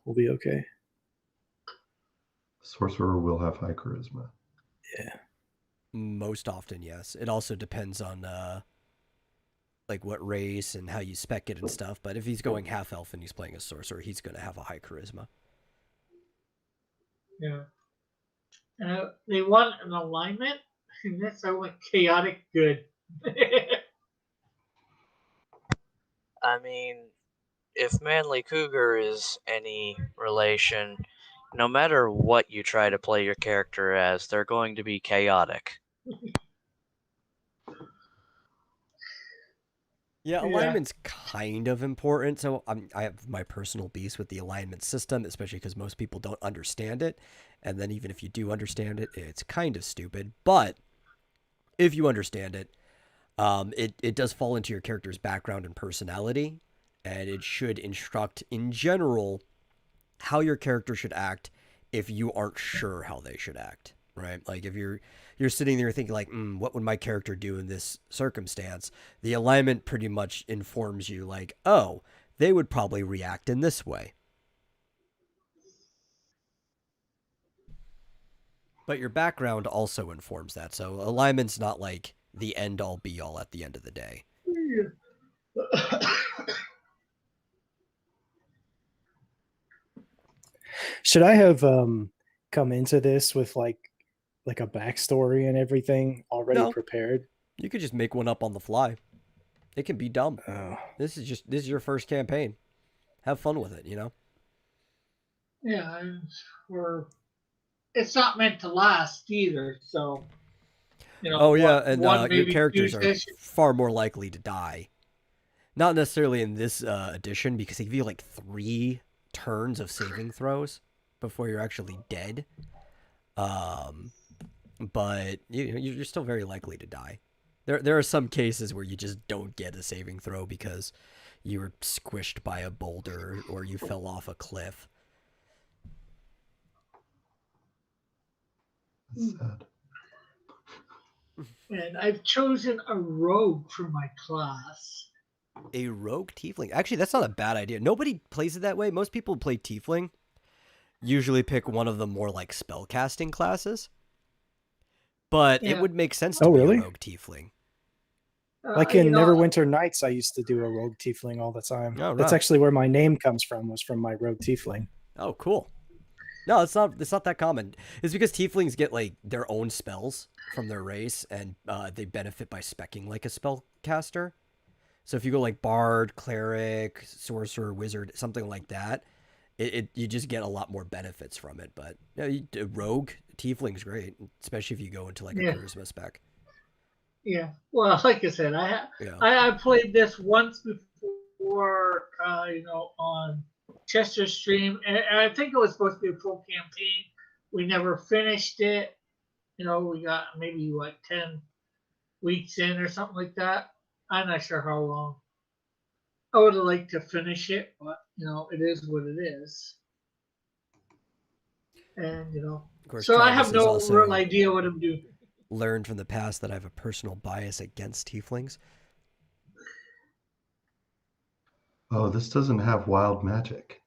will be okay. Sorcerer will have high charisma. Yeah. Most often, yes. It also depends on like what race and how you spec it and stuff. But if he's going half elf and he's playing a sorcerer, he's going to have a high charisma. Yeah. They want an alignment, and that's how went chaotic good. I mean, if Manly Cougar is any relation, no matter what you try to play your character as, they're going to be chaotic. Yeah, alignment's kind of important. So I have my personal beef with the alignment system, especially because most people don't understand it. And then even if you do understand it, it's kind of stupid. But if you understand it, it does fall into your character's background and personality. And it should instruct, in general, how your character should act if you aren't sure how they should act, right? Like if you're sitting there thinking like, what would my character do in this circumstance? The alignment pretty much informs you like, oh, they would probably react in this way. But your background also informs that. So alignment's not like the end all be all at the end of the day. Should I have come into this with like a backstory and everything already prepared? You could just make one up on the fly. It can be dumb. Oh. This is your first campaign. Have fun with it, you know? Yeah, it's not meant to last either, so you know. Oh yeah, and your characters are far more likely to die. Not necessarily in this edition, because they give you like 3 turns of saving throws before you're actually dead. But you're still very likely to die. There are some cases where you just don't get a saving throw because you were squished by a boulder or you fell off a cliff. That's sad. And I've chosen a rogue for my class. A rogue tiefling. Actually, that's not a bad idea. Nobody plays it that way. Most people play tiefling. Usually pick one of the more like spellcasting classes. But it would make sense to be a rogue tiefling. Like in Neverwinter Nights, I used to do a rogue tiefling all the time. Oh, that's actually where my name comes from, was from my rogue tiefling. Oh, cool. No, it's not that common. It's because tieflings get like their own spells from their race, and they benefit by speccing like a spellcaster. So if you go like bard, cleric, sorcerer, wizard, something like that, you just get a lot more benefits from it. But rogue tiefling's great, especially if you go into like a charisma spec. Yeah, well, like I said, I played this once before, on Chester's stream, and I think it was supposed to be a full campaign. We never finished it. We got maybe like 10 weeks in or something like that. I'm not sure how long. I would have liked to finish it, but it is what it is. And of course, so I have no real idea what I'm doing. Learned from the past that I have a personal bias against tieflings. Oh, this doesn't have wild magic.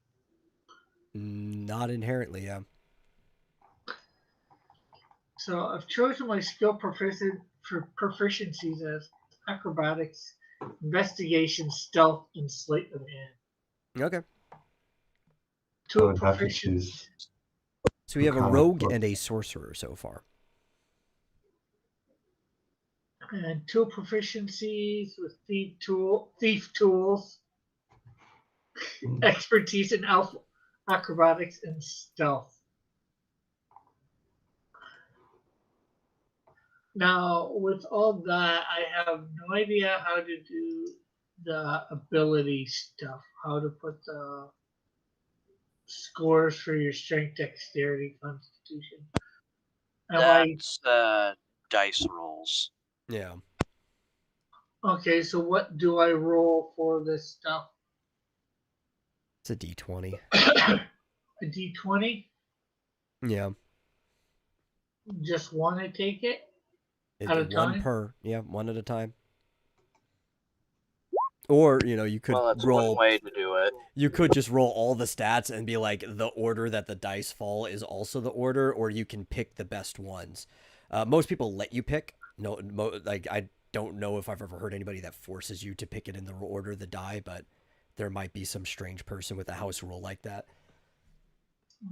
Not inherently, yeah. So I've chosen my skill proficiencies as acrobatics, investigation, stealth, and sleight of hand. Okay. 2 proficiencies. So we have a rogue and a sorcerer so far. And 2 proficiencies with thief tools, expertise in acrobatics, and stealth. Now, with all that, I have no idea how to do the ability stuff, how to put the scores for your strength, dexterity, constitution. That's dice rolls. Yeah. Okay, so what do I roll for this stuff? It's a D20. A D20? Yeah. Just one, I take it? At a time? One per. Yeah, one at a time. Or, you know, you could Well, that's roll. one way to do it. You could just roll all the stats and be like, the order that the dice fall is also the order, or you can pick the best ones. Most people let you pick. No, like I don't know if I've ever heard anybody that forces you to pick it in the order of the die, but there might be some strange person with a house rule like that.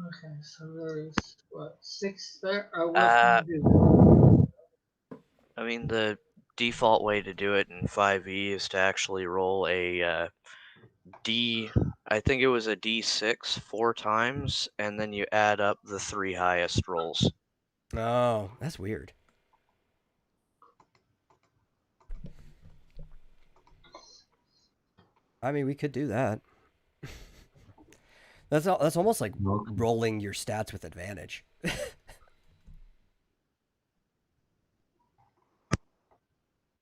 Okay, so there's what 6 there? What can you do? I mean, the default way to do it in 5e is to actually roll a D. I think it was a D6 4 times, and then you add up the 3 highest rolls. Oh, that's weird. I mean, we could do that. That's almost like rolling your stats with advantage.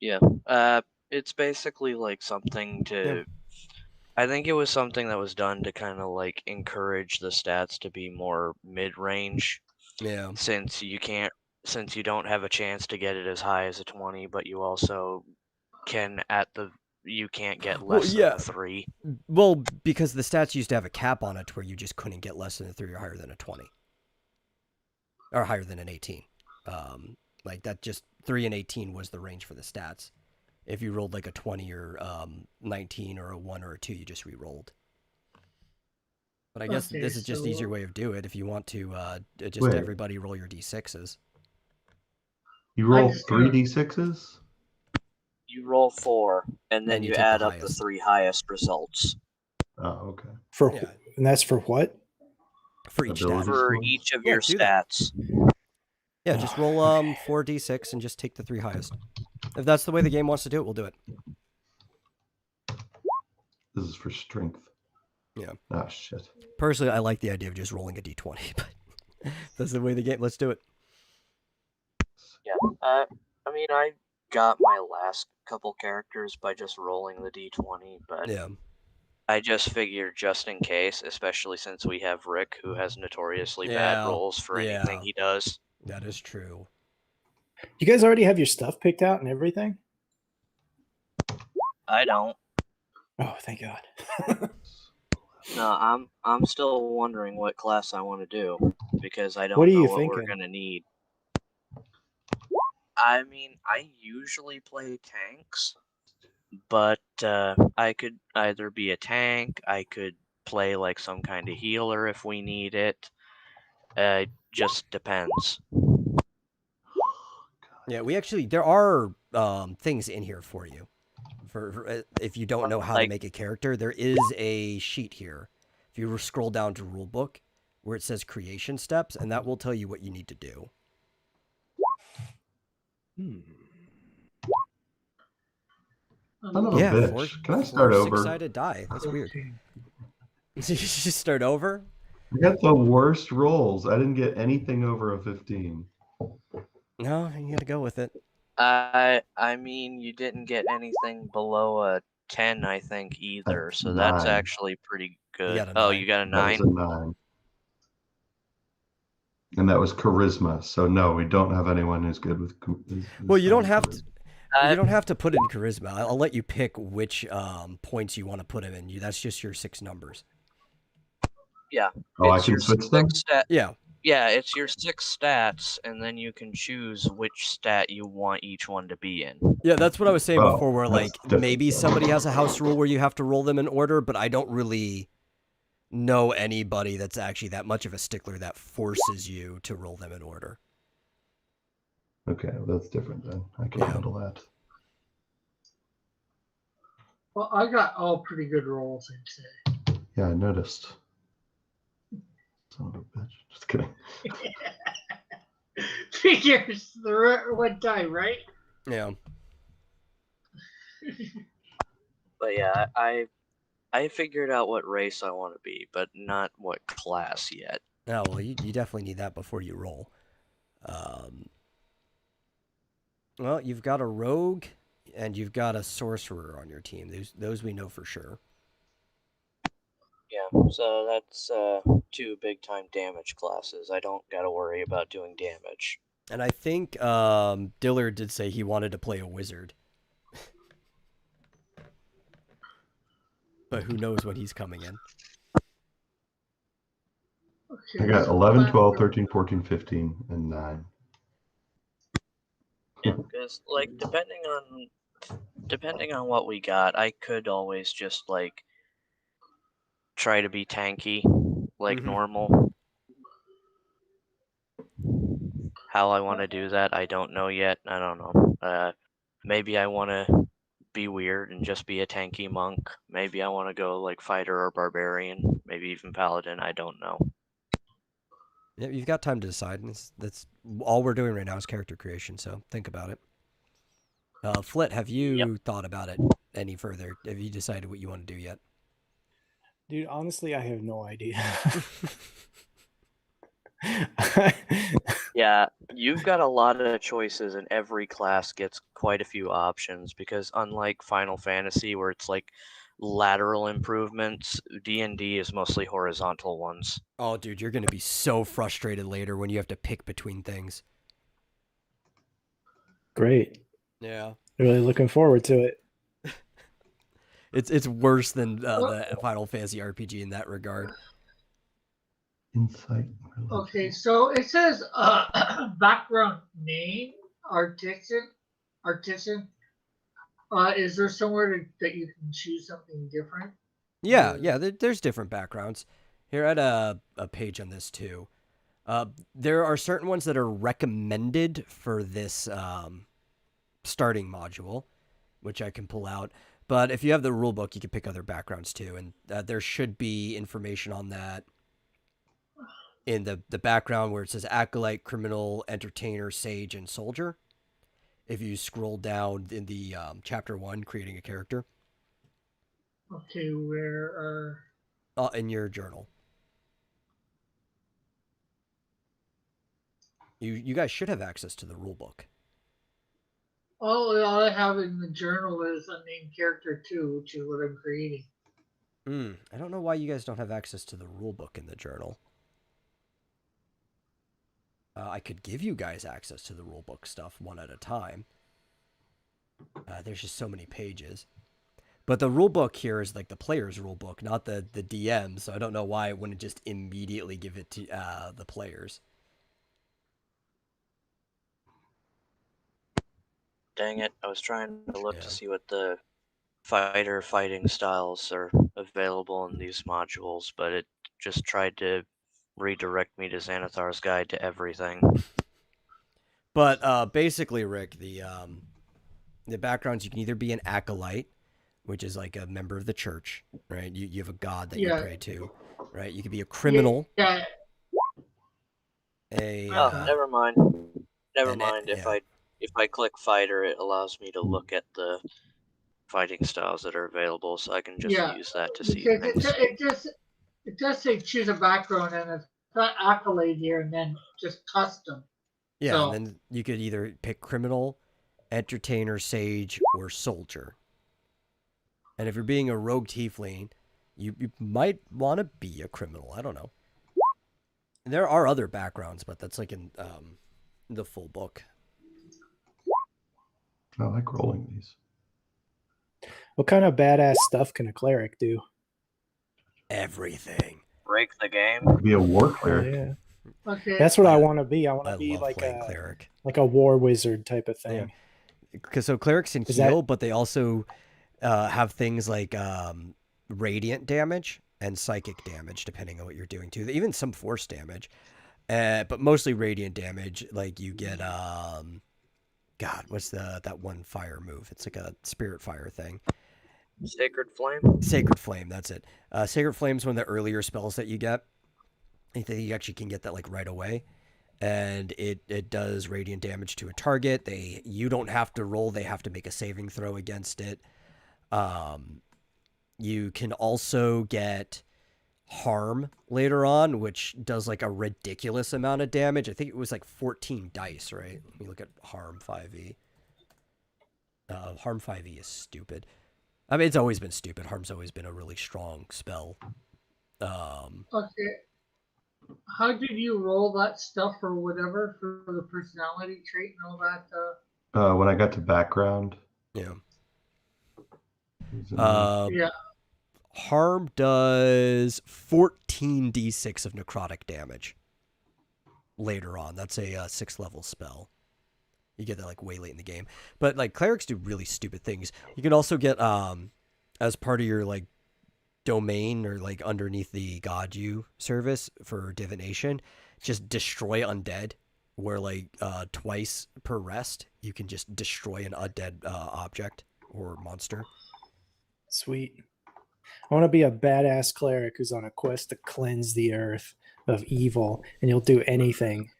Yeah. It's basically like something to. Yeah. I think it was something that was done to kind of like encourage the stats to be more mid-range. Yeah. Since you don't have a chance to get it as high as a 20, but you also you can't get less than a 3. Well, because the stats used to have a cap on it where you just couldn't get less than a 3 or higher than a 20. Or higher than an 18. Like that, just 3 and 18 was the range for the stats. If you rolled like a 20 or 19 or a 1 or a 2, you just re-rolled. But I guess this is just easier way of do it if you want to just everybody roll your d6s. You roll 3 d6s? You roll 4, and then you add up the 3 highest results. Oh, okay. And that's for what? For each stat. For each of your stats. Yeah, just roll 4d6 and just take the 3 highest. If that's the way the game wants to do it, we'll do it. This is for strength. Yeah. Ah, shit. Personally, I like the idea of just rolling a d20, but that's the way the game. Let's do it. Yeah. I mean, I got my last couple characters by just rolling the d20, but yeah. I just figured just in case, especially since we have Rick, who has notoriously bad rolls for anything he does. That is true. You guys already have your stuff picked out and everything? I don't. Oh, thank God. No, I'm still wondering what class I want to do because I don't know what we're gonna need. I mean, I usually play tanks, but I could either be a tank, I could play like some kind of healer if we need it. It just depends. Yeah, there are things in here for you. For if you don't know how to make a character, there is a sheet here. If you scroll down to rulebook where it says creation steps, and that will tell you what you need to do. Son of a bitch. Can I start over? Six-sided die. That's weird. You just start over? I got the worst rolls. I didn't get anything over a 15. No, you gotta go with it. I mean, you didn't get anything below a 10, I think, either. So that's actually pretty good. You got a 9? That was a 9. And that was charisma. So no, we don't have anyone who's good with. Well, you don't have to. You don't have to put it in charisma. I'll let you pick which points you want to put them in. That's just your 6 numbers. Yeah. Oh, I can switch them? Yeah. Yeah, it's your 6 stats, and then you can choose which stat you want each one to be in. Yeah, that's what I was saying before, where like maybe somebody has a house rule where you have to roll them in order, but I don't really know anybody that's actually that much of a stickler that forces you to roll them in order. Okay, well, that's different then. I can handle that. Well, I got all pretty good rolls today. Yeah, I noticed. Son of a bitch. Just kidding. Figures the one time, right? Yeah. But yeah, I figured out what race I want to be, but not what class yet. Oh, well, you definitely need that before you roll. Well, you've got a rogue and you've got a sorcerer on your team. Those we know for sure. Yeah, so that's 2 big-time damage classes. I don't got to worry about doing damage. And I think Dillard did say he wanted to play a wizard. but who knows when he's coming in. Okay, I got so 11, back 12, to- 13, 14, 15, and 9. Yeah, because like depending on what we got, I could always just like try to be tanky, like normal. How I want to do that, I don't know yet. I don't know. Maybe I want to be weird and just be a tanky monk. Maybe I want to go like fighter or barbarian. Maybe even paladin. I don't know. Yeah, you've got time to decide. That's all we're doing right now is character creation, so think about it. Flit, have you thought about it any further? Have you decided what you want to do yet? Dude, honestly, I have no idea. Yeah, you've got a lot of choices, and every class gets quite a few options because unlike Final Fantasy, where it's like lateral improvements, D&D is mostly horizontal ones. Oh, dude, you're going to be so frustrated later when you have to pick between things. Great. Yeah. Really looking forward to it. It's worse than the Final Fantasy RPG in that regard. Insight. Okay, so it says background name, artisan. Is there somewhere that you can choose something different? Yeah, there's different backgrounds. Here, I had a page on this too. There are certain ones that are recommended for this starting module, which I can pull out. But if you have the rulebook, you can pick other backgrounds too, and there should be information on that in the background where it says Acolyte, Criminal, Entertainer, Sage, and Soldier. If you scroll down in the Chapter 1, creating a character. Okay, where In your journal. You guys should have access to the rulebook. all I have in the journal is a named character too, which is what I'm creating. I don't know why you guys don't have access to the rulebook in the journal. I could give you guys access to the rulebook stuff one at a time. There's just so many pages. But the rulebook here is like the player's rulebook, not the DM, so I don't know why it wouldn't just immediately give it to the players. Dang it, I was trying to look to see what the fighting styles are available in these modules, but it just tried to redirect me to Xanathar's Guide to Everything. But basically, Rick, the backgrounds, you can either be an acolyte, which is like a member of the church, right? You have a god that you pray to, right? You could be a criminal. Yeah. Never mind. Never mind. If I click fighter, it allows me to look at the fighting styles that are available, so I can just use that to see things. It does say choose a background, and it's got Acolyte here, and then just custom. Yeah, so, and then you could either pick criminal, entertainer, sage, or soldier. And if you're being a rogue tiefling, you might want to be a criminal. I don't know. There are other backgrounds, but that's like in the full book. I like rolling these. What kind of badass stuff can a cleric do? Everything. Break the game. Be a war cleric. Yeah. Okay. That's what I want to be. I want to be like a cleric, like a war wizard type of thing. Because so clerics can heal, but they also have things like radiant damage and psychic damage, depending on what you're doing too. Even some force damage, but mostly radiant damage. Like you get God, what's that one fire move? It's like a spirit fire thing. Sacred Flame? Sacred Flame, that's it. Sacred Flame's one of the earlier spells that you get. I think you actually can get that like right away. And it does radiant damage to a target. You don't have to roll, they have to make a saving throw against it. You can also get harm later on, which does like a ridiculous amount of damage. I think it was like 14 dice, right? Let me look at harm 5e. Harm 5e is stupid. I mean, it's always been stupid. Harm's always been a really strong spell. Okay. How did you roll that stuff or whatever for the personality trait and all that? When I got to background. Yeah. Yeah. Harm does 14d6 of necrotic damage later on. That's a 6th level spell. You get that like way late in the game. But like clerics do really stupid things. You can also get as part of your like domain or like underneath the god you service for divination, just destroy undead, where like twice per rest you can just destroy an undead object or monster. Sweet. I want to be a badass cleric who's on a quest to cleanse the earth of evil, and he'll do anything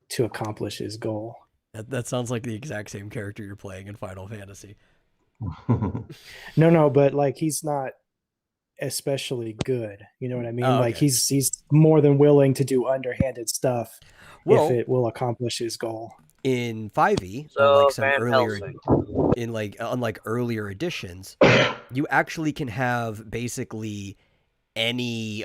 to accomplish his goal. That sounds like the exact same character you're playing in Final Fantasy. No, but like he's not especially good. You know what I mean? Oh, okay. Like he's more than willing to do underhanded stuff if it will accomplish his goal. In 5e, unlike earlier editions, you actually can have basically any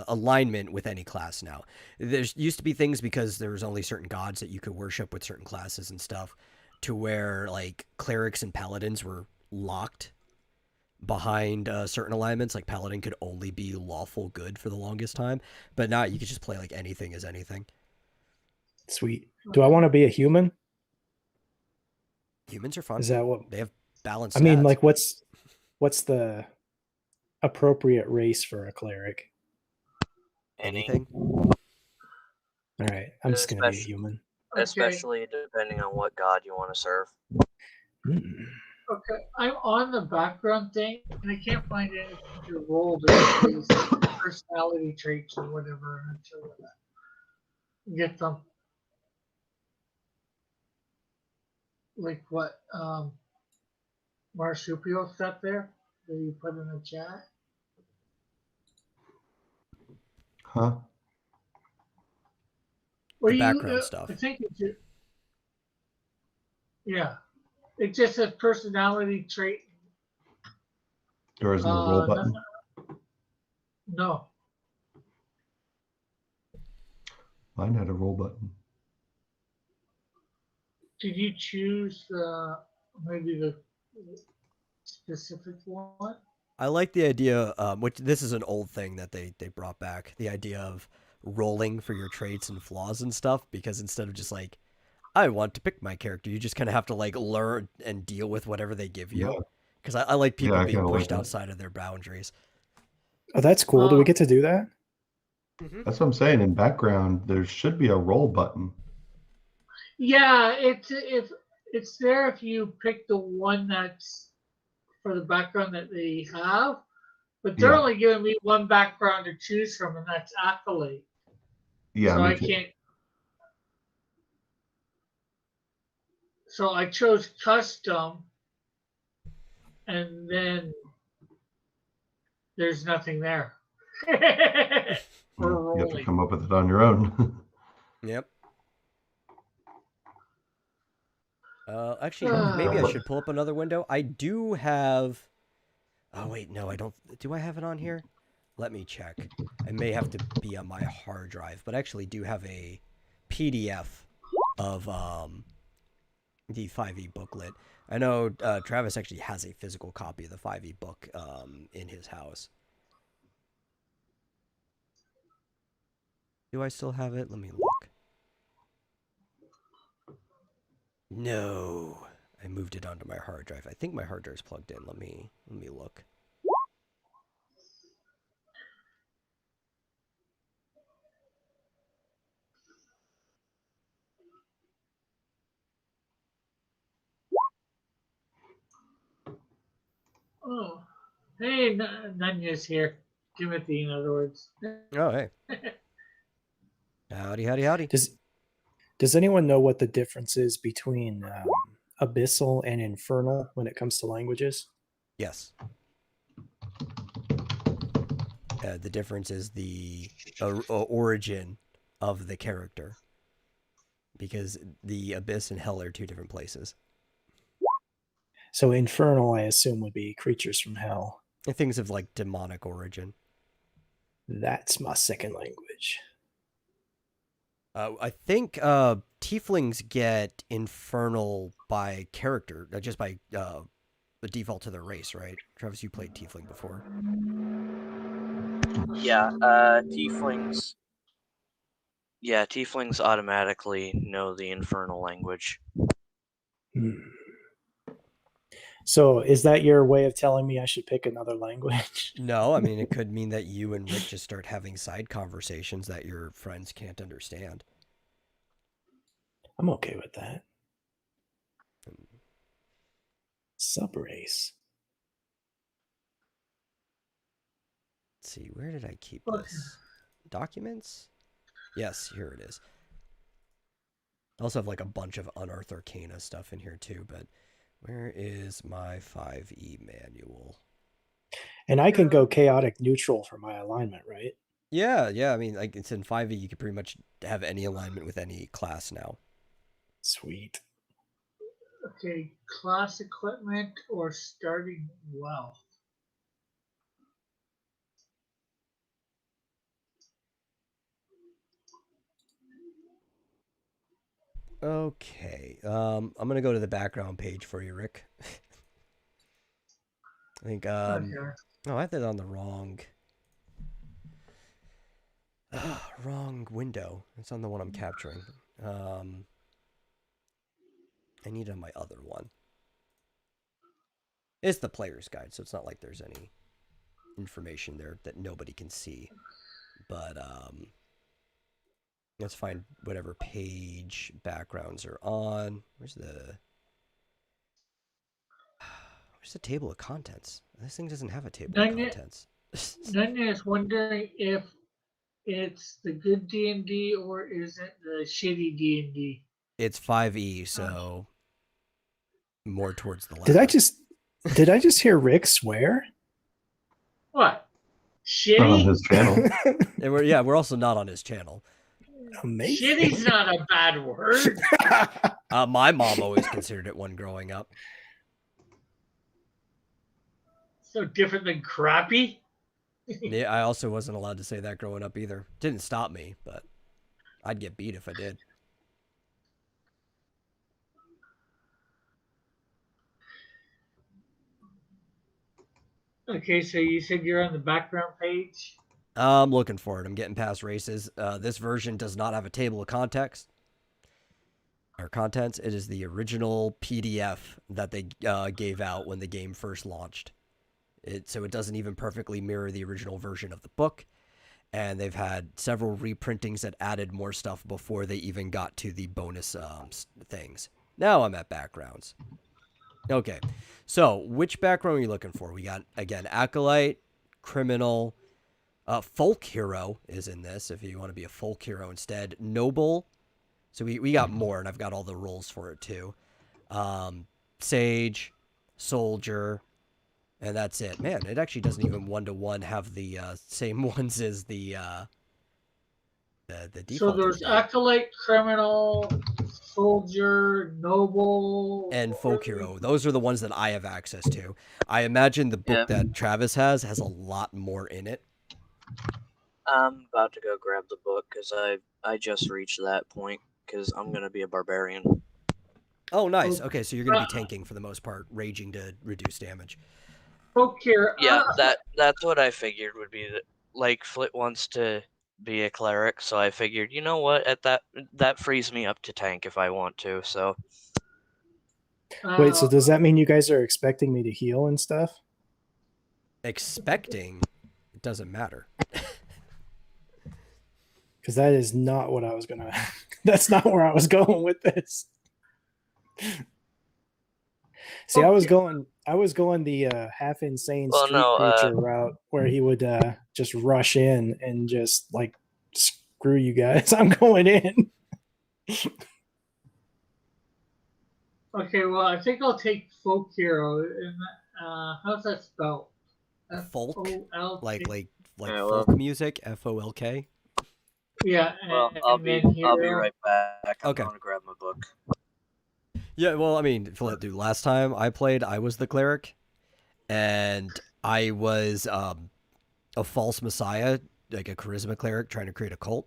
alignment with any class now. There's used to be things because there was only certain gods that you could worship with certain classes and stuff, to where like clerics and paladins were locked behind certain alignments. Like paladin could only be lawful good for the longest time, but now you could just play like anything as anything. Sweet. Do I want to be a human? Humans are fun. Is that what they have balanced? I mean, like what's the appropriate race for a cleric? Anything. All right, I'm just gonna be a human. Especially depending on what god you want to serve. Okay, I'm on the background thing, and I can't find anything to roll these personality traits or whatever until I get them. Like what Marsupial stuff there that you put in the chat? Huh? Well, background stuff. I think it's yeah. It just says personality trait. There isn't a roll button. No. Mine had a roll button. Did you choose maybe the specific one? I like the idea, which this is an old thing that they brought back, the idea of rolling for your traits and flaws and stuff, because instead of just like, I want to pick my character, you just kind of have to like learn and deal with whatever they give you. Because I like people being pushed outside of their boundaries. Oh, that's cool. Do we get to do that? That's what I'm saying. In background, there should be a roll button. Yeah, it's there if you pick the one that's for the background that they have, but they're only giving me one background to choose from, and that's Acolyte. Yeah, so I can't. So I chose custom, and then there's nothing there. You have to come up with it on your own. Yep. Actually, maybe I should pull up another window. I do have... Oh, wait, no, I don't... Do I have it on here? Let me check. I may have to be on my hard drive, but I actually do have a PDF of the 5e booklet. I know Travis actually has a physical copy of the 5e book in his house. Do I still have it? Let me look. No, I moved it onto my hard drive. I think my hard drive's plugged in. Let me look. Oh, hey, Nanya's here. Timothy, in other words. Oh, hey. Howdy. Does anyone know what the difference is between Abyssal and Infernal when it comes to languages? Yes. The difference is the origin of the character. Because the Abyss and Hell are two different places. So Infernal, I assume, would be creatures from Hell. And things of like demonic origin. That's my second language. I think tieflings get infernal by character, just by the default to their race, right? Travis, you played Tiefling before. Yeah, tieflings. Yeah, tieflings automatically know the infernal language. So is that your way of telling me I should pick another language? No, I mean, it could mean that you and Rick just start having side conversations that your friends can't understand. I'm okay with that. Subrace. Let's see, where did I keep Okay. this? Documents? Yes, here it is. I also have like a bunch of Unearthed Arcana stuff in here too, but where is my 5e manual? And I can go chaotic neutral for my alignment, right? Yeah, I mean, like it's in 5e, you can pretty much have any alignment with any class now. Sweet. Okay, class equipment or starting wealth. Okay, I'm gonna go to the background page for you, Rick. I think, Okay. oh, I had that on the wrong window. It's on the one I'm capturing. I need it on my other one. It's the player's guide, so it's not like there's any information there that nobody can see. But let's find whatever page backgrounds are on. Where's the table of contents? This thing doesn't have a table of contents. Then is wondering if it's the good D&D or is it the shitty D&D? It's 5e, so more towards the left. Did I just hear Rick swear? What? Not on Shitty? his channel. And we're also not on his channel. Amazing. Shitty's not a bad word. My mom always considered it one growing up. So different than crappy? Yeah, I also wasn't allowed to say that growing up either. Didn't stop me, but I'd get beat if I did. Okay, so you said you're on the background page? I'm looking for it. I'm getting past races. This version does not have a table of contents. It is the original PDF that they gave out when the game first launched. So it doesn't even perfectly mirror the original version of the book. And they've had several reprintings that added more stuff before they even got to the bonus things. Now I'm at backgrounds. Okay, so which background are you looking for? We got, again, Acolyte, Criminal, Folk Hero is in this, if you want to be a Folk Hero instead. Noble. So we got more, and I've got all the roles for it too. Sage, Soldier, and that's it. Man, it actually doesn't even one-to-one have the same ones as the default. So there's Acolyte, Criminal, Soldier, Noble, and Folk Hero. Those are the ones that I have access to. I imagine the book that Travis has a lot more in it. I'm about to go grab the book because I just reached that point because I'm going to be a barbarian. Oh, nice. Okay, so you're going to be tanking for the most part, raging to reduce damage. Folk Hero. Yeah, that's what I figured would be. Like, Flit wants to be a cleric, so I figured, you know what, at that frees me up to tank if I want to, so. Wait, so does that mean you guys are expecting me to heal and stuff? Expecting? It doesn't matter. Because that is not what I was gonna. That's not where I was going with this. See, I was going the half insane street preacher route where he would just rush in and just like screw you guys. I'm going in. Okay, well, I think I'll take Folk Hero. And how's that spelled? Folk, F-O-L-K? like folk music, FOLK. Yeah. Well, I'll be right back. I'm going to grab my book. Yeah, well, I mean, dude, last time I played, I was the cleric, and I was a false messiah, like a charisma cleric trying to create a cult,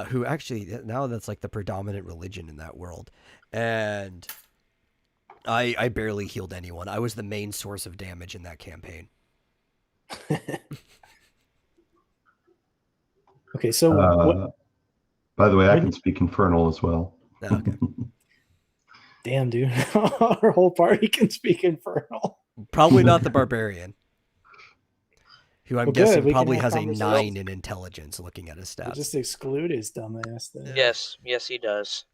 who actually, now that's like the predominant religion in that world. And I barely healed anyone. I was the main source of damage in that campaign. Okay, so what? By the way, I when- can speak Infernal as well. Oh, okay. Damn, dude. Our whole party can speak Infernal. Probably not the barbarian, who I'm Well, good, guessing we can probably have has a conversations. 9 in intelligence looking at his We'll stats. just exclude his dumbass then. Yes, he does.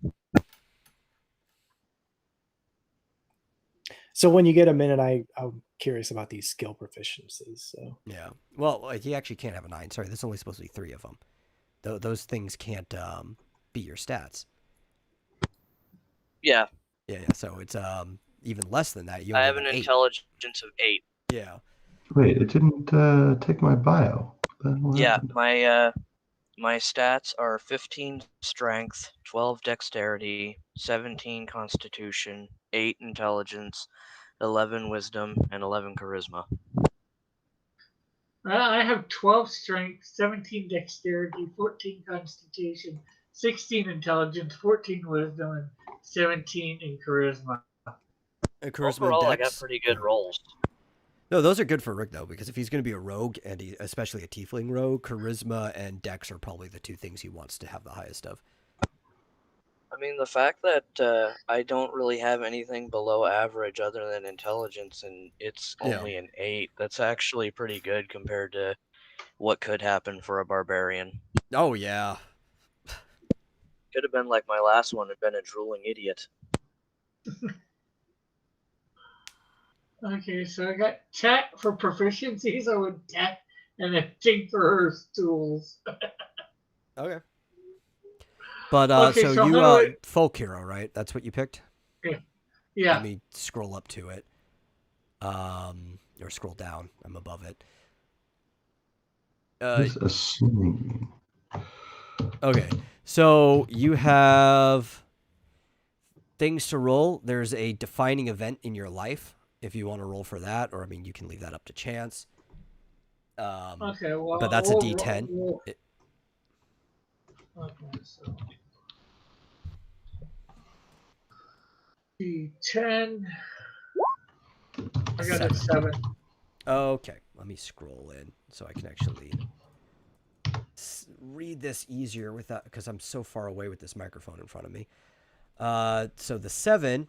So when you get a minute, I'm curious about these skill proficiencies. So Yeah. Well, he actually can't have a 9. Sorry, there's only supposed to be 3 of them. Those things can't beat your stats. Yeah, Yeah. So it's even less than that. You I only have an 8. intelligence of 8. Yeah. Wait, it didn't take my bio. What Yeah, happened? my stats are 15 strength, 12 dexterity, 17 constitution, 8 intelligence, 11 wisdom, and 11 charisma. I have 12 strength, 17 dexterity, 14 constitution, 16 intelligence, 14 wisdom, and 17 in charisma. And charisma Overall, and I got dex. pretty good rolls. No, those are good for Rick though, because if he's going to be a rogue, and especially a tiefling rogue, charisma and dex are probably the 2 things he wants to have the highest of. I mean, the fact that I don't really have anything below average other than intelligence, and it's only an 8, that's actually pretty good compared to what could happen for a barbarian. Oh yeah. Could have been like my last one and been a drooling idiot. Okay, so I got chat for proficiencies. I would tech and then tinkerer's tools. Okay. But Okay, so so you how do I- folk hero, right? That's what you picked? Yeah. Let me scroll up to it. Or scroll down. I'm above it. Just assuming. Okay. So you have things to roll. There's a defining event in your life if you want to roll for that, or I mean, you can leave that up to chance. Okay, well, But that's a D10. Okay, so D10. I got a 7. Okay, let me scroll in so I can actually read this easier without, because I'm so far away with this microphone in front of me. So the 7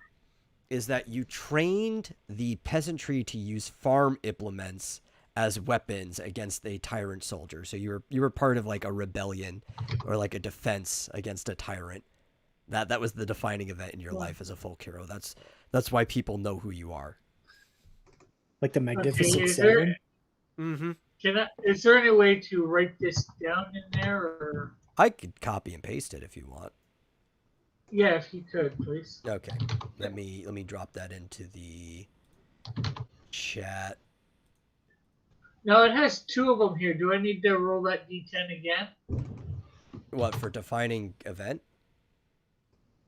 is that you trained the peasantry to use farm implements as weapons against a tyrant soldier. So you were part of like a rebellion or like a defense against a tyrant. That was the defining event in your life as a folk hero. That's why people know who you are. like the Magnificent is Seven. Mm-hmm. Is there any way to write this down in there, or? I could copy and paste it if you want. Yeah, if you could, please. Okay. Let me drop that into the chat. No, it has 2 of them here. Do I need to roll that D10 again? What, for defining event?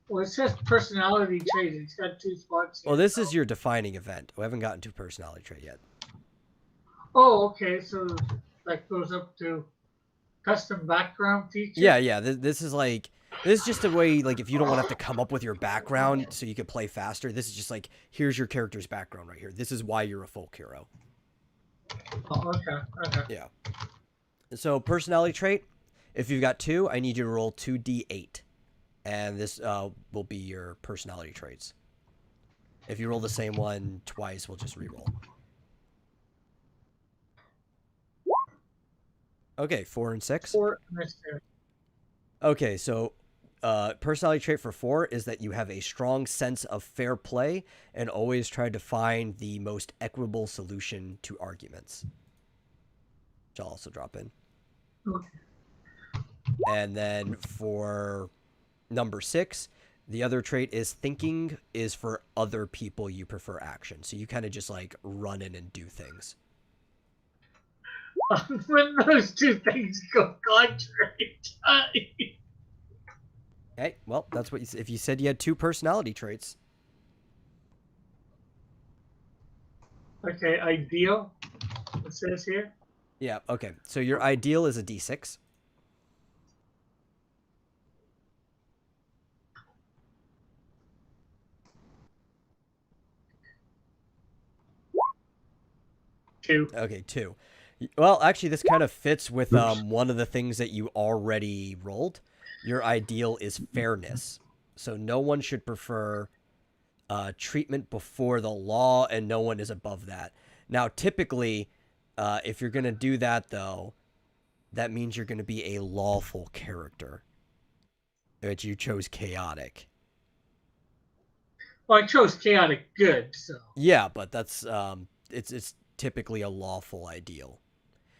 Well, it says personality trait. It's got 2 spots here. Well, this is your defining event. We haven't gotten to personality trait yet. Oh, okay. So that goes up to custom background feature? Yeah. This is just a way, like, if you don't want to have to come up with your background so you can play faster, this is just like, here's your character's background right here. This is why you're a folk hero. Oh, okay. Yeah. So personality trait, if you've got 2, I need you to roll 2d8. And this will be your personality traits. If you roll the same one twice, we'll just re-roll. Okay, 4 and 6. 4 and 6. Okay, so personality trait for 4 is that you have a strong sense of fair play and always try to find the most equitable solution to arguments. Which I'll also drop in. Okay. And then for number 6, the other trait is thinking is for other people you prefer action. So you kind of just like run in and do things. When those 2 things go contrary. Hey, well, that's what if you said you had 2 personality traits. Okay, ideal. It says here. Yeah, okay. So your ideal is a D6. 2. Okay, 2. Well, actually, this kind of fits with Oops. one of the things that you already rolled. Your ideal is fairness. So no one should prefer treatment before the law, and no one is above that. Now, typically, if you're going to do that, though, that means you're going to be a lawful character. But you chose chaotic. Well, I chose chaotic good, so. Yeah, but that's it's typically a lawful ideal.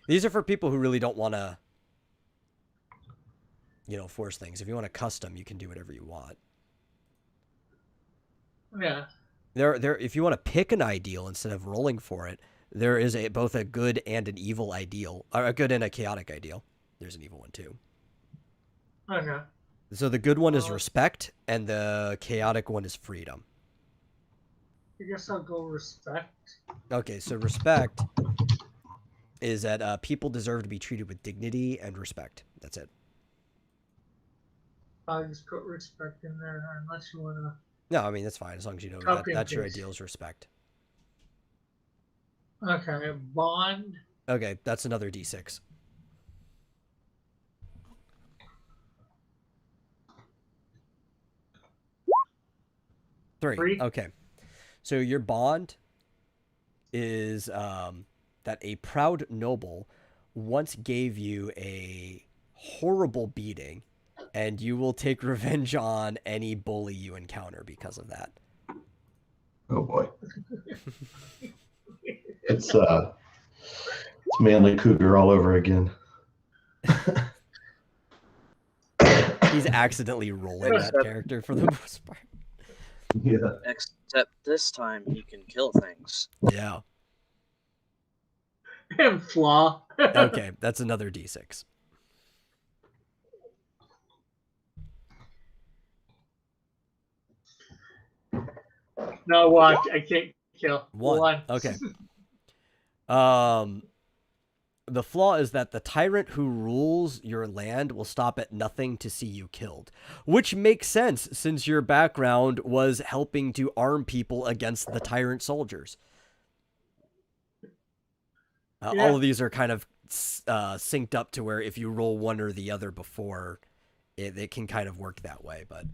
These are for people who really don't want to, force things. If you want to custom, you can do whatever you want. Yeah. There. If you want to pick an ideal instead of rolling for it, there is both a good and an evil ideal, or a good and a chaotic ideal. There's an evil one too. Okay. So the good one is respect, and the chaotic one is freedom. I guess I'll go respect. Okay, so respect is that people deserve to be treated with dignity and respect. That's it. I'll just put respect in there unless you want to. No, I mean, that's fine as long as you know that's your ideal is respect. Okay, bond. Okay, that's another D6. Three. Okay. So your bond is that a proud noble once gave you a horrible beating, and you will take revenge on any bully you encounter because of that. Oh boy. It's Manly Cougar all over again. He's accidentally rolling that character for the most part. Yeah. Except this time he can kill things. Yeah. And flaw. Okay, that's another D6. No, watch. I can't kill. One. Okay. The flaw is that the tyrant who rules your land will stop at nothing to see you killed, which makes sense since your background was helping to arm people against the tyrant soldiers. Yeah. All of these are kind of synced up to where if you roll one or the other before, it can kind of work that way, but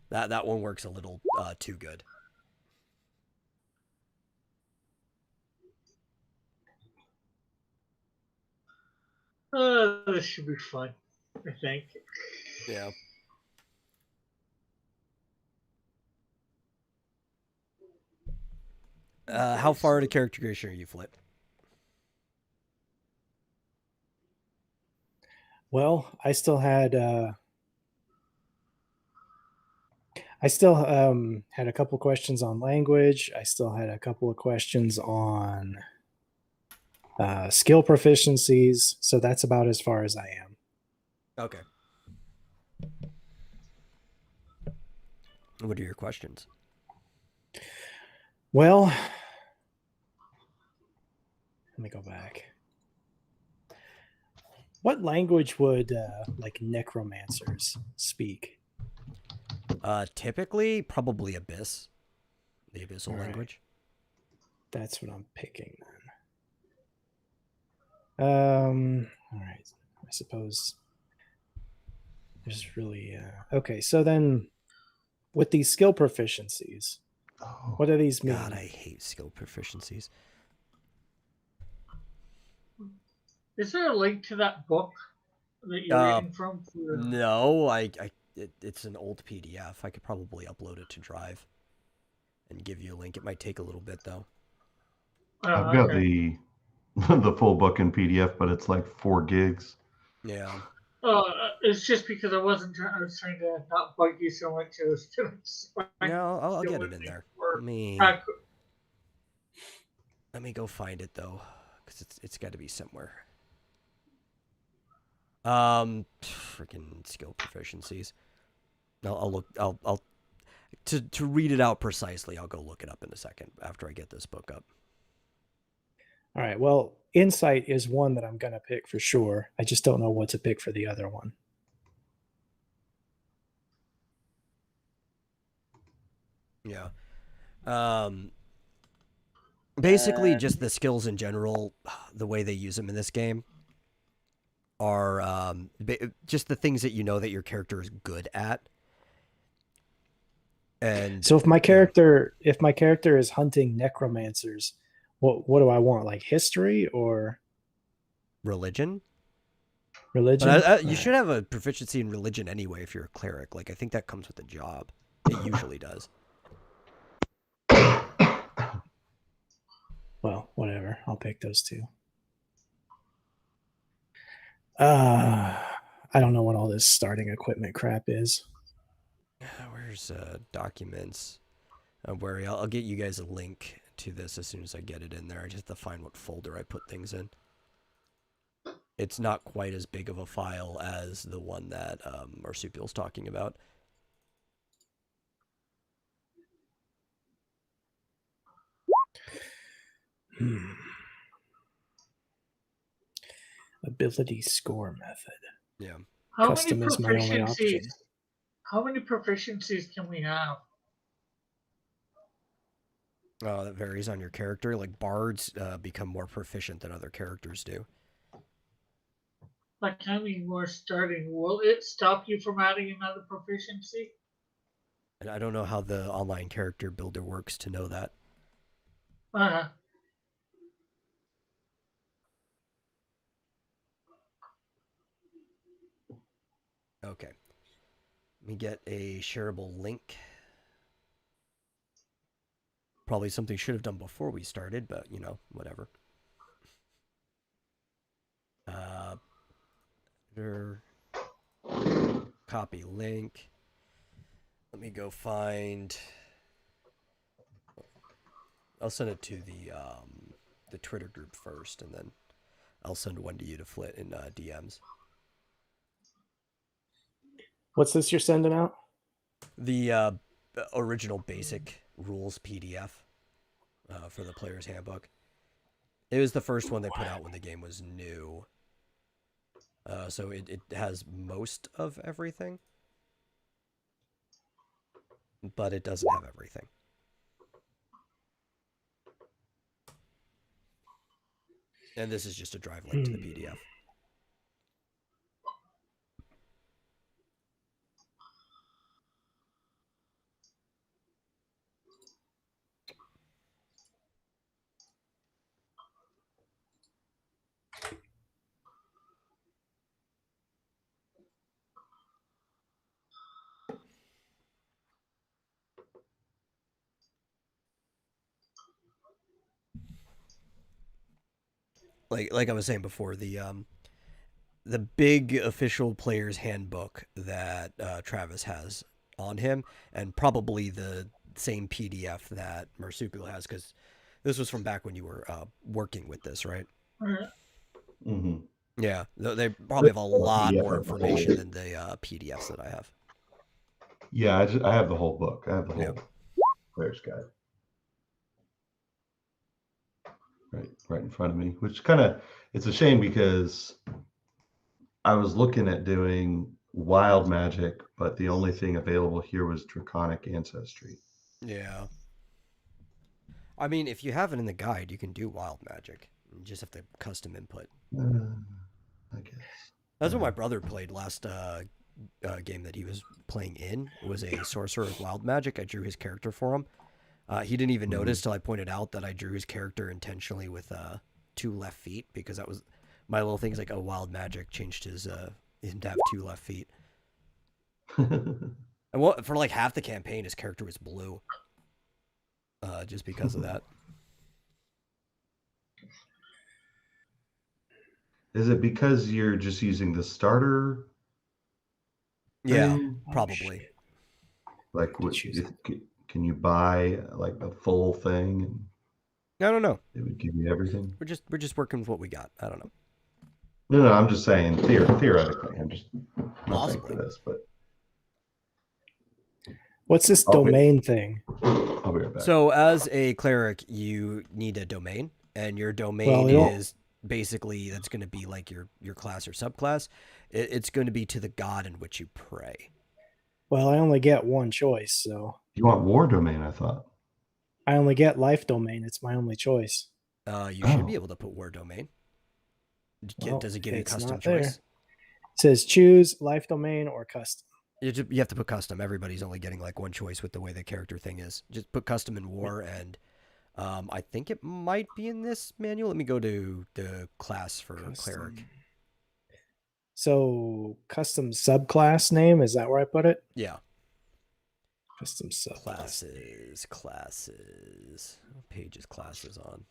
that one works a little too good. This should be fun, I think. Yeah. How far into character creation are you, Flip? Well, I still had had a couple questions on language. I still had a couple of questions on skill proficiencies. So that's about as far as I am. Okay. What are your questions? Well, let me go back. What language would like necromancers speak? Typically, probably Abyss. The Abyssal All right. language. That's what I'm picking then. All right. I suppose there's really okay. So then, with these skill proficiencies, what do these mean? God, I hate skill proficiencies. Is there a link to that book that you're reading from? No, it's an old PDF. I could probably upload it to Drive and give you a link. It might take a little bit though. I've got the full book in PDF, but it's like 4 gigs. Yeah. It's just because I was trying to not bug you so much. I was No, I'll get it in there. Let me go find it though, because it's got to be somewhere. Freaking skill proficiencies. I'll look. I'll to read it out precisely. I'll go look it up in a second after I get this book up. All right. Well, insight is one that I'm gonna pick for sure. I just don't know what to pick for the other one. Yeah. Basically, just the skills in general, the way they use them in this game are just the things that you know that your character is good at. And so if my character is hunting necromancers, what do I want? Like history or religion? Religion? But you should have a proficiency in religion anyway if you're a cleric. Like, I think that comes with the job. It usually does. Well, whatever. I'll pick those two. I don't know what all this starting equipment crap is. Where's documents? I'll get you guys a link to this as soon as I get it in there. I just have to find what folder I put things in. It's not quite as big of a file as the one that Marsupial's talking about. Ability score method. Yeah. Custom is my only option. How many proficiencies can we have? That varies on your character. Like bards become more proficient than other characters do. Like how many more starting? Will it stop you from adding another proficiency? And I don't know how the online character builder works to know that. Okay. Let me get a shareable link. Probably something I should have done before we started, but you know, whatever. Copy link. Let me go find. I'll send it to the Twitter group first, and then I'll send one to you to Flit in DMs. What's this you're sending out? The original basic rules PDF for the player's handbook. It was the first one they put out when the game was new. So it has most of everything, but it doesn't have everything. And this is just a drive link to the PDF. Like I was saying before, the big official player's handbook that Travis has on him, and probably the same PDF that Marsupial has, because this was from back when you were working with this, right? Mm-hmm. Yeah, they probably have a lot more information than the PDFs that I have. Yeah, I have the whole book. I have the whole player's guide. Right in front of me, which it's a shame because I was looking at doing wild magic, but the only thing available here was draconic ancestry. Yeah. I mean, if you have it in the guide, you can do wild magic. You just have to custom input. I guess. That's what my brother played last game that he was playing in. It was a sorcerer of wild magic. I drew his character for him. He didn't even notice till I pointed out that I drew his character intentionally with 2 left feet, because that was my little thing's like, wild magic changed him to have 2 left feet. And for like half the campaign, his character was blue, just because of that. Is it because you're just using the starter? Yeah, probably. Like, can you buy like the full thing? I don't know. It would give you everything. We're just working with what we got. I don't know. No, I'm just saying theoretically. I'm just nothing for this, but what's this domain thing? I'll be right back. So as a cleric, you need a domain, and your domain is basically, that's going to be like your class or subclass. It's going to be to the god in which you pray. Well, I only get one choice, so. You want war domain, I thought. I only get life domain. It's my only choice. You should be able to put war domain. Well, Does it give you it's custom not there. choice? It says choose life domain or custom. You have to put custom. Everybody's only getting like one choice with the way the character thing is. Just put custom in war, and I think it might be in this manual. Let me go to the class for cleric. So custom subclass name, is that where I put it? Yeah. Custom subclass. Classes. What page is classes on?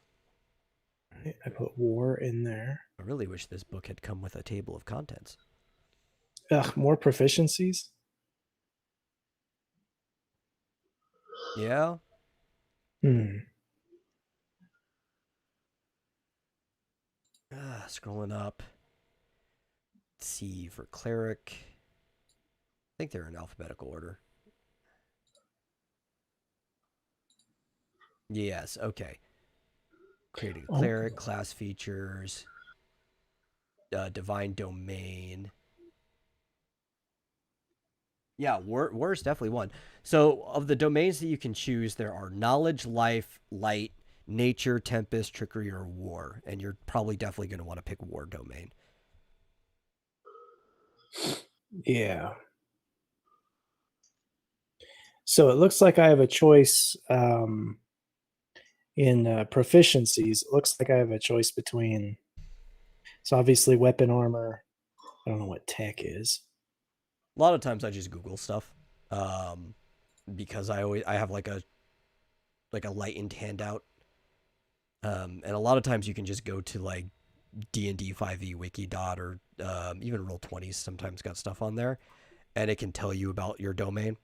Right, I put war in there. I really wish this book had come with a table of contents. Ugh, more proficiencies? Yeah. Scrolling up. Let's see, for cleric. I think they're in alphabetical order. Yes, okay. Creating a cleric, class features, divine domain. Yeah, war is definitely one. So of the domains that you can choose, there are knowledge, life, light, nature, tempest, trickery, or war. And you're probably definitely going to want to pick war domain. Yeah. So it looks like I have a choice in proficiencies. It looks like I have a choice between, so obviously weapon armor. I don't know what tech is. A lot of times I just Google stuff because I have like a lightened handout. And a lot of times you can just go to like DnD 5e wiki dot or even Roll20 sometimes got stuff on there, and it can tell you about your domain.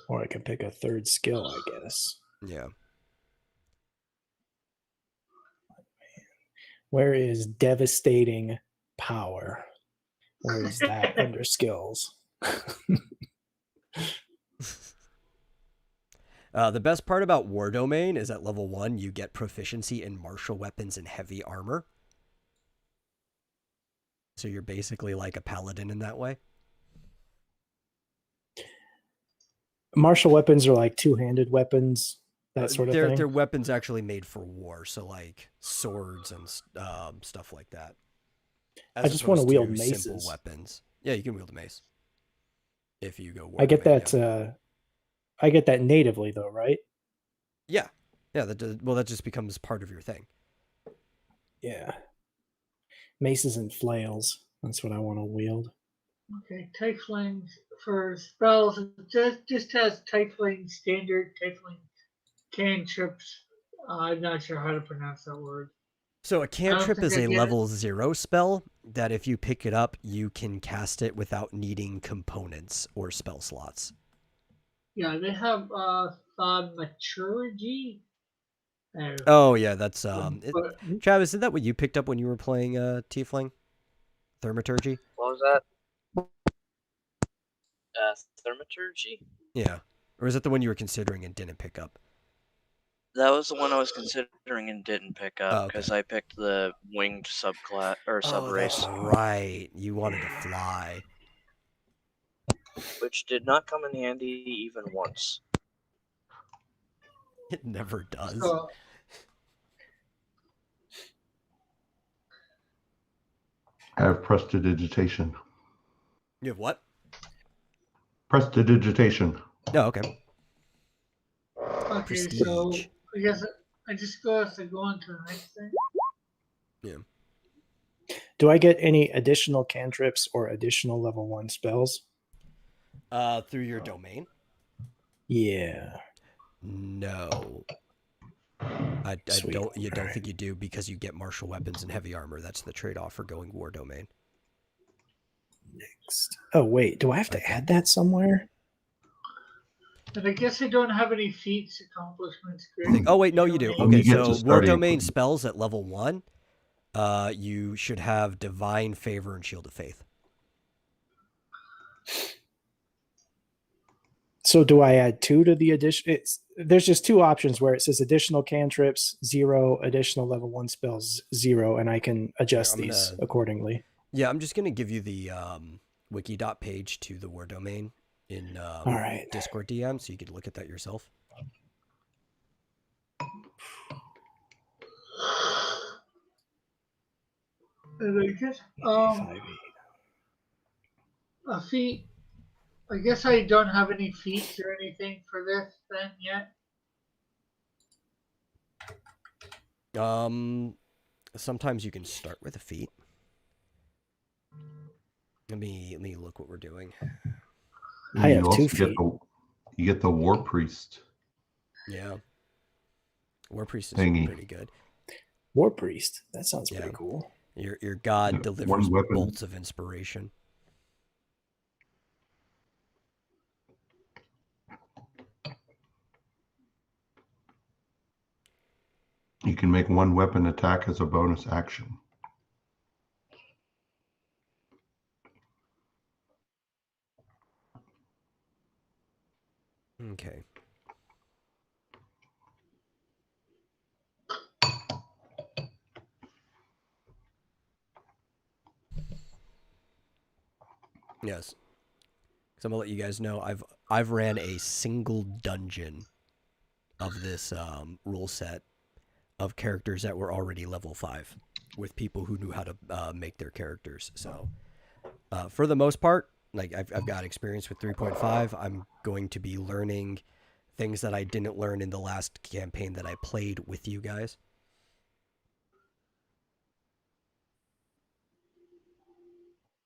Or I can pick a third skill, I guess. Yeah. Where is devastating power? Where is that under skills? The best part about war domain is at level 1 you get proficiency in martial weapons and heavy armor. So you're basically like a paladin in that way. Martial weapons are like two-handed weapons, that sort of thing. They're weapons actually made for war, so like swords and stuff like that. I just want to wield maces. Simple weapons. Yeah, you can wield a mace if you go war. I get domain, that. yeah. I get that natively, though, right? Yeah. That just becomes part of your thing. Yeah. Maces and flails. That's what I want to wield. Okay, Tiefling for spells, it just has Tiefling standard, Tiefling cantrips. I'm not sure how to pronounce that word. So a cantrip is a level 0 spell that if you pick it up, you can cast it without needing components or spell slots. Yeah, they have Thaumaturgy. Oh yeah, that's Travis, isn't that what you picked up when you were playing Tiefling? Thaumaturgy? What was that? Thaumaturgy? Yeah. Or is that the one you were considering and didn't pick up? That was the one I was considering and didn't pick up because okay. I picked the winged subclass or subrace. That's right. You wanted to fly. Which did not come in handy even once. It never does. So, I have prestidigitation. You have what? Prestidigitation. Oh, okay. Okay, Prestige. so I guess I just go to go on to the next thing. Yeah. Do I get any additional cantrips or additional level 1 spells? Through your domain? Yeah. No. I don't think you do because you get martial weapons and heavy armor. That's the trade-off for going war domain. Next. Oh wait, do I have to add that somewhere? And I guess I don't have any feats accomplishments. Oh wait, no, you do. When you Okay, get so to war starting- domain spells at level 1, you should have divine favor and shield of faith. So do I add 2 to the addition? There's just 2 options where it says additional cantrips 0, additional level 1 spells 0, and I can adjust these accordingly. Yeah, I'm just gonna give you the wiki.page to the war domain in All right. Discord DM, so you could look at that yourself. Very good. 5e. A feat. I guess I don't have any feats or anything for this then yet. Sometimes you can start with a feat. Let me look what we're doing. I have you 2 also feet. You get the War Priest. Yeah. War Priest is Thingy. pretty good. War Priest. That sounds Yeah. pretty cool. Your god Yeah, delivers one weapon. bolts of inspiration. You can make one weapon attack as a bonus action. Okay. Yes. So I'm gonna let you guys know I've ran a single dungeon of this rule set of characters that were already level 5 with people who knew how to make their characters. So for the most part, like I've got experience with 3.5. I'm going to be learning things that I didn't learn in the last campaign that I played with you guys.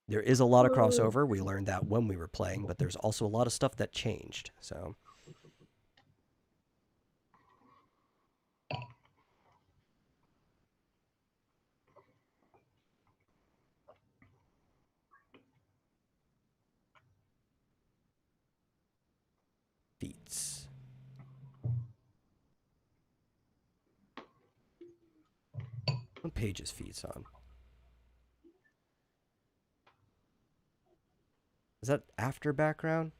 There is a lot of crossover. We learned that when we were playing, but there's also a lot of stuff that changed. So Feats. What page is Feats on? Is that after background?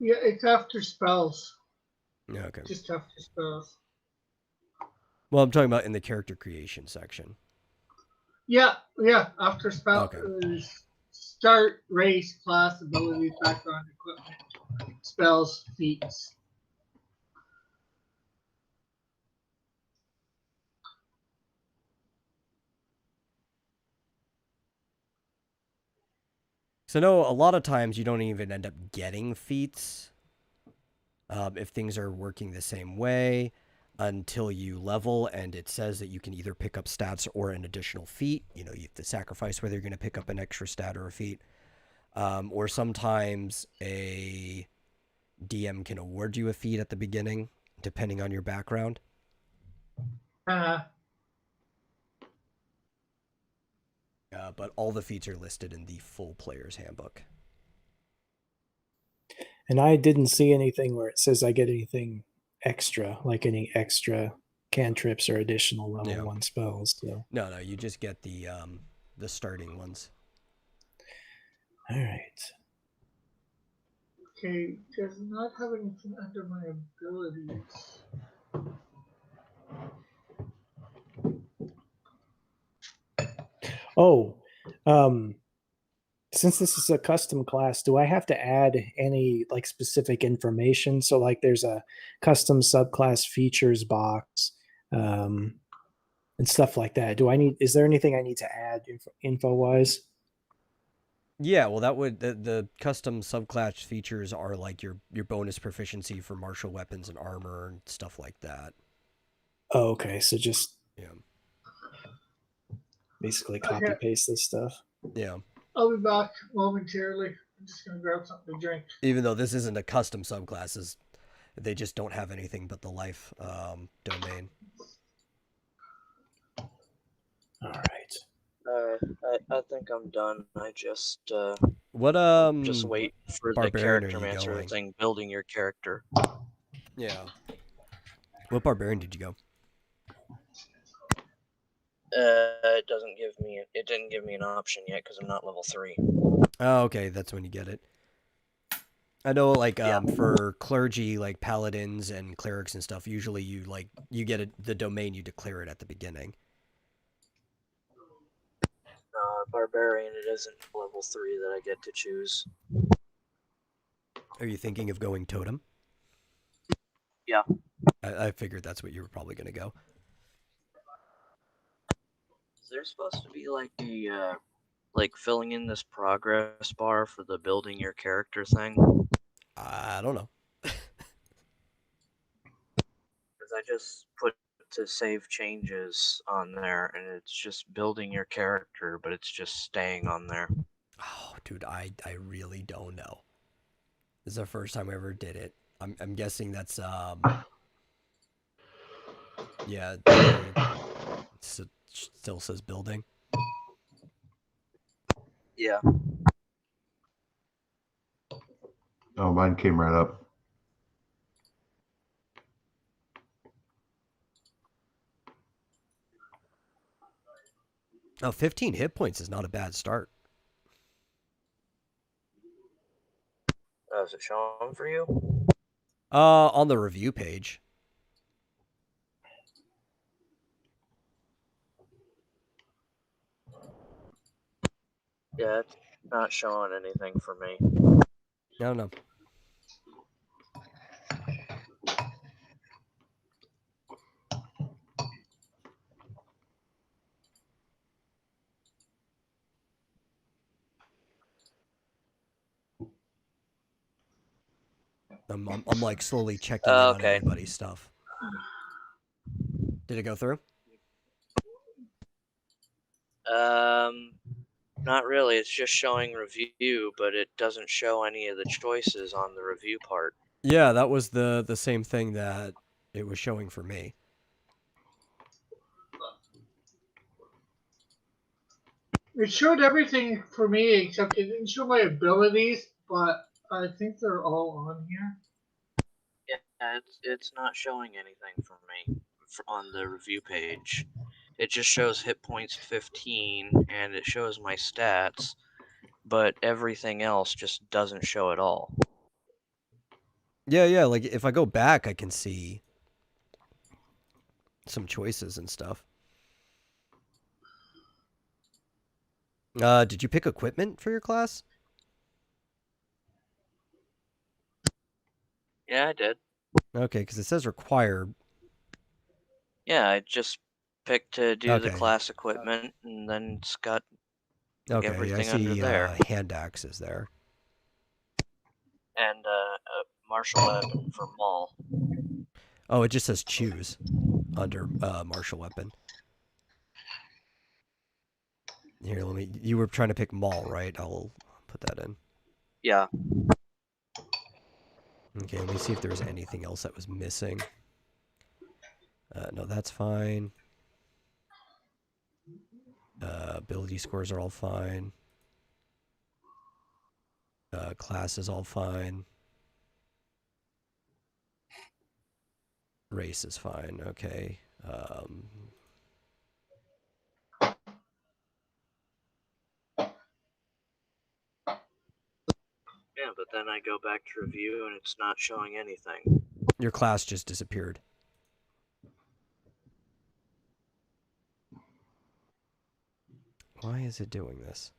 Yeah, it's after spells. Yeah, okay. Just after spells. Well, I'm talking about in the character creation section. Yeah, after spells. Okay. Start, race, class, abilities, background, equipment, spells, feats. So no, a lot of times you don't even end up getting feats if things are working the same way until you level, and it says that you can either pick up stats or an additional feat. You know, you have to sacrifice whether you're going to pick up an extra stat or a feat. Or sometimes a DM can award you a feat at the beginning, depending on your background. But all the feats are listed in the full player's handbook. And I didn't see anything where it says I get anything extra, like any extra cantrips or additional level 1 spells. So. No, you just get the starting ones. All right. Okay, does not have anything under my abilities. Oh, since this is a custom class, do I have to add any like specific information? So like there's a custom subclass features box and stuff like that. Is there anything I need to add info wise? Yeah, well, that would the custom subclass features are like your bonus proficiency for martial weapons and armor and stuff like that. Oh, okay, so just basically copy paste this stuff. Yeah. I'll be back momentarily. I'm just gonna grab something to drink. Even though this isn't a custom subclasses, they just don't have anything but the life domain. All right. I think I'm done. I just what just wait for the character mancer thing, building your character. Yeah. What barbarian did you go? It didn't give me an option yet because I'm not level 3. Oh, okay, that's when you get it. I know, like, for clergy, like paladins and clerics and stuff, usually you get the domain, you declare it at the beginning. barbarian, it isn't level 3 that I get to choose. Are you thinking of going totem? Yeah. I figured that's what you were probably going to go. Is there supposed to be like a like filling in this progress bar for the building your character thing? I don't know. Because I just put to save changes on there, and it's just building your character, but it's just staying on there. Oh, dude, I really don't know. This is the first time I ever did it. I'm guessing that's yeah. It still says building. Yeah. Oh, mine came right up. Oh, 15 hit points is not a bad start. Oh, is it showing for you? On the review page. Yeah, it's not showing anything for me. No. I'm like slowly checking in on Okay. everybody's stuff. Did it go through? Not really. It's just showing review, but it doesn't show any of the choices on the review part. Yeah, that was the same thing that it was showing for me. It showed everything for me except it didn't show my abilities, but I think they're all on here. Yeah, it's not showing anything for me on the review page. It just shows hit points 15, and it shows my stats, but everything else just doesn't show at all. Yeah, like if I go back, I can see some choices and stuff. Did you pick equipment for your class? Yeah, I did. Okay, because it says required. Yeah, I just picked to do the Okay. class equipment, and then it's got Okay, everything I under see there. hand axes there. And a martial weapon for Maul. Oh, it just says choose under martial weapon. Here, you were trying to pick Maul, right? I'll put that in. Yeah. Okay, let me see if there was anything else that was missing. No, that's fine. Ability scores are all fine. Class is all fine. Race is fine. Okay. Yeah, but then I go back to review and it's not showing anything. Your class just disappeared. Why is it doing this?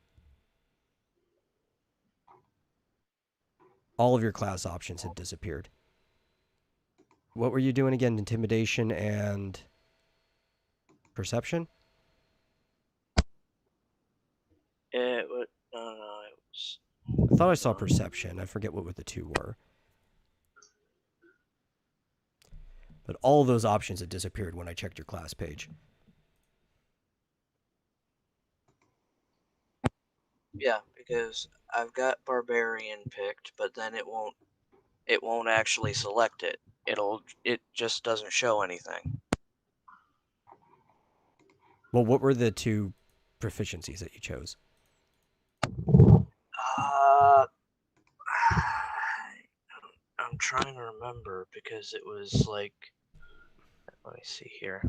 All of your class options had disappeared. What were you doing again? Intimidation and perception? It was, no, it was... I thought I saw perception. I forget what the two were. But all of those options had disappeared when I checked your class page. Yeah, because I've got Barbarian picked, but then it won't actually select it. It just doesn't show anything. Well, what were the two proficiencies that you chose? I'm trying to remember because it was like, let me see here.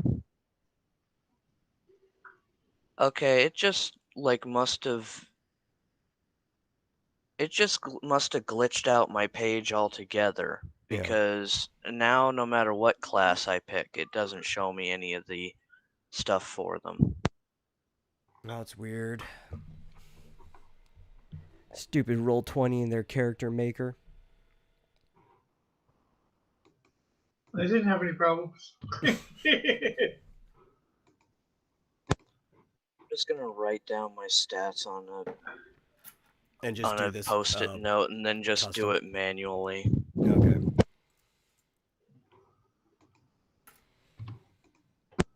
Okay, it just like must have glitched out my page altogether, because now no matter what class I pick, it doesn't show me any of the stuff for them. That's weird. Stupid Roll20 in their character maker. I didn't have any problems. I'm just gonna write down my stats on a post-it note and then just do it manually. Okay.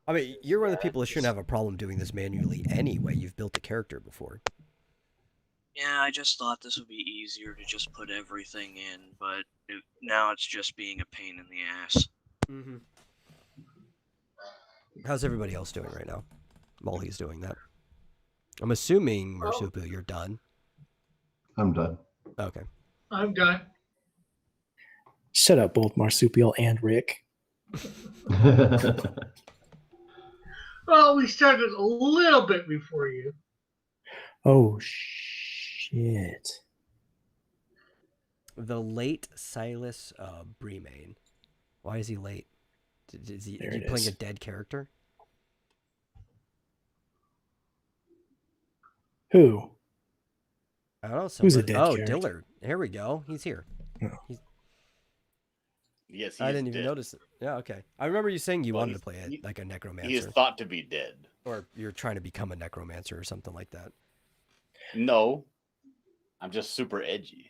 I mean, you're one of the people that shouldn't have a problem doing this manually anyway. You've built a character before. Yeah, I just thought this would be easier to just put everything in, but now it's just being a pain in the ass. Mm-hmm. How's everybody else doing right now? While he's doing that. I'm assuming, Marsupial, you're done. I'm done. Okay. I'm done. Shut up, both Marsupial and Rick. Well, we started a little bit before you. Oh, shit. The late Silas Bremain. Why is he late? Is he playing a dead character? Who? I don't know. Who's a dead character? Dillard. Here we go. He's here. Oh. Yes, I didn't even notice it. Yeah, okay. I remember you saying you wanted to play it like a necromancer. He is thought to be dead. Or you're trying to become a necromancer or something like that. No, I'm just super edgy.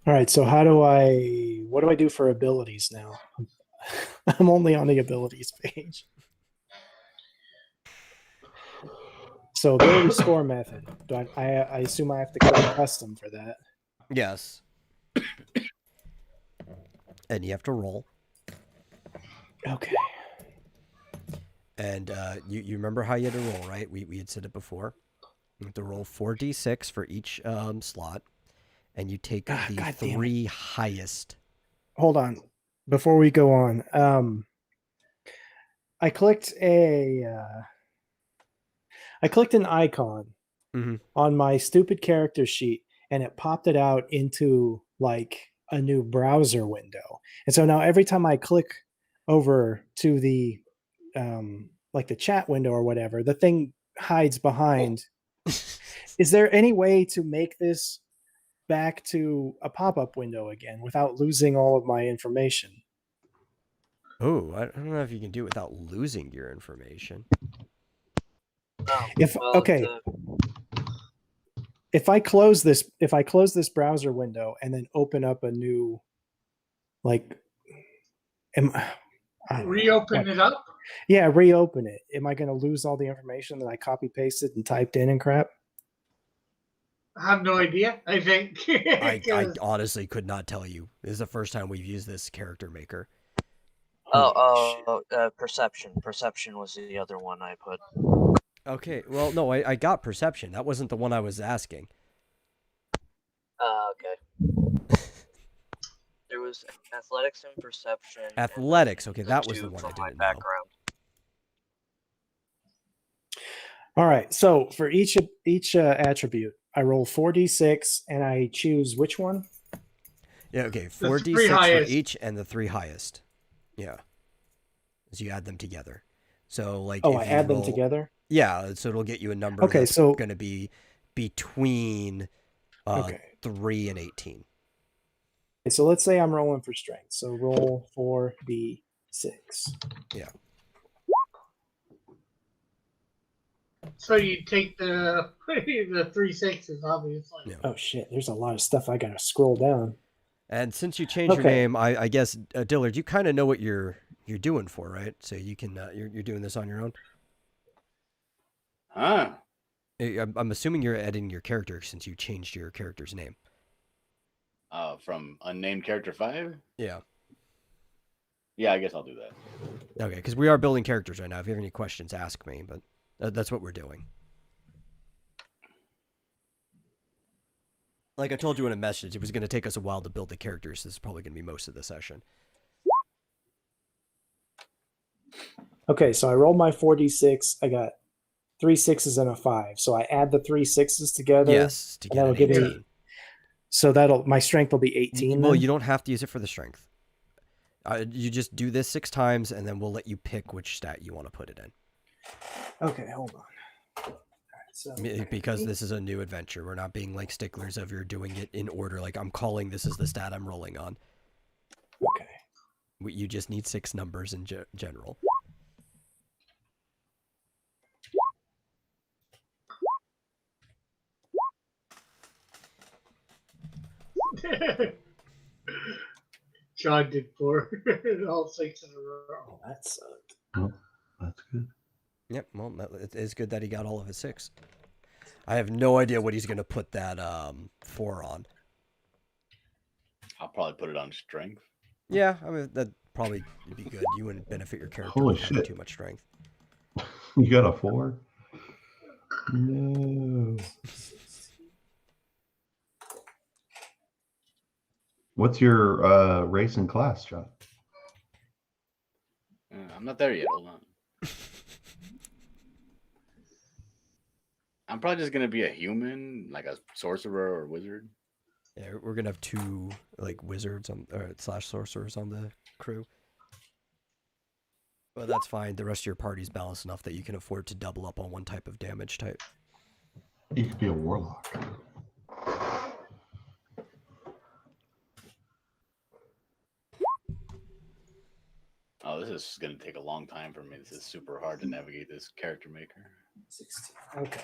All right, so what do I do for abilities now? I'm only on the abilities page. So ability score method. Do I assume I have to create custom for that? Yes. And you have to roll. Okay. And you remember how you had to roll, right? We had said it before. You have to roll 4d6 for each slot. And you take the 3 highest. Hold on. Before we go on, I clicked an icon on my stupid character sheet, and it popped it out into like a new browser window. And so now every time I click over to the like the chat window or whatever, the thing hides behind. Is there any way to make this back to a pop-up window again without losing all of my information? Oh, I don't know if you can do it without losing your information. If I close this browser window and then open up a new, like, reopen it up? Yeah, reopen it. Am I going to lose all the information that I copy pasted and typed in and crap? I have no idea. I think. I honestly could not tell you. This is the first time we've used this character maker. Perception. Perception was the other one I put. Okay, well, no, I got perception. That wasn't the one I was asking. Okay. There was athletics and perception. Athletics, okay, that was the one I didn't know. All right, so for each attribute, I roll 4d6 and I choose which one? Yeah, okay, 4d6 for each and the 3 highest. Yeah. So you add them together. So like I add them together? Yeah, so it'll get you a number that's going to be between 3 and 18. Okay, so let's say I'm rolling for strength. So roll 4d6. Yeah. So you take the 3 6s, obviously. Yeah. Oh shit! There's a lot of stuff I gotta scroll down. And since you changed your name, I guess Dillard, you kind of know what you're doing for, right? So you can you're doing this on your own. Huh? I'm assuming you're editing your character since you changed your character's name. From unnamed character 5? Yeah. Yeah, I guess I'll do that. Okay, because we are building characters right now. If you have any questions, ask me. But that's what we're doing. Like I told you in a message, it was going to take us a while to build the characters. This is probably going to be most of the session. Okay, so I rolled my 4d6. I got 3 6s and a 5. So I add the 3 6s together. Yes, to get an 18. So my strength will be 18. Well, you don't have to use it for the strength. You just do this 6 times, and then we'll let you pick which stat you want to put it in. Okay, hold on. All right, so Because this is a new adventure. We're not being like sticklers of you're doing it in order. Like I'm calling this is the stat I'm rolling on. okay. You just need 6 numbers in general. John did 4, all 6 in a row. Oh, that sucked. Oh, that's good. Yep. Well, it is good that he got all of his 6. I have no idea what he's gonna put that 4 on. I'll probably put it on strength. Yeah, I mean that'd probably be good. You wouldn't benefit your character Holy with having shit. too much strength. You got a 4? No. What's your race and class, John? I'm not there yet. Hold on. I'm probably just gonna be a human, like a sorcerer or wizard. Yeah, we're gonna have 2 like wizards on or / sorcerers on the crew. But that's fine. The rest of your party's balanced enough that you can afford to double up on one type of damage type. You could be a warlock. Oh, this is gonna take a long time for me. This is super hard to navigate this character maker. 16. Okay.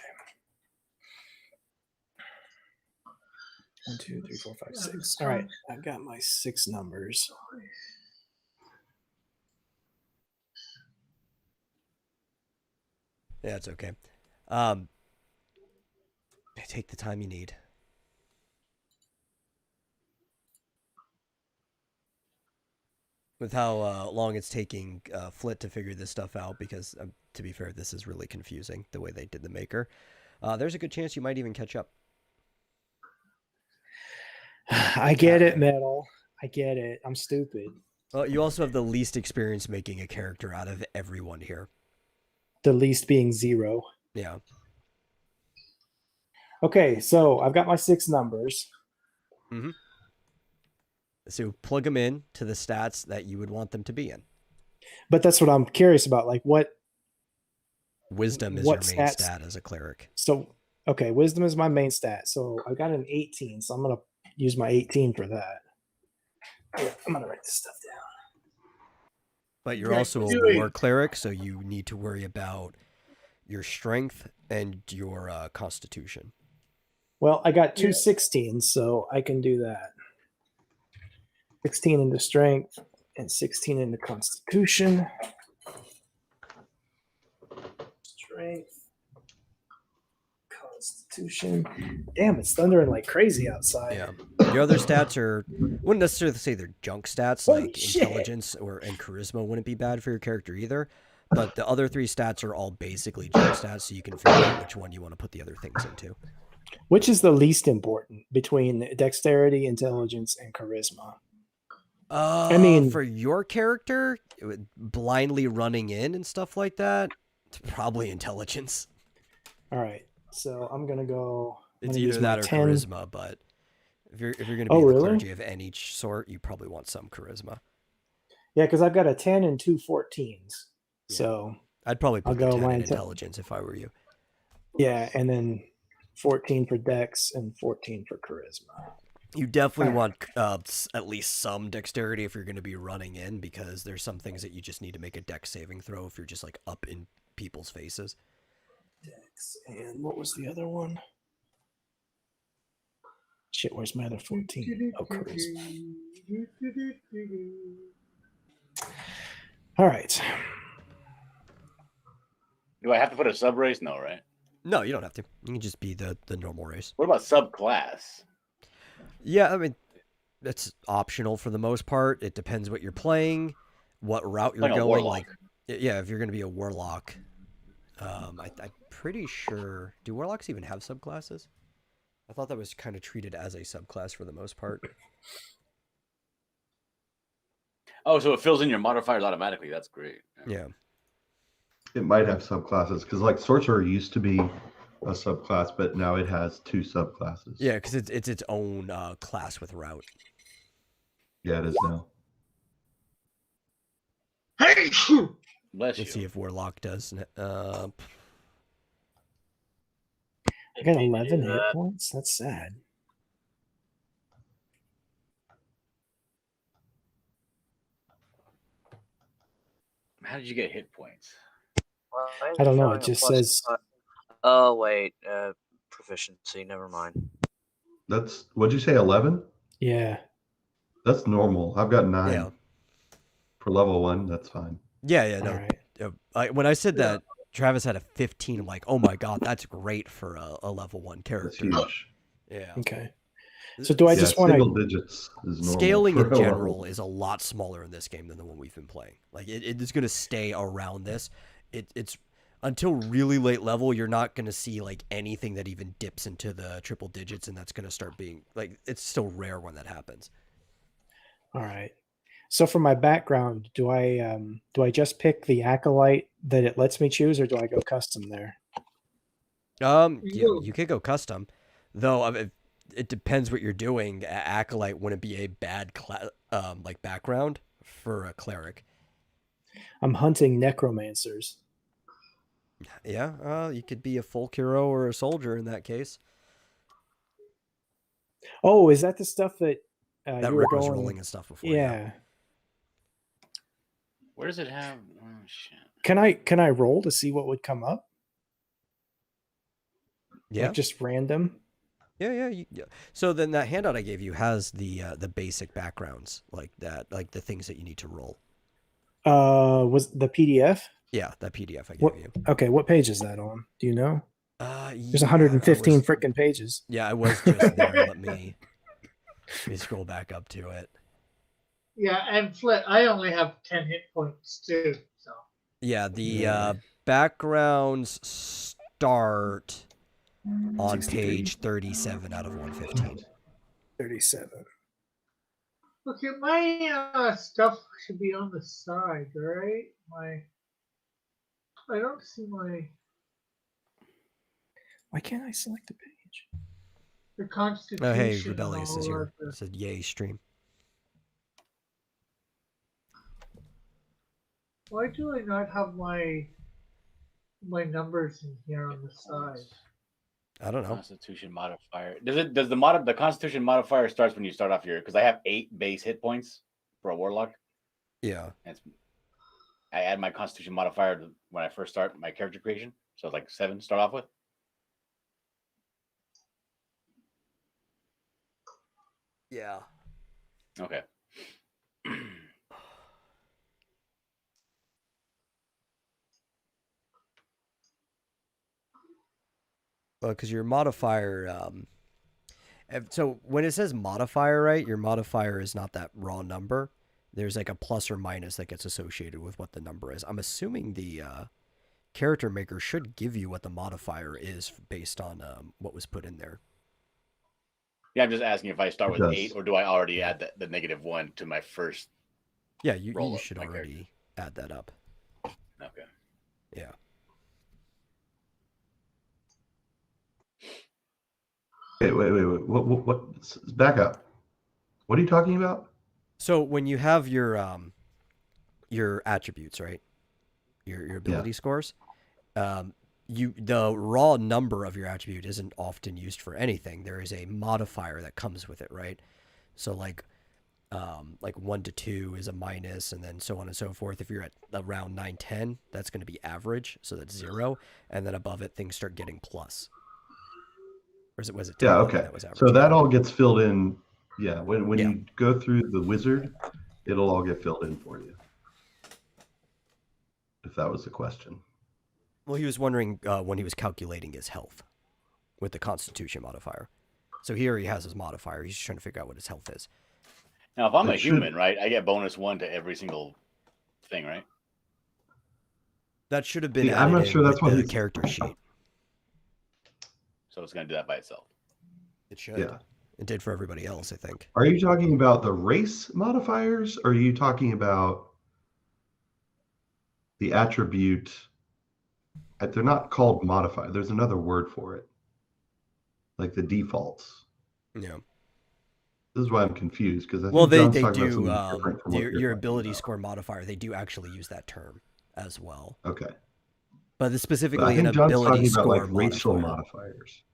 1, 2, 3, 4, 5, 6. All right, I've got my 6 numbers. Yeah, it's okay. Take the time you need. With how long it's taking Flit to figure this stuff out, because to be fair, this is really confusing the way they did the maker. There's a good chance you might even catch up. I get it, Metal. I get it. I'm stupid. Well, you also have the least experience making a character out of everyone here. The least being 0. Yeah. Okay, so I've got my 6 numbers. Mm-hmm. So plug them in to the stats that you would want them to be in. But that's what I'm curious about. Like what Wisdom is what your main stats- stat as a cleric. So, okay, wisdom is my main stat. So I've got an 18. So I'm going to use my 18 for that. Yeah, I'm going to write this stuff down. But you're also a war cleric, so you need to worry about your strength and your constitution. Well, I got 2 16s, so I can do that. 16 into strength and 16 into constitution. Strength. Constitution. Damn, it's thundering like crazy outside. Yeah. Your other stats wouldn't necessarily say they're junk stats, Holy like shit. intelligence and charisma wouldn't be bad for your character either. But the other 3 stats are all basically junk stats, so you can figure out which one you want to put the other things into. Which is the least important between dexterity, intelligence, and charisma? I mean- for your character, blindly running in and stuff like that, it's probably intelligence. All right, so I'm gonna go. It's gonna use either my that or 10. charisma, but if you're going to be Oh, in the really? clergy of any sort, you probably want some charisma. Yeah, because I've got a 10 and 2 14s. Yeah. So I'd probably put I'll the go 10 in my intelligence if I were you. yeah, and then 14 for dex and 14 for charisma. You definitely Alright. want at least some dexterity if you're going to be running in, because there's some things that you just need to make a dex saving throw if you're just like up in people's faces. Dex, and what was the other one? Shit, where's my other 14? Oh, charisma. All right. Do I have to put a sub race? No, right? No, you don't have to. You can just be the normal race. What about subclass? Yeah, I mean, that's optional for the most part. It depends what you're playing, what route you're Like a going. warlock. Like, yeah, if you're going to be a warlock, I'm pretty sure. Do warlocks even have subclasses? I thought that was kind of treated as a subclass for the most part. Oh, so it fills in your modifiers automatically. That's great. Yeah. It might have subclasses because, like, sorcerer used to be a subclass, but now it has 2 subclasses. Yeah, because it's its own class with route. Yeah, it is now. Hey! Bless Let's see you. if warlock does. I got 11 hit points. That's sad. How did you get hit points? Why is I don't know. showing It a just plus says. five? Oh wait, proficiency. Never mind. That's what'd you say? 11? Yeah. That's normal. I've got 9 Yeah. for level 1. That's fine. Yeah. All No. right. When I said that Travis had a 15, I'm like, oh my god, that's great for a level 1 character. That's huge. Yeah. Okay. So do I just want single to digits is normal. Scaling for in a general level. is a lot smaller in this game than the one we've been playing. Like it is going to stay around this. It's until really late level, you're not going to see like anything that even dips into the triple digits, and that's going to start being like it's still rare when that happens. All right. So for my background, do I just pick the Acolyte that it lets me choose, or do I go custom there? You could go custom, though. It depends what you're doing. Acolyte wouldn't be a bad like background for a cleric. I'm hunting necromancers. Yeah, you could be a folk hero or a soldier in that case. Oh, is that the stuff that That you were Rick was going? rolling and stuff before. Yeah. Where does it have? Oh shit. Can I roll to see what would come up? Yeah. Like just random. Yeah. So then that handout I gave you has the basic backgrounds like that, like the things that you need to roll. Was the PDF? Yeah, that PDF I gave What? you. Okay, what page is that on? Do you know? There's Yeah, 115 freaking pages. Yeah, I was just there. Let me scroll back up to it. Yeah, and Flint, I only have 10 hit points too. So Yeah, the backgrounds start on 63. page 37 out of 115. 37. okay, my stuff should be on the side, right? I don't see my Why can't I select a page? the Constitution. Oh, hey, and Rebellious all is here. that. It said yay stream. Why do I not have my numbers in here on the side? I don't know. Constitution modifier. Does the Constitution modifier starts when you start off your? Because I have 8 base hit points for a warlock. Yeah. I add my Constitution modifier when I first start my character creation, so it's like 7 to start off with. Yeah. Okay. Well, because your modifier, so when it says modifier, right, your modifier is not that raw number. There's like a plus or minus that gets associated with what the number is. I'm assuming the character maker should give you what the modifier is based on what was put in there. Yeah, I'm just asking if I start with does. 8, or do I already add the -1 to my first? Yeah, you roll up should my already add that up. Okay. Yeah. Wait. What? Back up. What are you talking about? So when you have your attributes, right? Your ability scores, the raw number of your attribute isn't often used for anything. There is a modifier that comes with it, right? So like 1 to 2 is a minus, and then so on and so forth. If you're at around 9, 10, that's going to be average, so that's 0, and then above it things start getting plus. Or was it 10? Yeah, okay. That was average. So that all gets filled in. Yeah, when Yeah. you go through the wizard, it'll all get filled in for you. If that was the question. Well, he was wondering when he was calculating his health with the Constitution modifier. So here he has his modifier. He's just trying to figure out what his health is. Now, if I'm It a should- human, right, I get -1 to every single thing, right? That should have been See, I'm not added sure in that's with what the he's- character sheet. So it's going to do that by itself. It should. Yeah. It did for everybody else, I think. Are you talking about the race modifiers, or are you talking about the attribute? They're not called modifier. There's another word for it, like the defaults. Yeah. This is why I'm confused, because I think Well, they John's talking do about something different from what you're your talking ability about. score modifier. They do actually use that term as well. Okay. But But I specifically think an John's ability talking about score like racial modifier. modifiers.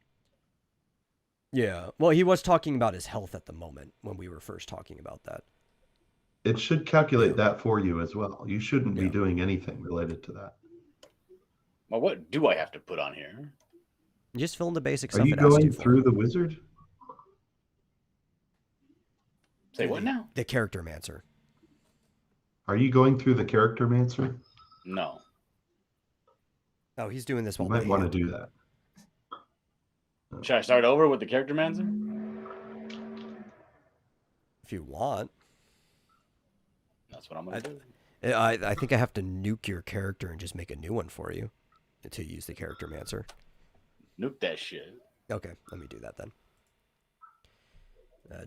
Yeah. Well, he was talking about his health at the moment when we were first talking about that. It should calculate that for you as well. You shouldn't be Yeah. doing anything related to that. Well, what do I have to put on here? Just fill in the basic Are stuff you it asks going you for. through the wizard? Say what now? The character mancer. Are you going through the character mancer? No. Oh, he's doing this You while might want to do that. Should I start over with the character mancer? if you want. That's what I'm gonna do. I think I have to nuke your character and just make a new one for you to use the character mancer. Nuke that shit. Okay, let me do that then.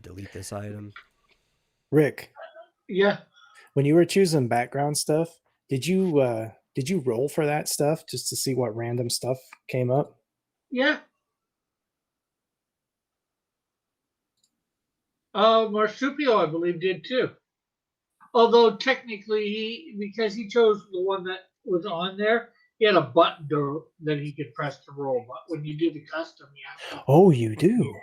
Delete this item. Rick, Yeah. when you were choosing background stuff, did you roll for that stuff just to see what random stuff came up? Yeah. Marsupio, I believe, did too. Although technically, because he chose the one that was on there, he had a button that he could press to roll. But when you do the custom, you have to. Oh, you do.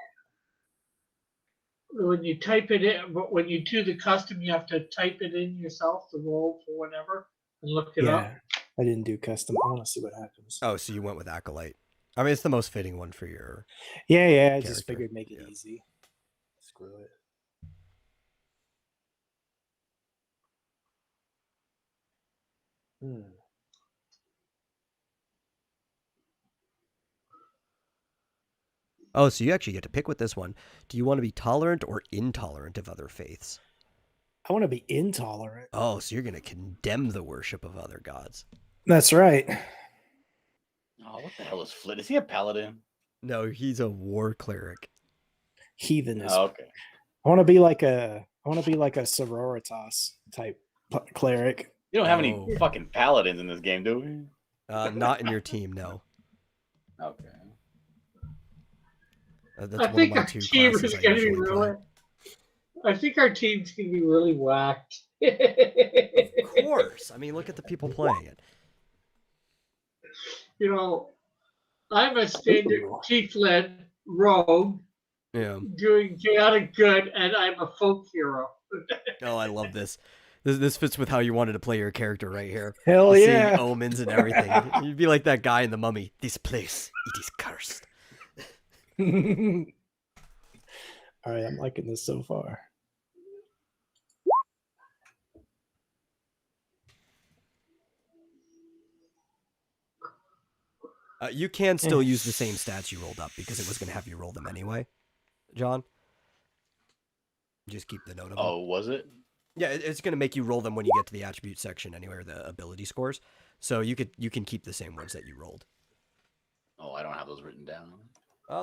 When you type it in, but when you do the custom, you have to type it in yourself to roll for whatever and look it up. Yeah, I didn't do custom. I want to see what happens. Oh, so you went with Acolyte. I mean, it's the most fitting one for your... Yeah, I just character. figured make it Yeah. easy. Screw it. Hmm. Oh, so you actually get to pick with this one. Do you want to be tolerant or intolerant of other faiths? I want to be intolerant. Oh, so you're going to condemn the worship of other gods. That's right. Oh, what the hell is Flit? Is he a paladin? No, he's a war cleric. Heathenism. Oh, okay. I want to be like a sororitas type cleric. You don't have Oh. any fucking paladins in this game, do we? Not in your team, no. Okay. That's I one of think my our two team classes is I going to be usually play. really. I think our team's going to be really whacked. Of course. I mean, look at the people playing it. You know, I'm a standard tiefling rogue Yeah. doing chaotic good, and I'm a folk hero. Oh, I love this. This fits with how you wanted to play your character right here. Hell Seeing yeah. omens and everything. You'd be like that guy in The Mummy. This place, it is cursed. All right, I'm liking this so far. You can still use the same stats you rolled up because it was going to have you roll them anyway, John. Just keep the note of them. Oh, was it? Yeah, it's going to make you roll them when you get to the attribute section anyway, or the ability scores. So you can keep the same ones that you rolled. Oh, I don't have those written down.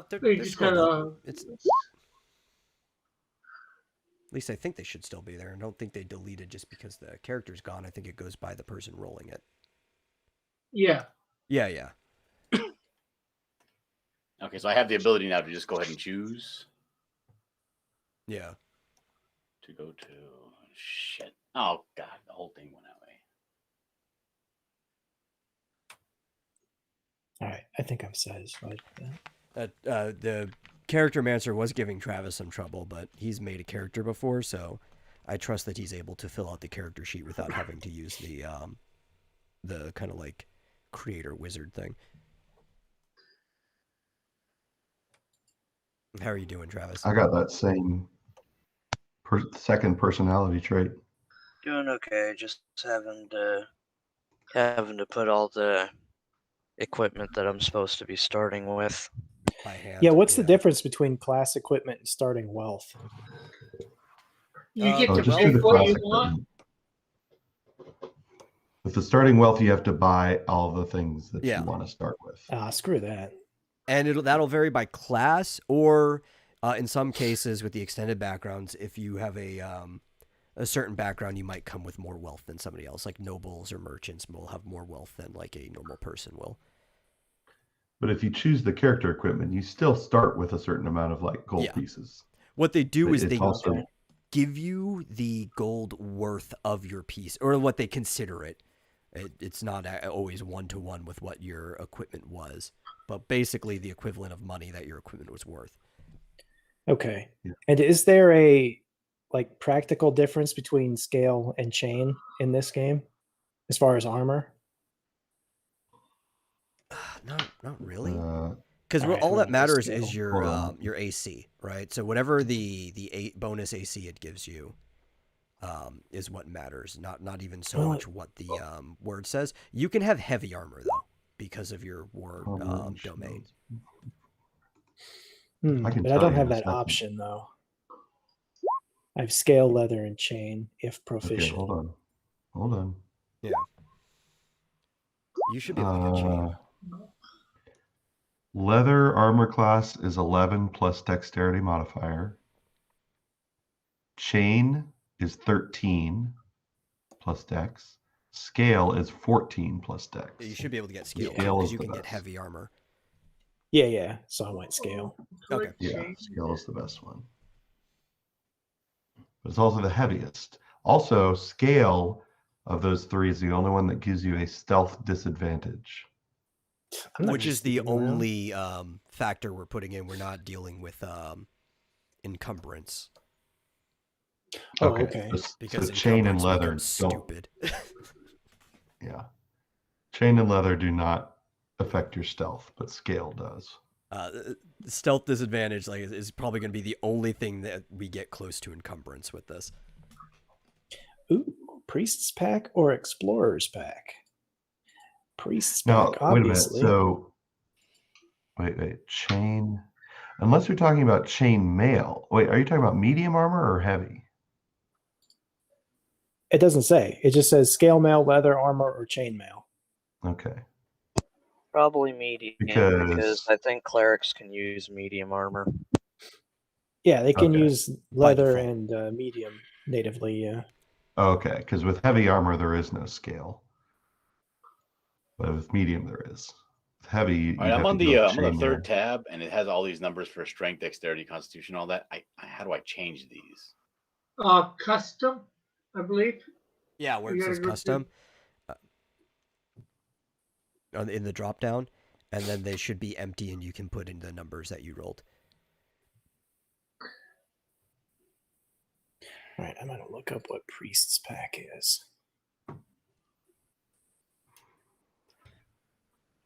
They're You just scrolled gotta- up. At least I think they should still be there. I don't think they deleted just because the character's gone. I think it goes by the person rolling it. Yeah. Yeah. Okay, so I have the ability now to just go ahead and choose Yeah. to go to shit. Oh god, the whole thing went that way. All right, I think I'm satisfied with that. The character mancer was giving Travis some trouble, but he's made a character before, so I trust that he's able to fill out the character sheet without having to use the kind of like creator wizard thing. How are you doing, Travis? I got that same second personality trait. Doing okay. Just having to put all the equipment that I'm supposed to be starting with By hand. Yeah, what's the difference between class equipment and starting wealth? You get to just pick do the what class you want. equipment. With the starting wealth, you have to buy all the things that Yeah. you want to start with. Screw that. And that'll vary by class, or in some cases with the extended backgrounds, if you have a certain background, you might come with more wealth than somebody else. Like nobles or merchants will have more wealth than like a normal person will. But if you choose the character equipment, you still start with a certain amount of like gold pieces. What they do But is it's they also- give you the gold worth of your piece, or what they consider it. It's not always one-to-one with what your equipment was, but basically the equivalent of money that your equipment was worth. Okay. Yeah. And is there a like practical difference between scale and chain in this game as far as armor? Not really. Because Alright, all I'm that gonna go matters scale. is your AC, right? So whatever the bonus AC it gives you is what matters. Not even so much what the word says. You can have heavy armor though because of your war domain. I can But I tell don't you have in a that second. option though. I have scale, leather, and chain if proficient. Okay, hold on. Yeah. You should be able to get chain. Leather armor class is 11 plus dexterity modifier. Chain is 13 plus dex. Scale is 14 plus dex. You should be able to get scale Scale because is you the can get best. heavy armor. Yeah. So I went scale. Okay. Yeah, scale is the best one. But it's also the heaviest. Also, scale of those three is the only one that gives you a stealth disadvantage. Which is the only factor we're putting in. We're not dealing with encumbrance. Oh, okay. Because so chain and encumbrance leather becomes stupid. Yeah. Chain and leather do not affect your stealth, but scale does. Stealth disadvantage is probably going to be the only thing that we get close to encumbrance with this. Ooh, Priest's Pack or Explorer's Pack? Priest's Now, Pack, wait a minute. obviously. So, wait. Chain. Unless you're talking about chain mail. Wait, are you talking about medium armor or heavy? It doesn't say. It just says scale mail, leather armor, or chain mail. Okay. Probably medium because I think clerics can use medium armor. Yeah, they can Okay. use leather and medium natively. Yeah. Okay, because with heavy armor there is no scale, but with medium there is. With heavy, All right, I'm on the third tab, and it has all these numbers for strength, dexterity, constitution, all that. How do I change these? Custom, I believe. Yeah, where it says custom in the drop down, and then they should be empty, and you can put in the numbers that you rolled. All right, I'm gonna look up what Priest's Pack is. I'm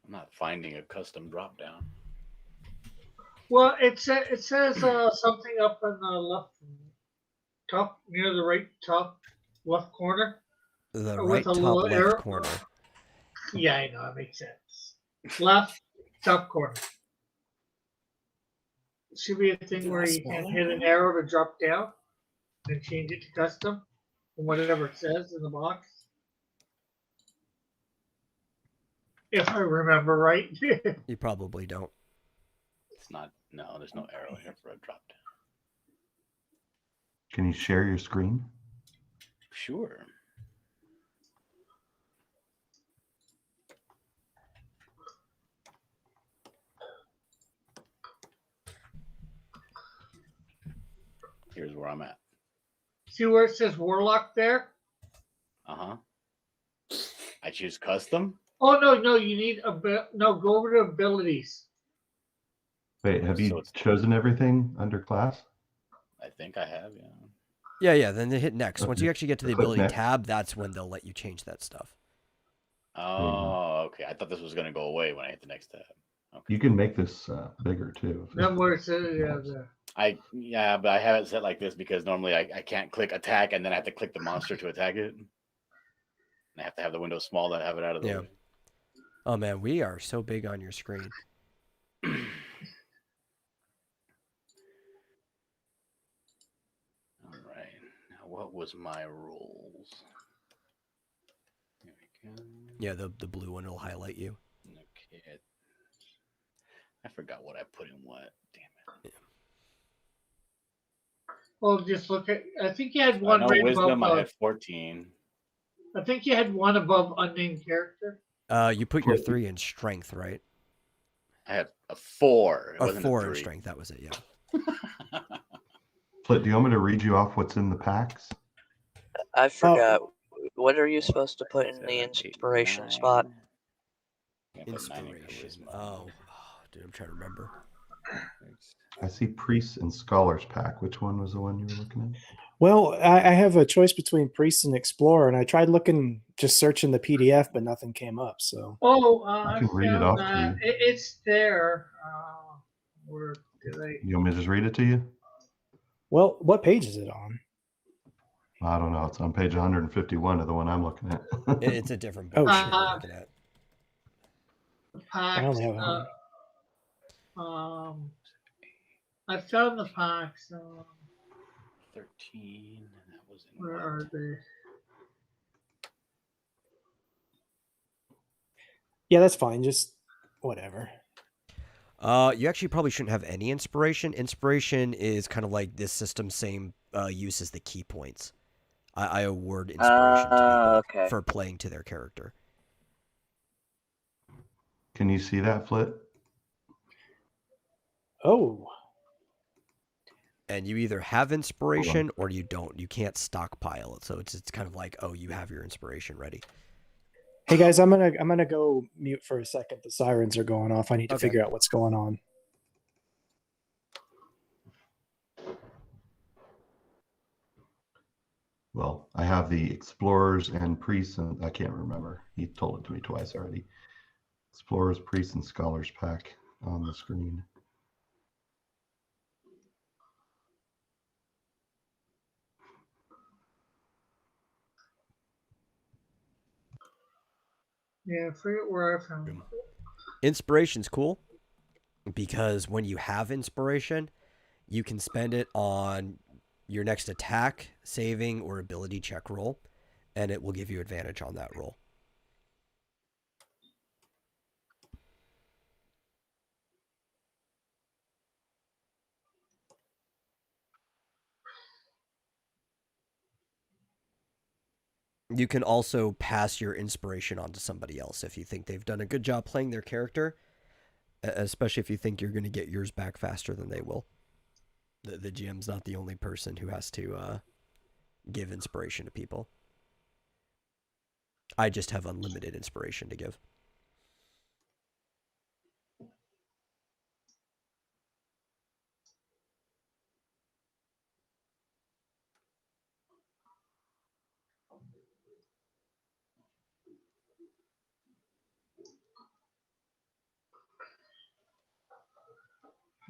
not finding a custom drop down. Well, it says something up in the left top, near the right top left corner. The right top left corner. Yeah, I know, it makes sense. Left top corner. Should be a thing where you can hit an arrow to drop down and change it to custom from whatever it says in the box. If I remember right. You probably don't. It's not. No, there's no arrow here for a drop down. Can you share your screen? Sure. Here's where I'm at. See where it says Warlock there? I choose custom. Oh no! You need go over to abilities. Wait, have you chosen everything under class? I think I have, yeah. Yeah. Then they hit next. Okay. Once you actually get to the ability tab, that's when they'll let you change that stuff. Oh, okay. I thought this was going to go away when I hit the next tab. Okay. You can make this bigger too. Then where it says but I have it set like this because normally I can't click attack and then I have to click the monster to attack it. And I have to have the window small to have it out of the way. Oh man, we are so big on your screen. All right. Now, what was my rules? Here we go. Yeah, the blue one will highlight you. Okay. I forgot what I put in what. Damn it. Yeah. Well, just look at. I think you had one right wisdom. above. I had 14. I think you had one above unnamed character. You put your 3 in strength, right? I had a 4. It or wasn't 4 a 3. in strength. That was it. Yeah. Flit, do you want me to read you off what's in the packs? I forgot. What are you supposed to put in the inspiration spot? Inspiration. Oh, dude, I'm trying to remember. I see Priests and Scholars pack. Which one was the one you were looking at? Well, I have a choice between Priest and Explorer, and I tried looking, just searching the PDF, but nothing came up. So, Oh, I I can read it found off that. to you. It's there. Where did I? You want me to just read it to you? well, what page is it on? I don't know. It's on page 151 of the one I'm looking at. It's a different Oh, book shit. I'm looking at. I Packs. only have I found the packs. 13. And that was in Where what? are they? Yeah, that's fine. Just whatever. You actually probably shouldn't have any inspiration. Inspiration is kind of like this system's same use as the key points. I award inspiration to people for playing to their character. Can you see that, Flit? Oh, And you either have inspiration or you don't. You can't stockpile it. So it's kind of like, oh, you have your inspiration ready. hey guys, I'm gonna go mute for a second. The sirens are going off. I need to Okay. figure out what's going on. Well, I have the Explorers and Priests, and I can't remember. He told it to me twice already. Explorers, Priests, and Scholars pack on the screen. Yeah, I forget where I found it. Inspiration's cool because when you have inspiration, you can spend it on your next attack, saving, or ability check roll, and it will give you advantage on that roll. You can also pass your inspiration on to somebody else if you think they've done a good job playing their character, especially if you think you're going to get yours back faster than they will. The GM's not the only person who has to give inspiration to people. I just have unlimited inspiration to give.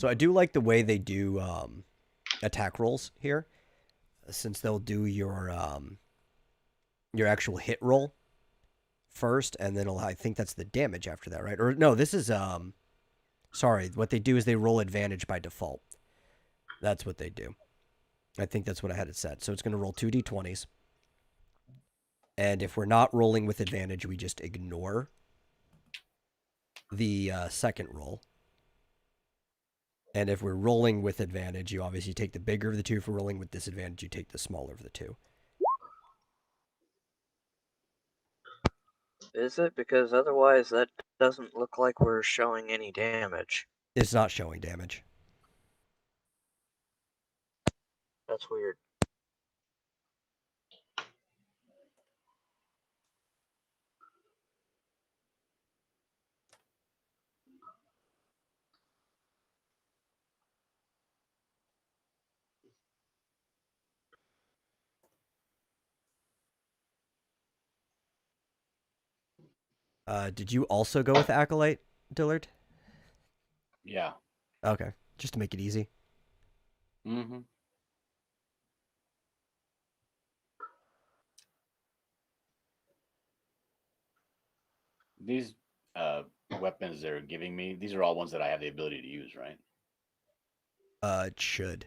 So I do like the way they do attack rolls here, since they'll do your actual hit roll first, and then I think that's the damage after that, right? Or no, this is sorry. What they do is they roll advantage by default. That's what they do. I think that's what I had it set. So it's going to roll 2d20s, and if we're not rolling with advantage, we just ignore the second roll. And if we're rolling with advantage, you obviously take the bigger of the two. If we're rolling with disadvantage, you take the smaller of the two. Is it? Because otherwise that doesn't look like we're showing any damage. It's not showing damage. That's weird. Did you also go with Acolyte, Dillard? Yeah. Okay, just to make it easy. Mm-hmm. These weapons they're giving me, these are all ones that I have the ability to use, right? It should.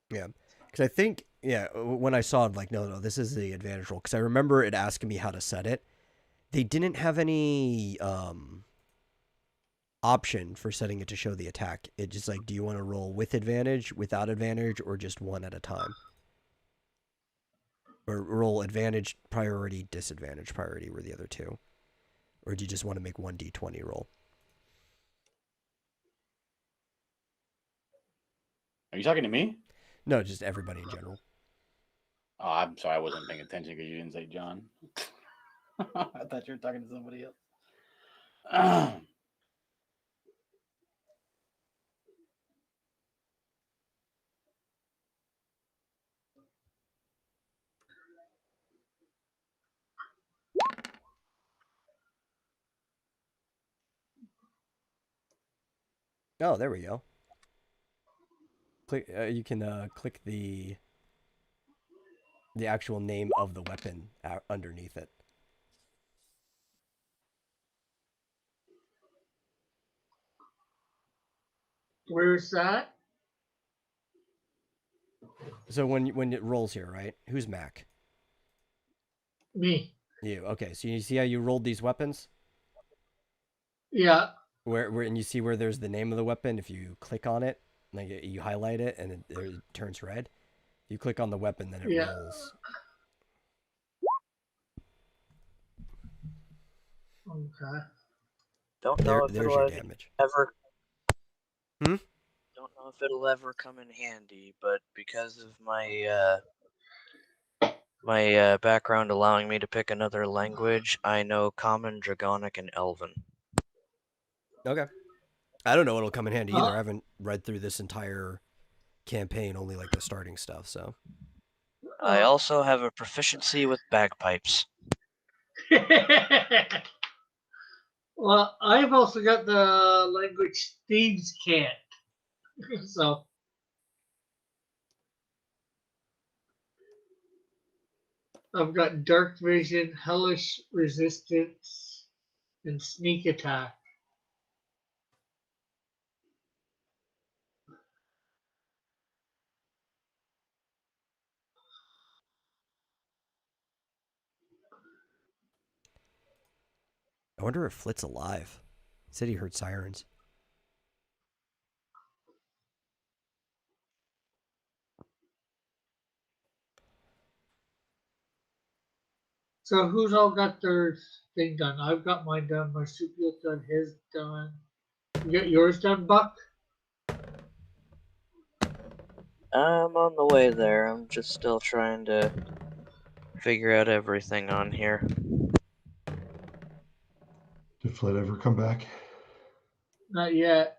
Yeah, because I think, yeah, when I saw it, like, no, this is the advantage roll. Because I remember it asking me how to set it. They didn't have any option for setting it to show the attack. It just like, do you want to roll with advantage, without advantage, or just one at a time? Or roll advantage priority, disadvantage priority were the other two. Or do you just want to make 1d20 roll? Are you talking to me? No, just everybody in general. Oh, I'm sorry, I wasn't paying attention because you didn't say John. I thought you were talking to somebody else. Oh, there we go. Click. You can click the actual name of the weapon underneath it. Where's that? So when it rolls here, right? Who's Mac? Me. You. Okay. So you see how you rolled these weapons? Yeah. Where and you see where there's the name of the weapon. If you click on it, like you highlight it, and it turns red. If you click on the weapon, then it rolls. Okay. Don't know if There's it'll your damage. ever. Hmm? Don't know if it'll ever come in handy, but because of my background allowing me to pick another language, I know Common, Dragonic, and Elven. Okay. I don't know what'll come in handy either. I haven't read through this entire campaign, only like the starting stuff. So I also have a proficiency with bagpipes. Well, I've also got the language thieves can't. So I've got dark vision, hellish resistance, and sneak attack. I wonder if Flit's alive. He said he heard sirens. So who's all got their thing done? I've got mine done. Marsupial's done his done. You got yours done, Buck? I'm on the way there. I'm just still trying to figure out everything on here. Did Flit ever come back? Not yet.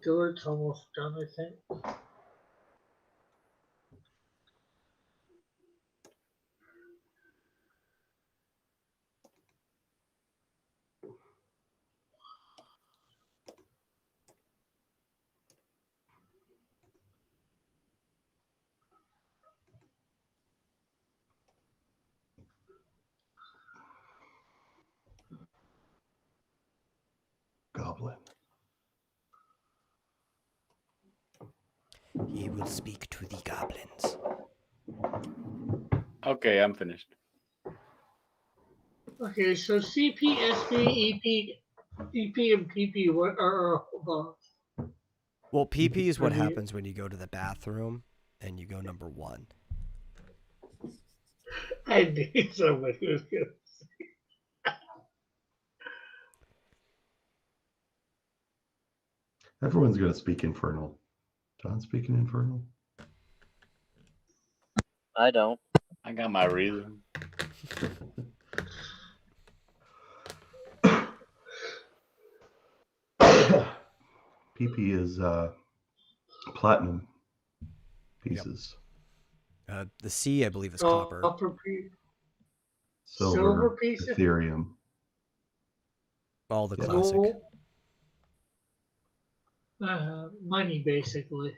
Dillard's almost done, I think. Goblin. He will speak to the goblins. Okay, I'm finished. Okay, so CP, SP, EP, and PP, what are Well, PP is what happens when you go to the bathroom and you go number 1. I knew somebody was going to say. Everyone's going to speak Infernal. John's speaking Infernal? I don't. I got my reason. PP is platinum pieces. Yep. The C, I believe, is copper. Silver pieces? Ethereum. All the classic. Money, basically.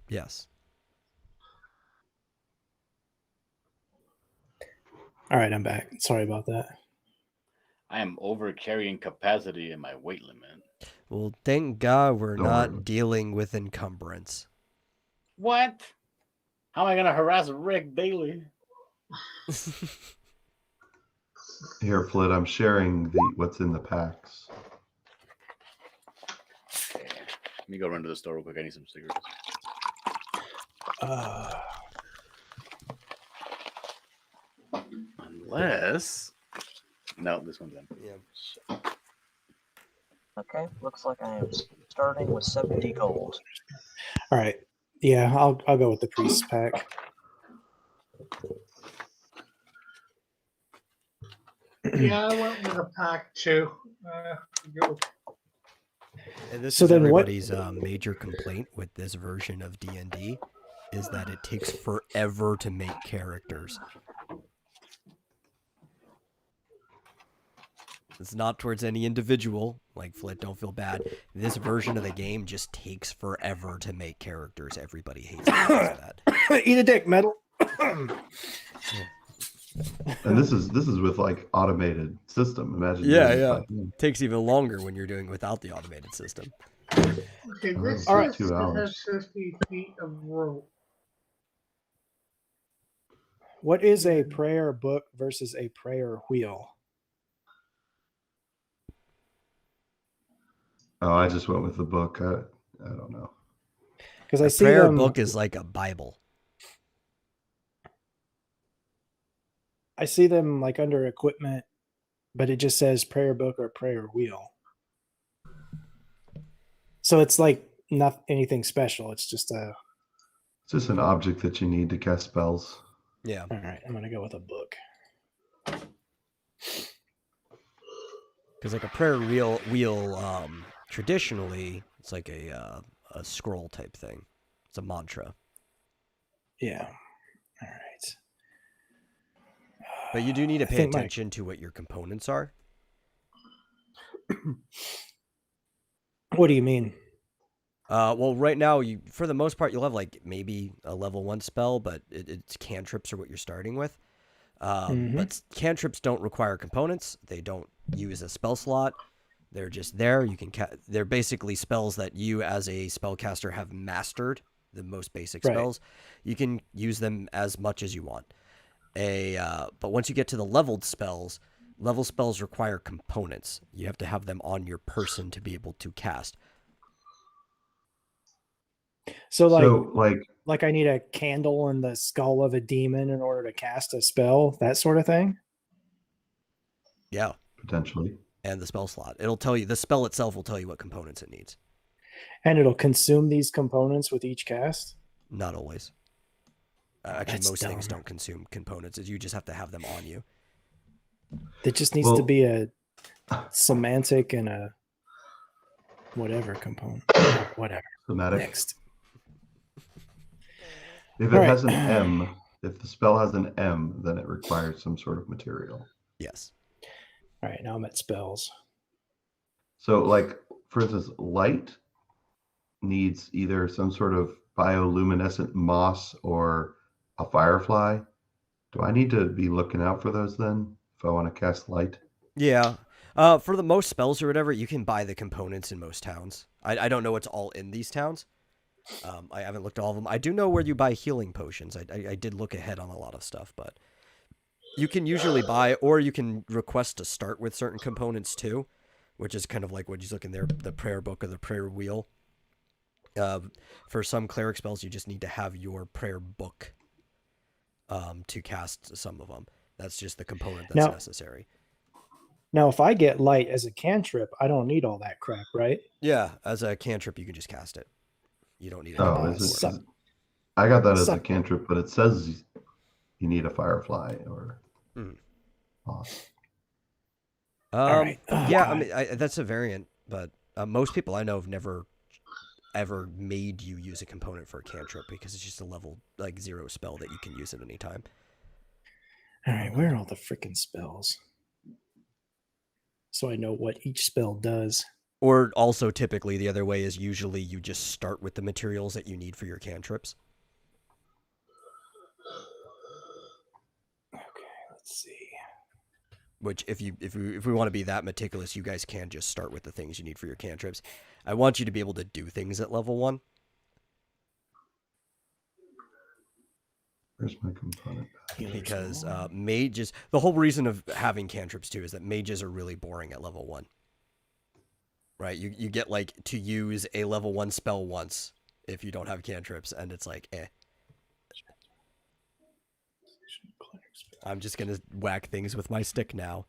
Yes. All right, I'm back. Sorry about that. I am over carrying capacity in my weight limit. Well, thank God we're not dealing with encumbrance. What? How am I going to harass Rick daily? Here, Flit, I'm sharing what's in the packs. Okay. Let me go run to the store real quick. I need some cigarettes. Unless. No, this one's in. Yeah. Okay, looks like I am starting with 70 gold. All right. Yeah, I'll go with the priest pack. Yeah, I went with a pack too. And this So is then what- everybody's major complaint with this version of D&D is that it takes forever to make characters. It's not towards any individual, like Flit, don't feel bad. This version of the game just takes forever to make characters. Everybody hates it because of that. Eat a dick, metal. And this is with like automated system. Imagine. Yeah, doing it yeah. by hand. Takes even longer when you're doing without the automated system. Okay, this All right. says 2 it hours. has 50 feet of rope. What is a prayer book versus a prayer wheel? Oh, I just went with the book. I don't know. Because I A see prayer them. book is like a Bible. I see them like under equipment, but it just says prayer book or prayer wheel. So it's like not anything special. It's just a. It's just an object that you need to cast spells. Yeah. All right, I'm gonna go with a book. Because like a prayer wheel traditionally, it's like a scroll type thing. It's a mantra. Yeah. All right. But you do need to I pay think attention to what your components are. What do you mean? Well, right now, for the most part, you'll have like maybe a level 1 spell, but it's cantrips are what you're starting with. But cantrips don't require components. They don't use a spell slot. They're just there. You can they're basically spells that you as a spellcaster have mastered, the most basic Right. spells. You can use them as much as you want. But once you get to the level spells require components. You have to have them on your person to be able to cast. So like like I need a candle in the skull of a demon in order to cast a spell, that sort of thing. Yeah. potentially. And the spell slot. It'll tell you, the spell itself will tell you what components it needs. And it'll consume these components with each cast. Not always. Actually, That's most things dumb. don't consume components. You just have to have them on you. It just needs to Well- be a semantic and a whatever component. Whatever. Thematic. Next. If it All right. has an M, if the spell has an M, then it requires some sort of material. Yes. All right, now I'm at spells. So, like, for instance, light needs either some sort of bioluminescent moss or a firefly. Do I need to be looking out for those then if I want to cast light? Yeah. For the most spells or whatever, you can buy the components in most towns. I don't know what's all in these towns. I haven't looked at all of them. I do know where you buy healing potions. I did look ahead on a lot of stuff, but you can usually buy, or you can request to start with certain components too, which is kind of like what you look in there, the prayer book or the prayer wheel. For some cleric spells, you just need to have your prayer book to cast some of them. That's just the component that's Now- necessary. Now, if I get light as a cantrip, I don't need all that crap, right? Yeah, as a cantrip, you can just cast it. You don't need it. Oh, is it- is it? I got that as a suck. cantrip, but it says you need a firefly or moss. right. Oh, Yeah, I God. mean, that's a variant, but most people I know have never ever made you use a component for a cantrip because it's just a level like 0 spell that you can use at any time. All right, where are all the freaking spells? So I know what each spell does. Or also, typically, the other way is usually you just start with the materials that you need for your cantrips. Okay, let's see. Which, if we want to be that meticulous, you guys can just start with the things you need for your cantrips. I want you to be able to do things at level 1. Where's my component? Because mages, the whole reason of having cantrips too is that mages are really boring at level 1. Right? You get like to use a level 1 spell once if you don't have cantrips, and it's like, eh. I'm just gonna whack things with my stick now.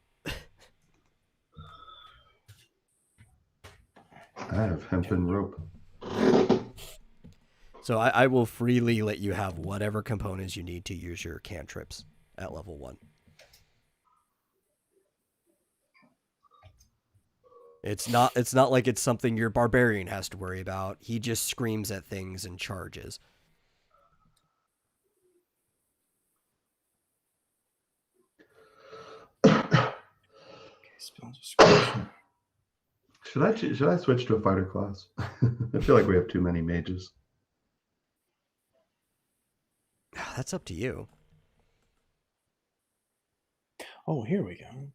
I have hempen rope. So I will freely let you have whatever components you need to use your cantrips at level 1. It's not like it's something your barbarian has to worry about. He just screams at things and charges. Spell description. Should I switch to a fighter class? I feel like we have too many mages. That's up to you. Oh, here we go.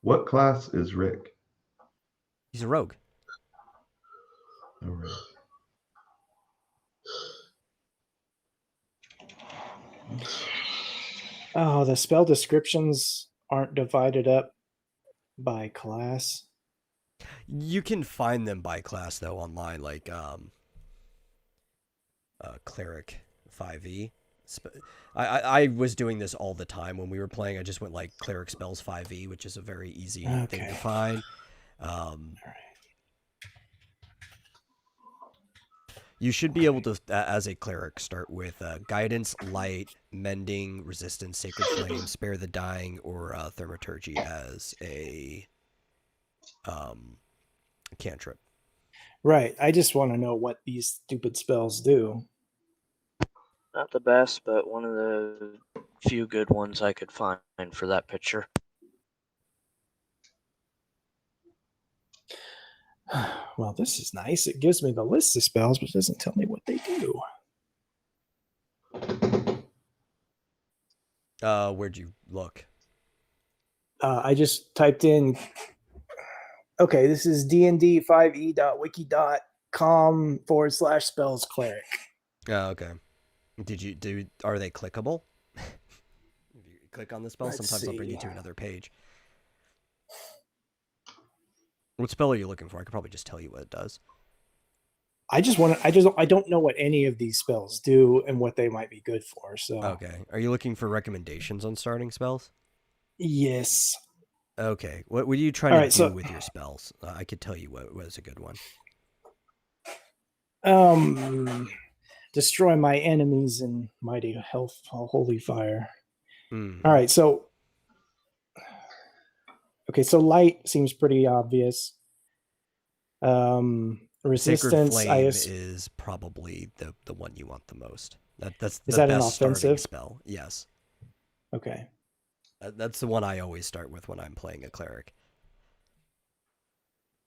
What class is Rick? He's a rogue. All right. Oh, the spell descriptions aren't divided up by class. You can find them by class though online, like Cleric 5e. I was doing this all the time when we were playing. I just went like Cleric Spells 5e, which is a very easy thing to find. You should be able to, as a cleric, start with Guidance, Light, Mending, Resistance, Sacred Flame, Spare the Dying, or Thaumaturgy as a cantrip. Right. I just want to know what these stupid spells do. Not the best, but one of the few good ones I could find for that picture. Well, this is nice. It gives me the list of spells, but it doesn't tell me what they do. Where'd you look? I just typed in. Okay, this is dnd5e.wiki.com/spells cleric. Oh, okay. Are they clickable? If you click on the spell, sometimes they'll bring you to another page. What spell are you looking for? I could probably just tell you what it does. I don't know what any of these spells do and what they might be good for. So okay, are you looking for recommendations on starting spells? Yes. Okay, what are you trying to do with your spells? I could tell you what was a good one. Destroy my enemies in mighty health, holy fire. All right, so light seems pretty obvious. Resistance, Sacred Flame is probably the one you want the most. That's is the that an best starting offensive spell. Yes. Okay. That's the one I always start with when I'm playing a cleric.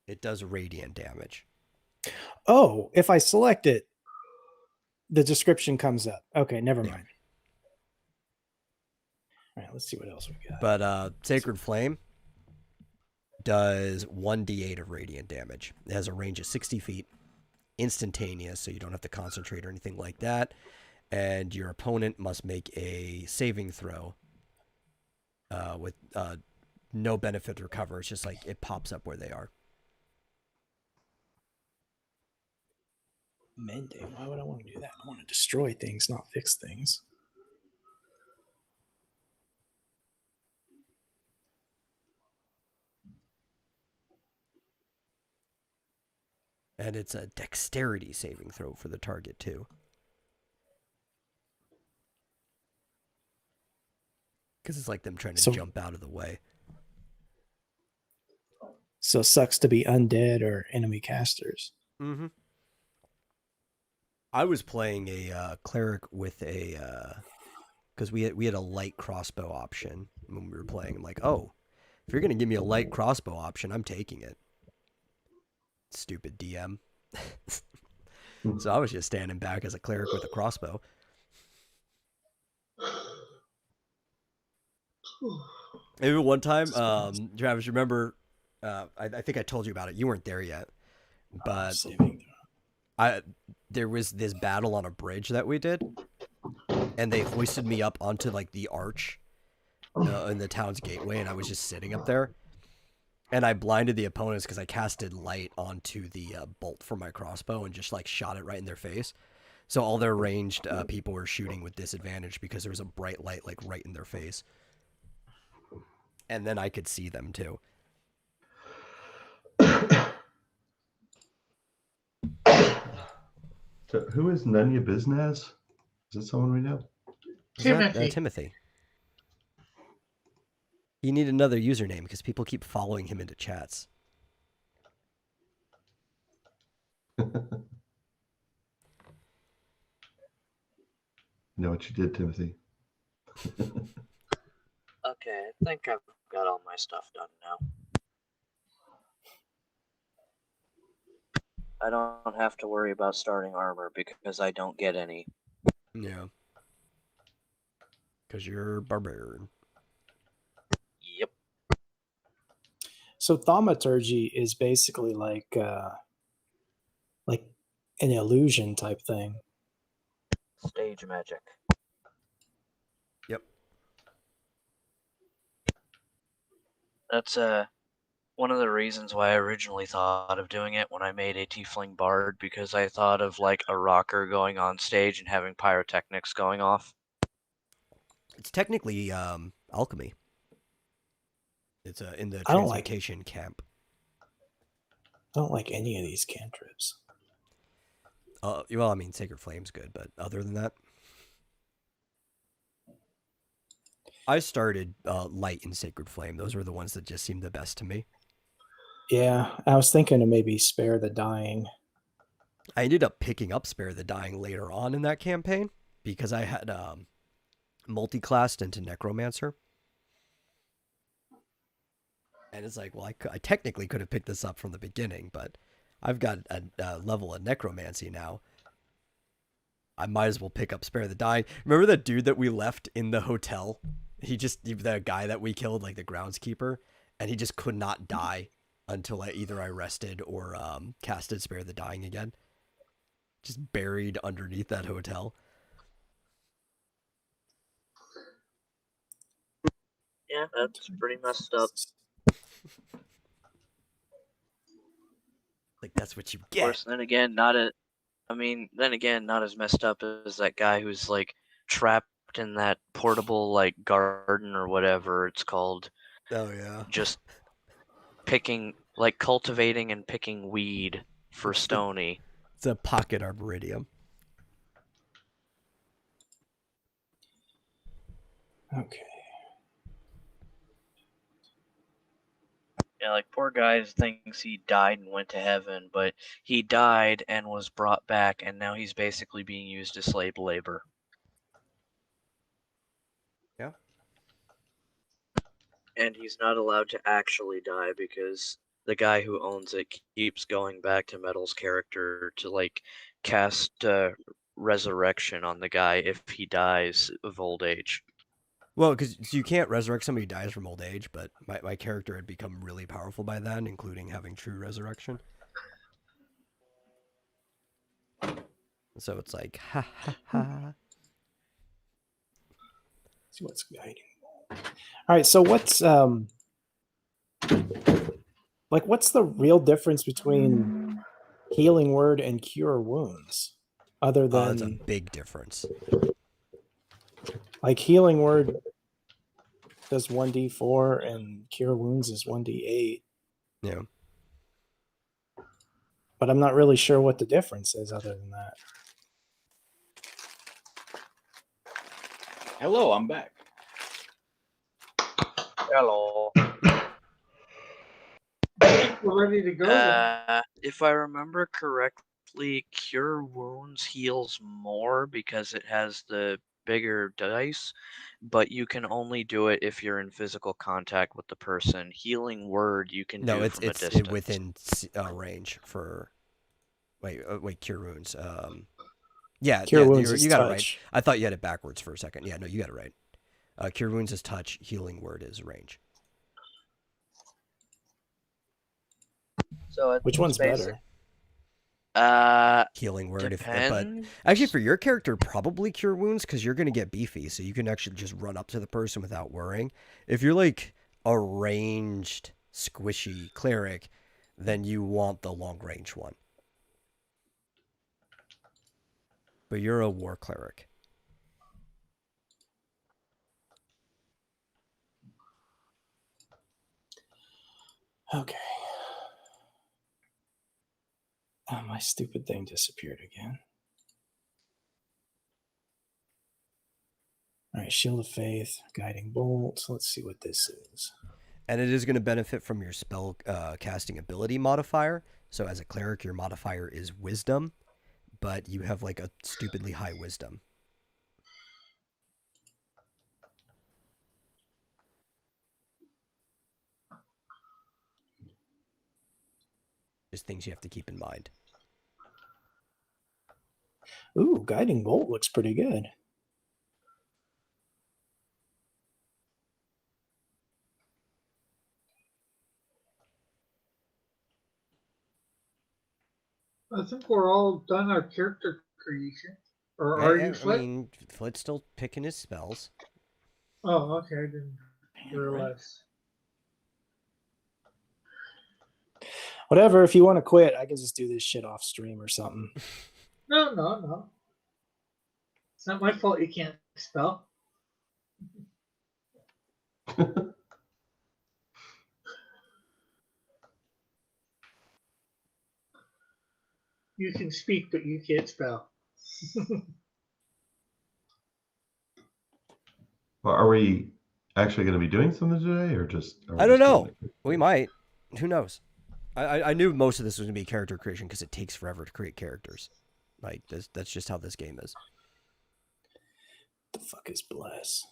It does radiant damage. Oh, if I select it, the description comes up. Okay, never mind. All right, let's see what else we got. But Sacred Flame does 1d8 of radiant damage. It has a range of 60 feet, instantaneous, so you don't have to concentrate or anything like that. And your opponent must make a saving throw with no benefit or cover. It's just like it pops up where they are. Mending. Why would I want to do that? I want to destroy things, not fix things. And it's a dexterity saving throw for the target, too. Because it's like them trying to jump out of the way. So sucks to be undead or enemy casters. Mm-hmm. I was playing a cleric with a... because we had a light crossbow option when we were playing. I'm like, oh, if you're going to give me a light crossbow option, I'm taking it. Stupid DM. So I was just standing back as a cleric with a crossbow. Maybe one time, Travis, remember, I think I told you about it. You weren't there yet. But there was this battle on a bridge that we did. And they hoisted me up onto like the arch in the town's gateway. And I was just sitting up there. And I blinded the opponents because I casted light onto the bolt from my crossbow and just like shot it right in their face. So all their ranged people were shooting with disadvantage because there was a bright light like right in their face. And then I could see them too. So who is Nunya Biznaz? Is it someone we know? Timothy. Timothy. You need another username because people keep following him into chats. You know what you did, Timothy. Okay, I think I've got all my stuff done now. I don't have to worry about starting armor because I don't get any. Yeah. Because you're barbarian. Yep. So thaumaturgy is basically like an illusion type thing. Stage magic. Yep. That's one of the reasons why I originally thought of doing it when I made a tiefling bard, because I thought of like a rocker going on stage and having pyrotechnics going off. It's technically alchemy. It's in the I don't like transmutation camp. I don't like any of these cantrips. Well, I mean, Sacred Flame's good, but other than that, I started Light and Sacred Flame. Those were the ones that just seemed the best to me. Yeah, I was thinking of maybe Spare the Dying. I ended up picking up Spare the Dying later on in that campaign because I had multi-classed into Necromancer. And it's like, well, I technically could have picked this up from the beginning, but I've got a level of Necromancy now. I might as well pick up Spare the Dying. Remember that dude that we left in the hotel? The guy that we killed, like the groundskeeper, and he just could not die until either I rested or casted Spare the Dying again. Just buried underneath that hotel. Yeah, that's pretty messed up. Like, that's what you Of get. course, then again, not as messed up as that guy who's like trapped in that portable like garden or whatever it's called. Oh yeah. Just cultivating and picking weed for Stony. It's a pocket arboretum. Okay. Yeah, like poor guy thinks he died and went to heaven, but he died and was brought back, and now he's basically being used as slave labor. Yeah. And he's not allowed to actually die because the guy who owns it keeps going back to Metal's character to like cast resurrection on the guy if he dies of old age. Well, because you can't resurrect somebody who dies from old age, but my character had become really powerful by then, including having true resurrection. So it's like, ha ha ha. See what's guiding. All right, so what's the real difference between Healing Word and Cure Wounds? Other than That's a big difference. Like Healing Word does 1d4 and Cure Wounds is 1d8. Yeah. But I'm not really sure what the difference is other than that. Hello, I'm back. Hello. We're ready to go. If I remember correctly, Cure Wounds heals more because it has the bigger dice, but you can only do it if you're in physical contact with the person. Healing Word you can do from a distance. It's within range for. Wait, Cure Wounds. Yeah, Cure Wounds you got touch. it right. I thought you had it backwards for a second. Yeah, no, you got it right. Cure Wounds is touch. Healing Word is range. So which one's better? Healing Word, depends. but actually for your character, probably Cure Wounds because you're gonna get beefy, so you can actually just run up to the person without worrying. If you're like a ranged, squishy cleric, then you want the long range one. But you're a war cleric. Okay. Oh, my stupid thing disappeared again. All right, Shield of Faith, Guiding Bolt. Let's see what this is. And it is going to benefit from your spell casting ability modifier. So as a cleric, your modifier is Wisdom, but you have like a stupidly high Wisdom. Just things you have to keep in mind. Ooh, Guiding Bolt looks pretty good. I think we're all done our character creation. Or are you, Flit? I mean, Flit's still picking his spells. Oh, okay. I didn't realize. Whatever, if you want to quit, I can just do this shit off stream or something. No. It's not my fault you can't spell. You can speak, but you can't spell. Well, are we actually going to be doing something today, or just? I don't know. We might. Who knows? I knew most of this was going to be character creation because it takes forever to create characters. Like, that's just how this game is. The fuck is Bless?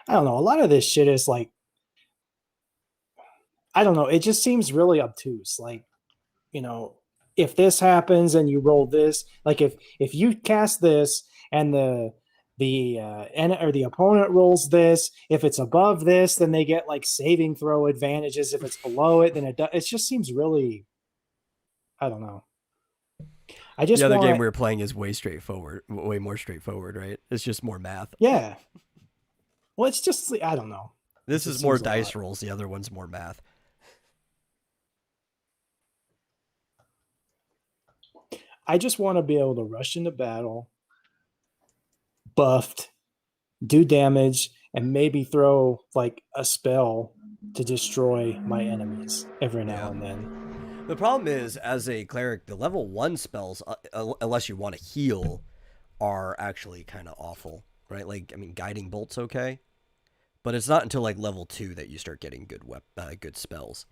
I don't know. A lot of this shit is like, I don't know. It just seems really obtuse. Like, you know, if this happens and you roll this, like if you cast this and the opponent rolls this, if it's above this, then they get like saving throw advantages. If it's below it, then it just seems really, I don't know. I just the other game we were playing is way more straightforward, right? It's just more math. Yeah. Well, it's just, I don't know. This is more dice rolls. The other one's more math. I just want to be able to rush into battle, buffed, do damage, and maybe throw like a spell to destroy my enemies every now and then. The problem is, as a cleric, the level 1 spells, unless you want to heal, are actually kind of awful, right? Like, I mean, Guiding Bolt's okay, but it's not until like level 2 that you start getting good spells.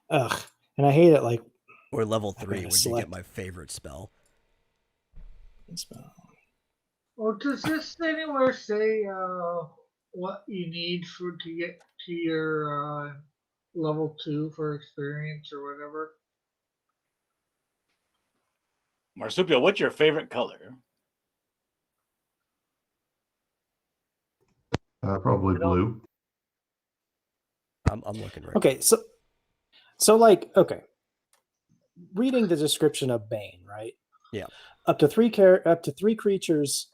Ugh. And I hate it, like... Or level 3, when you get my favorite spell. Well, does this anywhere say what you need to get to your level 2 for experience or whatever? Marsupial, what's your favorite color? Probably blue. I'm looking right. Okay, so like, okay, reading the description of Bane, right? Yeah. Up to three creatures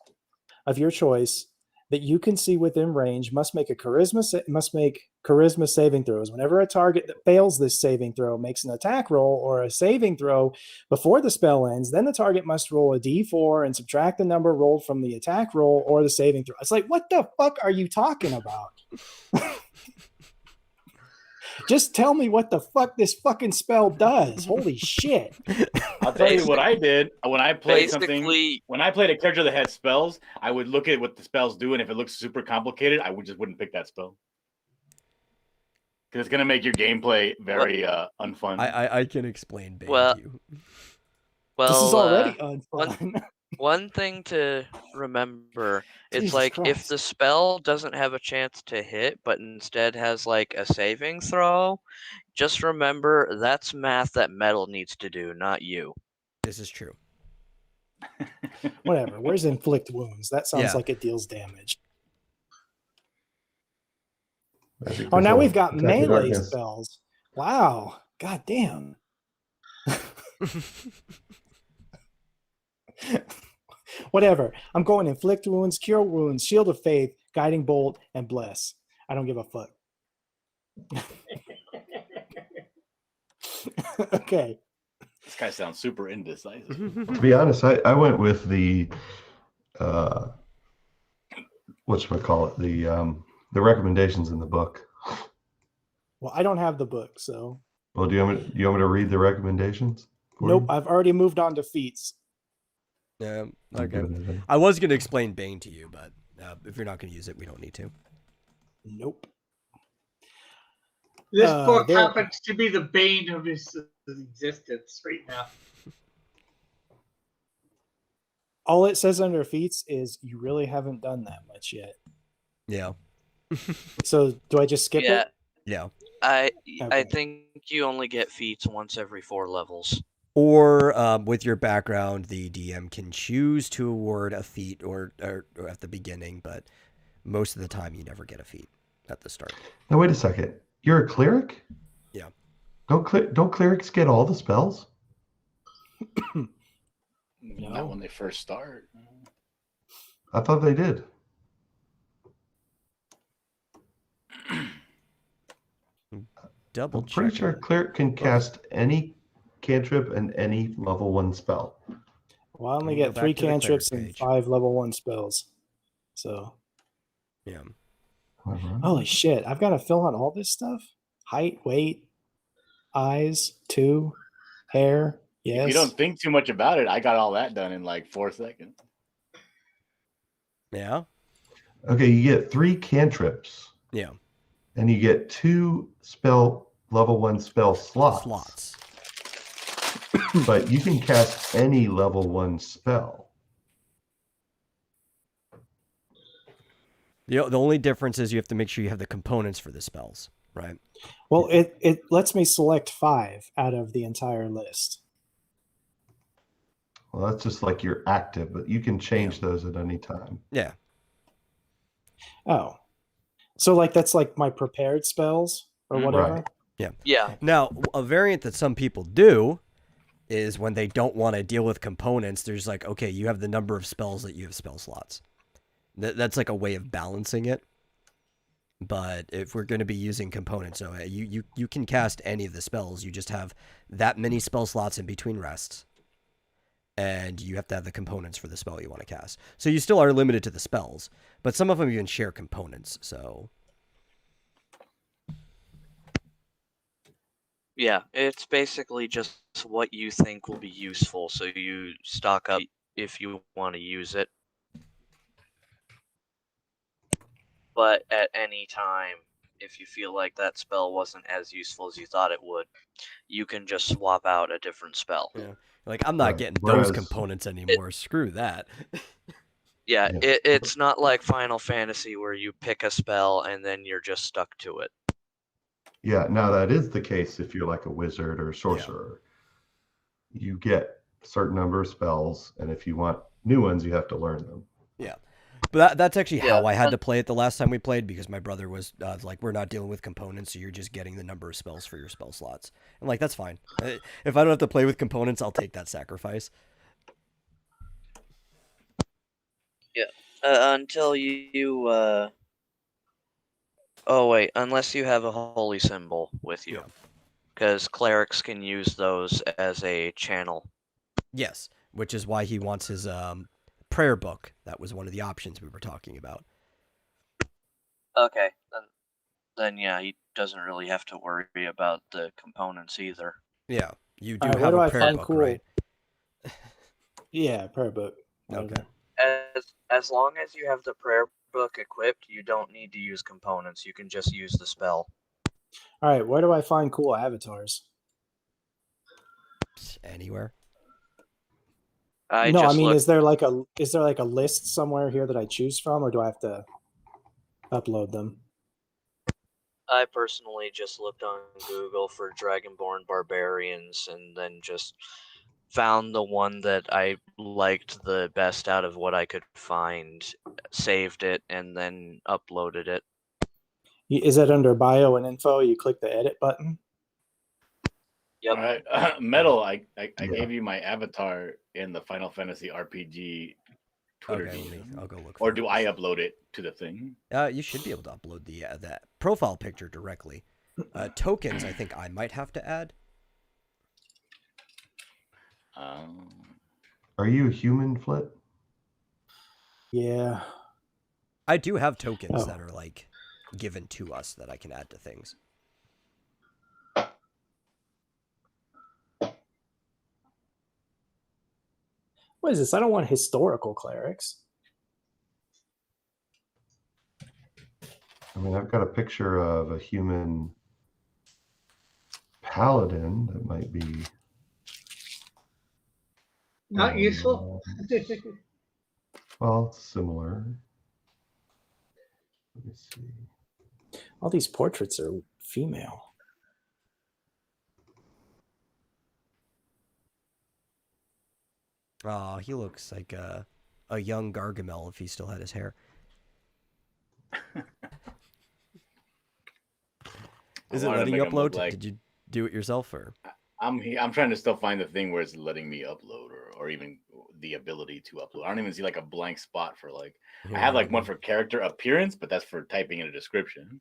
of your choice that you can see within range must make charisma saving throws. Whenever a target that fails this saving throw makes an attack roll or a saving throw before the spell ends, then the target must roll a d4 and subtract the number rolled from the attack roll or the saving throw. It's like, what the fuck are you talking about? Just tell me what the fuck this fucking spell does. Holy shit. I'll tell you what I did when I played when I played a character that had spells, I would look at what the spells do, and if it looks super complicated, I wouldn't pick that spell. Because it's going to make your gameplay very unfun. I can explain Bane to you. Well, this is already unfun. One thing to remember is Jesus like Christ. if the spell doesn't have a chance to hit, but instead has like a saving throw, just remember that's math that metal needs to do, not you. This is true. Whatever. Where's inflict wounds? That sounds like it deals damage. Oh, now we've got melee spells. Wow. God damn. Whatever. I'm going inflict wounds, cure wounds, shield of faith, Guiding Bolt, and Bless. I don't give a fuck. Okay. This guy sounds super indecisive. To be honest, I went with the whatchamacallit, the recommendations in the book. Well, I don't have the book, so. Well, do you want me to read the recommendations? Nope, I've already moved on to feats. Yeah, I'm okay. giving it a- I was going to explain Bane to you, but if you're not going to use it, we don't need to. Nope. This book there- happens to be the bane of his existence right now. All it says under feats is you really haven't done that much yet. Yeah. So do I just skip Yeah. it? Yeah. I Okay. think you only get feats once every 4 levels. Or with your background, the DM can choose to award a feat or at the beginning, but most of the time you never get a feat at the start. Now wait a second. You're a cleric? Yeah. Don't clerics get all the spells? Not when they first start. I thought they did. Double I'm pretty sure a check. cleric can cast any cantrip and any level 1 spell. Well, I only We'll go get back 3 to the cleric cantrips and page. 5 level 1 spells. So, Yeah. holy shit. I've got to fill out all this stuff? Height, weight, eyes, 2, hair. Yes. If you don't think too much about it, I got all that done in like 4 seconds. Yeah. Okay, you get 3 cantrips. Yeah. And you get 2 level 1 spell slots. But you can cast any level 1 spell. The only difference is you have to make sure you have the components for the spells, right? Well, it lets me select 5 out of the entire list. Well, that's just like you're active, but you can change those at any time. Yeah. Oh. So like that's like my prepared spells or whatever? Right. Yeah. Yeah. Now, a variant that some people do is when they don't want to deal with components, there's like, okay, you have the number of spells that you have spell slots. That's like a way of balancing it. But if we're going to be using components, so you can cast any of the spells. You just have that many spell slots in between rests. And you have to have the components for the spell you want to cast. So you still are limited to the spells, but some of them you can share components, so... Yeah, it's basically just what you think will be useful, so you stock up if you want to use it. But at any time, if you feel like that spell wasn't as useful as you thought it would, you can just swap out a different spell. Yeah. Like, I'm not Right. getting Whereas- those components anymore. Screw that. Yeah, Yeah. it's not like Final Fantasy where you pick a spell and then you're just stuck to it. Yeah, now that is the case if you're like a wizard or a sorcerer. You get a certain number of spells, and if you want new ones, you have to learn them. Yeah. But that's actually how Yeah. I had to play it the last time we played, because my brother was like, we're not dealing with components, so you're just getting the number of spells for your spell slots. I'm like, that's fine. If I don't have to play with components, I'll take that sacrifice. Yeah. Until Oh, wait. Unless you have a holy symbol with you. Because clerics can use those as a channel. Yes, which is why he wants his prayer book. That was one of the options we were talking about. Okay. Then yeah, he doesn't really have to worry about the components either. Yeah, you do All right, where have do a I prayer find book, cool? right? Yeah, prayer book. Okay. As long as you have the prayer book equipped, you don't need to use components. You can just use the spell. All right, where do I find cool avatars? Anywhere. I mean, is there like a list somewhere here that I choose from, or do I have to upload them? I personally just looked on Google for Dragonborn Barbarians and then just found the one that I liked the best out of what I could find, saved it, and then uploaded it. Is that under bio and info? You click the edit button. Yep. All right, Metal. I Yeah. gave you my avatar in the Final Fantasy RPG Twitter Okay, DM. I'll go look. Or for do it. I upload it to the thing? You should be able to upload the that profile picture directly. Tokens, I think I might have to add. Are you a human, Flit? Yeah. I do have tokens Oh. that are like given to us that I can add to things. What is this? I don't want historical clerics. I mean, I've got a picture of a human paladin that might be Not useful. well, it's similar. Let me see. All these portraits are female. Oh, he looks like a young Gargamel if he still had his hair. Is it letting you upload? Like... Did you do it yourself or? I'm trying to still find the thing where it's letting me upload or even the ability to upload. I don't even see like a blank spot for like. I have like one for character appearance, but that's for typing in a description.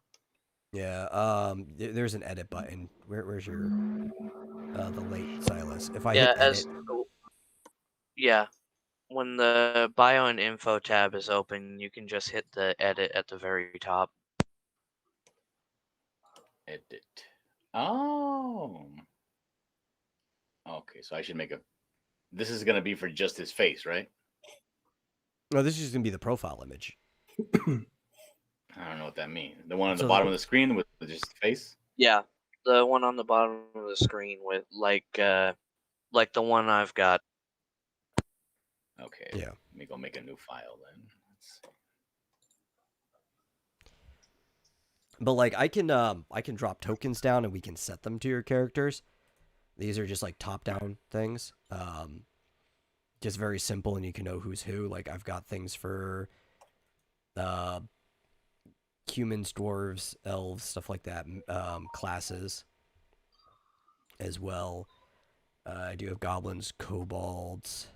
Yeah. There's an edit button. Where's your the late Silas? If I Yeah, hit edit. Yeah. When the bio and info tab is open, you can just hit the edit at the very top. Edit. Oh. Okay, so I should make a. This is gonna be for just his face, right? No, this is just gonna be the profile image. I don't know what that means. The one on the bottom of the screen with just his face. Yeah, the one on the bottom of the screen with like the one I've got. Okay. Yeah. Let me go make a new file then. Let's see. But like I can drop tokens down and we can set them to your characters. These are just like top-down things. Just very simple and you can know who's who. Like I've got things for humans, dwarves, elves, stuff like that, classes as well. I do have goblins, kobolds,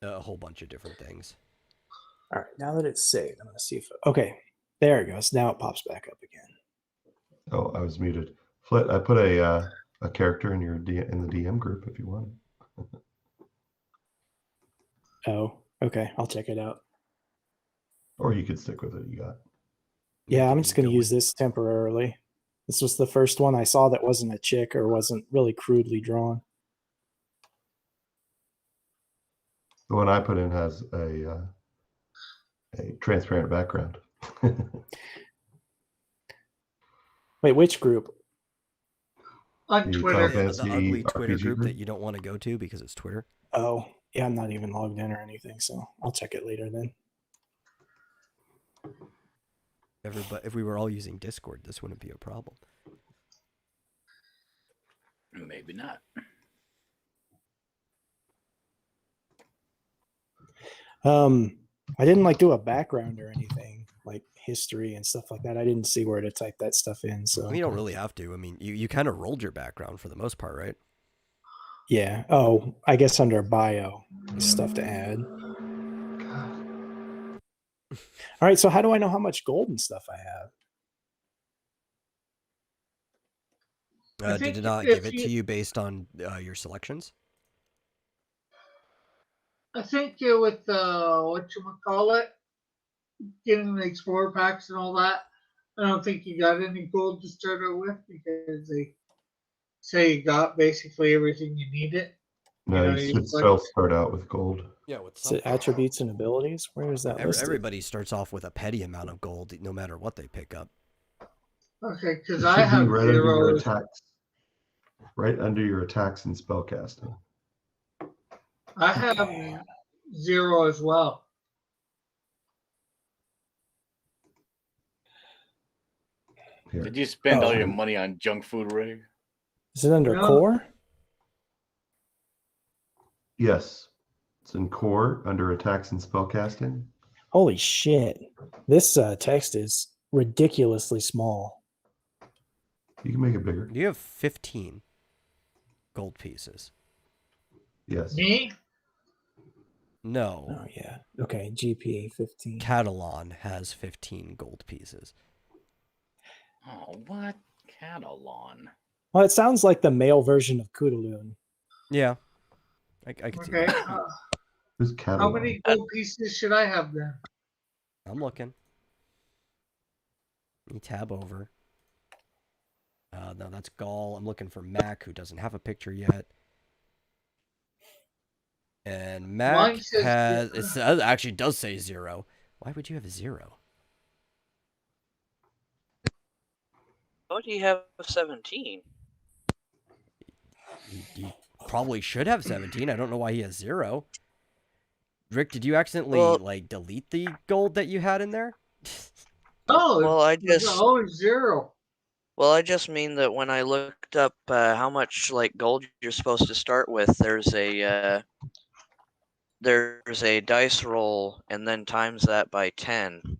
a whole bunch of different things. All right, now that it's saved, I'm going to see if... Okay, there it goes. Now it pops back up again. Oh, I was muted. Flit, I put a character in in the DM group if you want. Oh, okay. I'll check it out. Or you could stick with it. You got. Yeah, I'm just going to use this temporarily. This was the first one I saw that wasn't a chick or wasn't really crudely drawn. The one I put in has a transparent background. Wait, which group? On The Twitter. Fantasy The ugly Twitter RPG group that you don't want to go to because it's Twitter. Oh, yeah, I'm not even logged in or anything, so I'll check it later then. If we were all using Discord, this wouldn't be a problem. Maybe not. I didn't like do a background or anything like history and stuff like that. I didn't see where to type that stuff in. So you don't really have to. I mean, you kind of rolled your background for the most part, right? Yeah. Oh, I guess under bio is stuff to add. All right. So how do I know how much gold and stuff I have? Did it not give it to you based on your selections? I think with whatchamacallit, getting the Explorer packs and all that, I don't think you got any gold to start out with because they say you got basically everything you needed. No, you should still start out with gold. Yeah, with Is it attributes and abilities? Where is that listed? Everybody starts off with a petty amount of gold, no matter what they pick up. Okay, because I have right under your zeros. attacks. Right under your attacks and spellcasting. I have 0 as well. Here. Did you spend all your money on junk food, Ray? Is it under No. core? Yes. It's in core under attacks and spellcasting. Holy shit. This text is ridiculously small. You can make it bigger. You have 15 gold pieces. Yes. Me? No. Oh yeah. Okay. GP 15. Catalan has 15 gold pieces. Oh, what? Catalan. Well, it sounds like the male version of Kudaloon. Yeah. I can see Okay. that. Who's How Catalan? many gold pieces should I have then? I'm looking. Let me tab over. No, that's Gaul. I'm looking for Mac, who doesn't have a picture yet. And Mac Mine says has... It actually does say 0. Why would you have 0? How do you have 17? He probably should have 17. I don't know why he has 0. Rick, did you accidentally, Well- like, delete the gold that you had in there? Oh, Well, I it's just always 0. well, I just mean that when I looked up how much like gold you're supposed to start with, there's a dice roll and then times that by 10.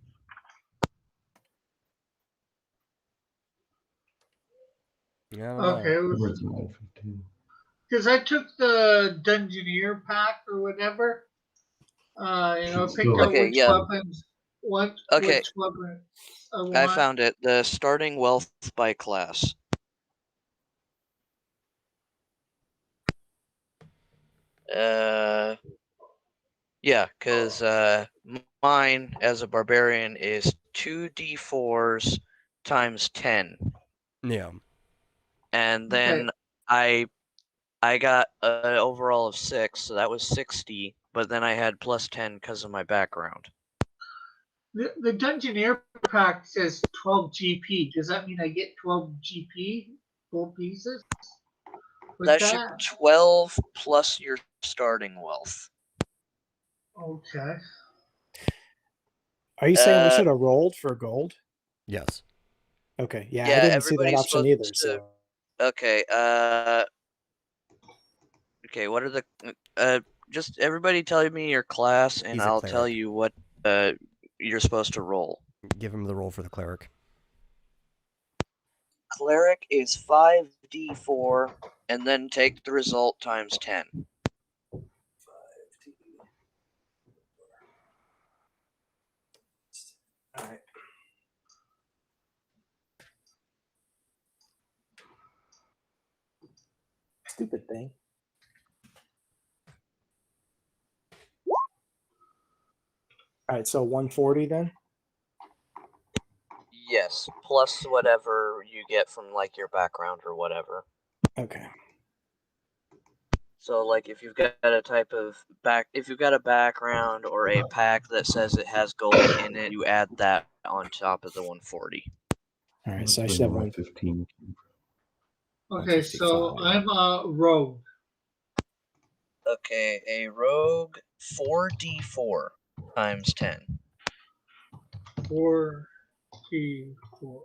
Yeah, I don't Okay, know. Where's 9:15? because I took the Dungeoneer pack or whatever. Should Picked still- out Okay, which yeah. weapons, Okay. which weapon I want. I found it. The starting wealth by class. Yeah, because mine as a barbarian is 2d4s times 10, Yeah. and then I got an overall of 6, so that was 60. But then I had plus 10 because of my background. The Dungeoneer pack says 12 GP. Does that mean I get 12 GP gold pieces? With That should be 12 plus your starting wealth. Okay. Are you saying we Uh, should have rolled for gold? Yes. Okay. Yeah, Yeah, I didn't see that everybody's option supposed either. to- So Okay. Okay. What are the? Just everybody tell me your class, and He's a I'll tell cleric. you what you're supposed to roll. Give him the roll for the cleric. Cleric is 5d4, and then take the result times 10. all right. Stupid thing. All right, so 140 then. Yes, plus whatever you get from like your background or whatever. Okay. So like if you've got a type of if you've got a background or a pack that says it has gold in it, you add that on top of the 140. All right, That's so I where should have my one. 15. Okay, so 155. I'm a rogue. Okay, a rogue 4d4 times 10. 4 D4.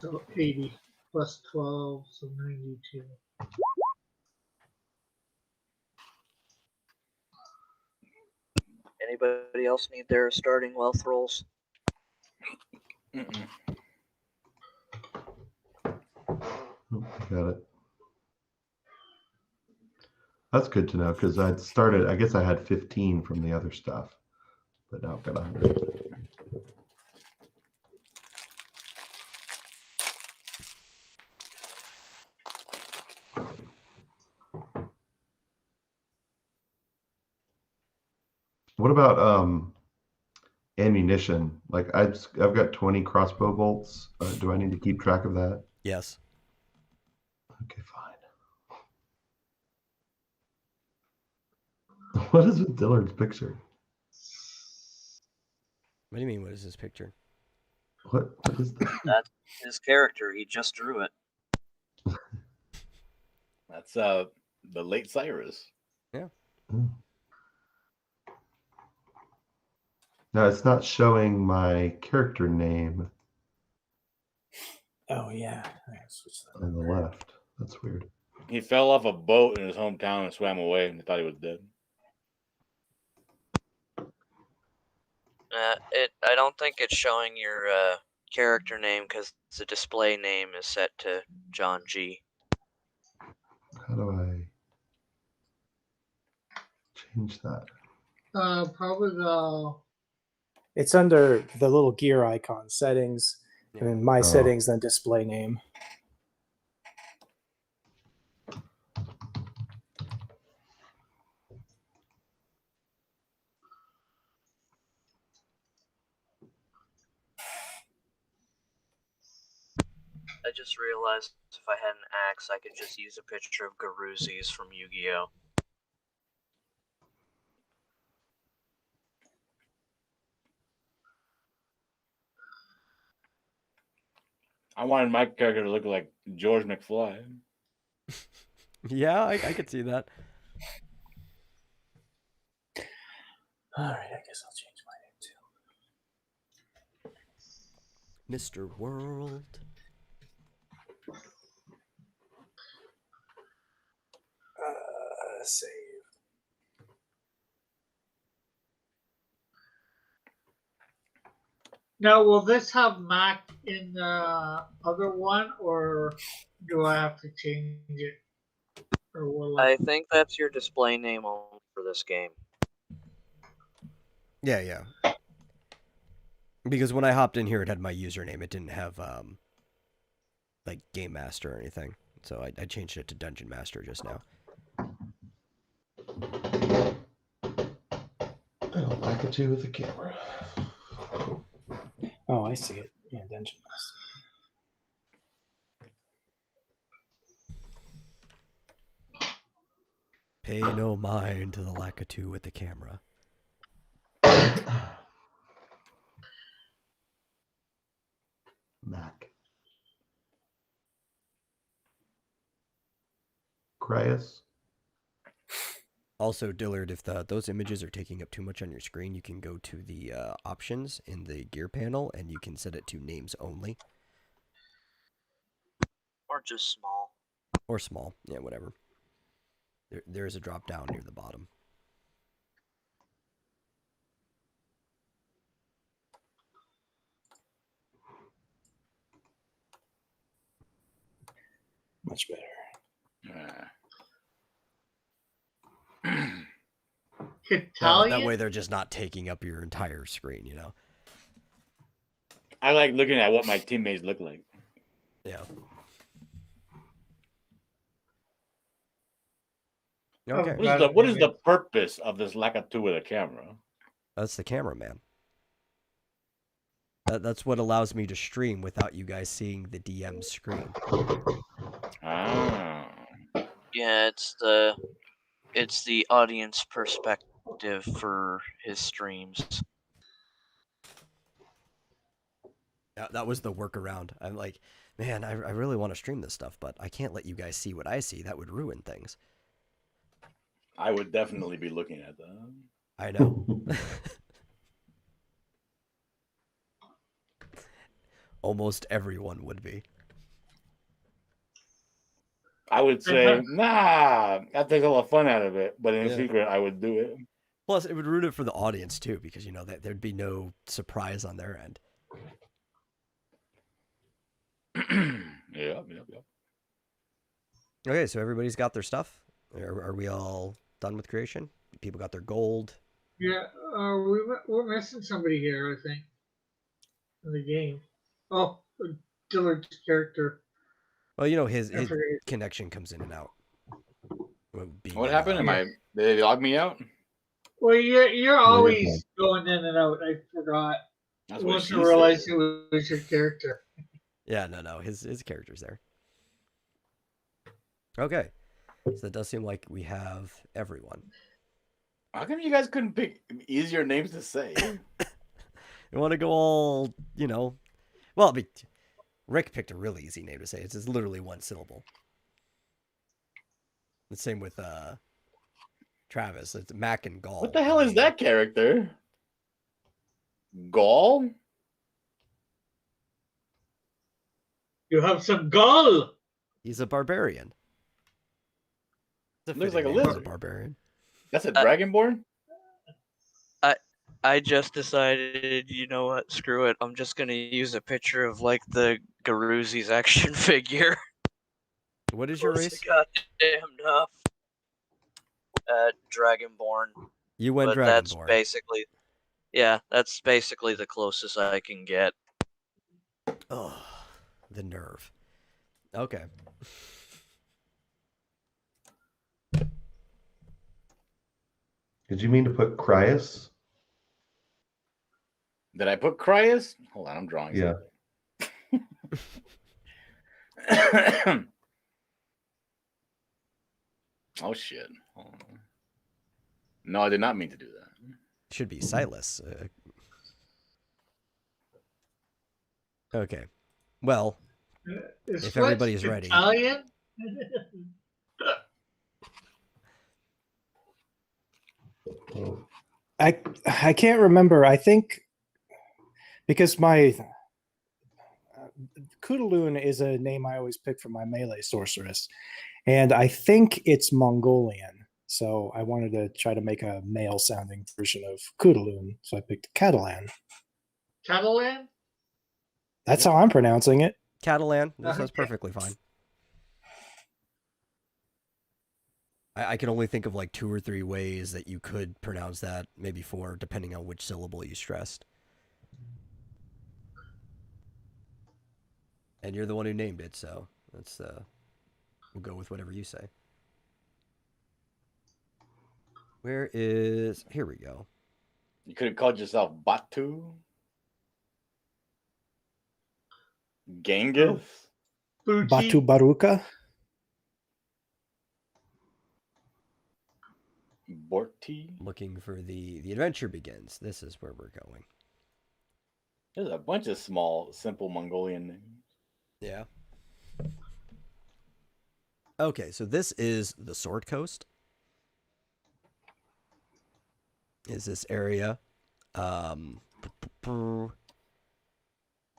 So 80 plus 12, so 92. Anybody else need their starting wealth rolls? Mm-mm. Oh, got it. That's good to know because I'd started, I guess I had 15 from the other stuff, but now I've got 100. What about ammunition? Like I've got 20 crossbow bolts. Do I need to keep track of that? Yes. Okay, fine. What is with Dillard's picture? What do you mean? What is this picture? What is that? That's his character. He just drew it. That's the late Cyrus. No, it's not showing my character name Oh yeah. All right, switch that. on the left. That's weird. He fell off a boat in his hometown and swam away, and they thought he was dead. I don't think it's showing your character name because the display name is set to John G. change that? Probably the. It's under the little gear icon settings, and then my Oh. settings, then display name. I just realized if I had an axe, I could just use a picture of Garuzis from Yu-Gi-Oh! I wanted my character to look like George McFly. Yeah, I could see that. All right, I guess I'll change my name too. Mr. World. Save. Now, will this have Mac in the other one, or do I have to change it? Or will I think that's your display name only for this game. Yeah. Because when I hopped in here, it had my username. It didn't have like Game Master or anything. So I changed it to Dungeon Master just now. I don't like it too with the camera. Oh, I see it. Yeah, Dungeon Master. Pay no mind to the Lakitu with the camera. Mac. Cryus. Also, Dillard, if those images are taking up too much on your screen, you can go to the options in the gear panel, and you can set it to names only. Or just small. Or small. Yeah, whatever. There is a drop down near the bottom. Much better. Italian? That way they're just not taking up your entire screen, you know? I like looking at what my teammates look like. Yeah. Okay. What is the purpose of this Lakitu with a camera? That's the cameraman. That's what allows me to stream without you guys seeing the DM screen. Ah. Yeah, it's the audience perspective for his streams. Yeah, that was the workaround. I'm like, man, I really want to stream this stuff, but I can't let you guys see what I see. That would ruin things. I would definitely be looking at that. I know. Almost everyone would be. I would say, nah, that takes all the fun out of it. But in secret, I would do it. Plus, it would ruin it for the audience, too, because, you know, there'd be no surprise on their end. Yeah. Okay, so everybody's got their stuff? Are we all done with creation? People got their gold? Yeah, we're missing somebody here, I think, in the game. Oh, Dillard's character. Well, you know, his connection comes in and out. What happened? Did they log me out? Well, you're always going in and out. I forgot. That's Once you realize it was your character. Yeah, no, his character's there. Okay, so it does seem like we have everyone. How come you guys couldn't pick easier names to say? You want to go all, you know... Well, Rick picked a really easy name to say. It's literally one syllable. The same with Travis. It's Mac and Gall. What the hell is that character? Gall? You have some gall. He's a barbarian. Looks like a lizard. Barbarian. That's a dragonborn? I just decided, you know what, screw it. I'm just going to use a picture of, like, the Garuzzi's action figure. What is your race? Goddamn enough. Dragonborn, You went but that's Dragonborn. basically, that's basically the closest I can get. Oh, the nerve. Okay. Did you mean to put Cryus? Did I put Cryus? Hold on, I'm drawing. Yeah. Oh shit. No, I did not mean to do that. Should be Silas. Okay. Well, Is if Fletch everybody's ready. Italian? I can't remember. I think because my Kudaloon is a name I always pick for my melee sorceress, and I think it's Mongolian. So I wanted to try to make a male sounding version of Kudaloon. So I picked Catalan. Catalan? That's how I'm pronouncing it. Catalan. That's Okay. perfectly fine. I can only think of like 2 or 3 ways that you could pronounce that, maybe 4, depending on which syllable you stressed. And you're the one who named it, so let's we'll go with whatever you say. Where is... Here we go. You could have called yourself Batu. Genghis. Bucci? Batu Baruka. Borti. Looking for the adventure begins. This is where we're going. There's a bunch of small, simple Mongolian names. Yeah. Okay, so this is the Sword Coast. Is this area.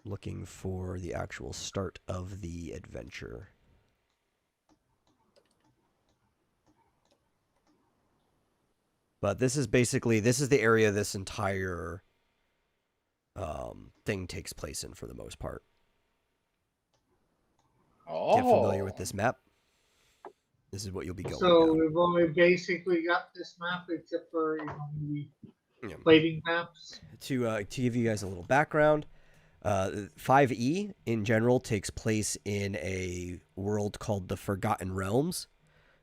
Looking for the actual start of the adventure. But this is basically, this is the area this entire thing takes place in for the most part. Oh. Get familiar with this map. This is what you'll be going So down. we've only basically got this map except for the Yeah. plating maps. To give you guys a little background, 5e in general takes place in a world called the Forgotten Realms.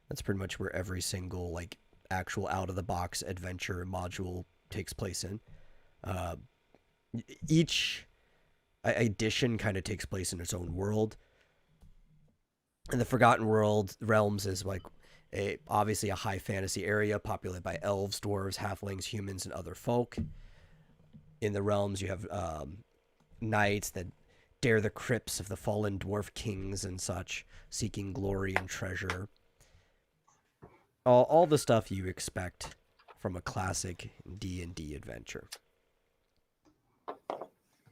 That's pretty much where every single like actual out-of-the-box adventure module takes place in. Each edition kind of takes place in its own world. And the Forgotten Realms is like obviously a high fantasy area populated by elves, dwarves, halflings, humans, and other folk. In the realms, you have knights that dare the crypts of the fallen dwarf kings and such, seeking glory and treasure. All the stuff you expect from a classic D&D adventure.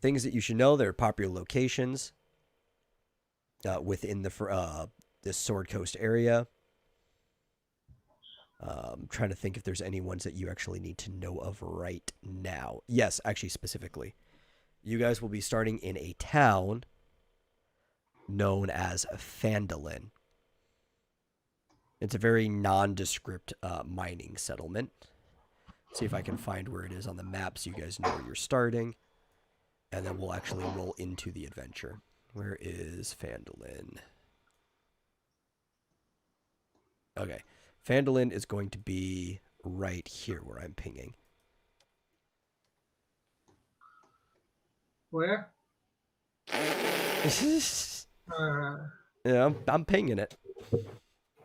Things that you should know, there are popular locations within this Sword Coast area. Trying to think if there's any ones that you actually need to know of right now. Yes, actually, specifically. You guys will be starting in a town known as Fandolin. It's a very nondescript mining settlement. See if I can find where it is on the map so you guys know where you're starting. And then we'll actually roll into the adventure. Where is Fandolin? Okay. Fandolin is going to be right here where I'm pinging. Where? Yeah, I'm pinging it.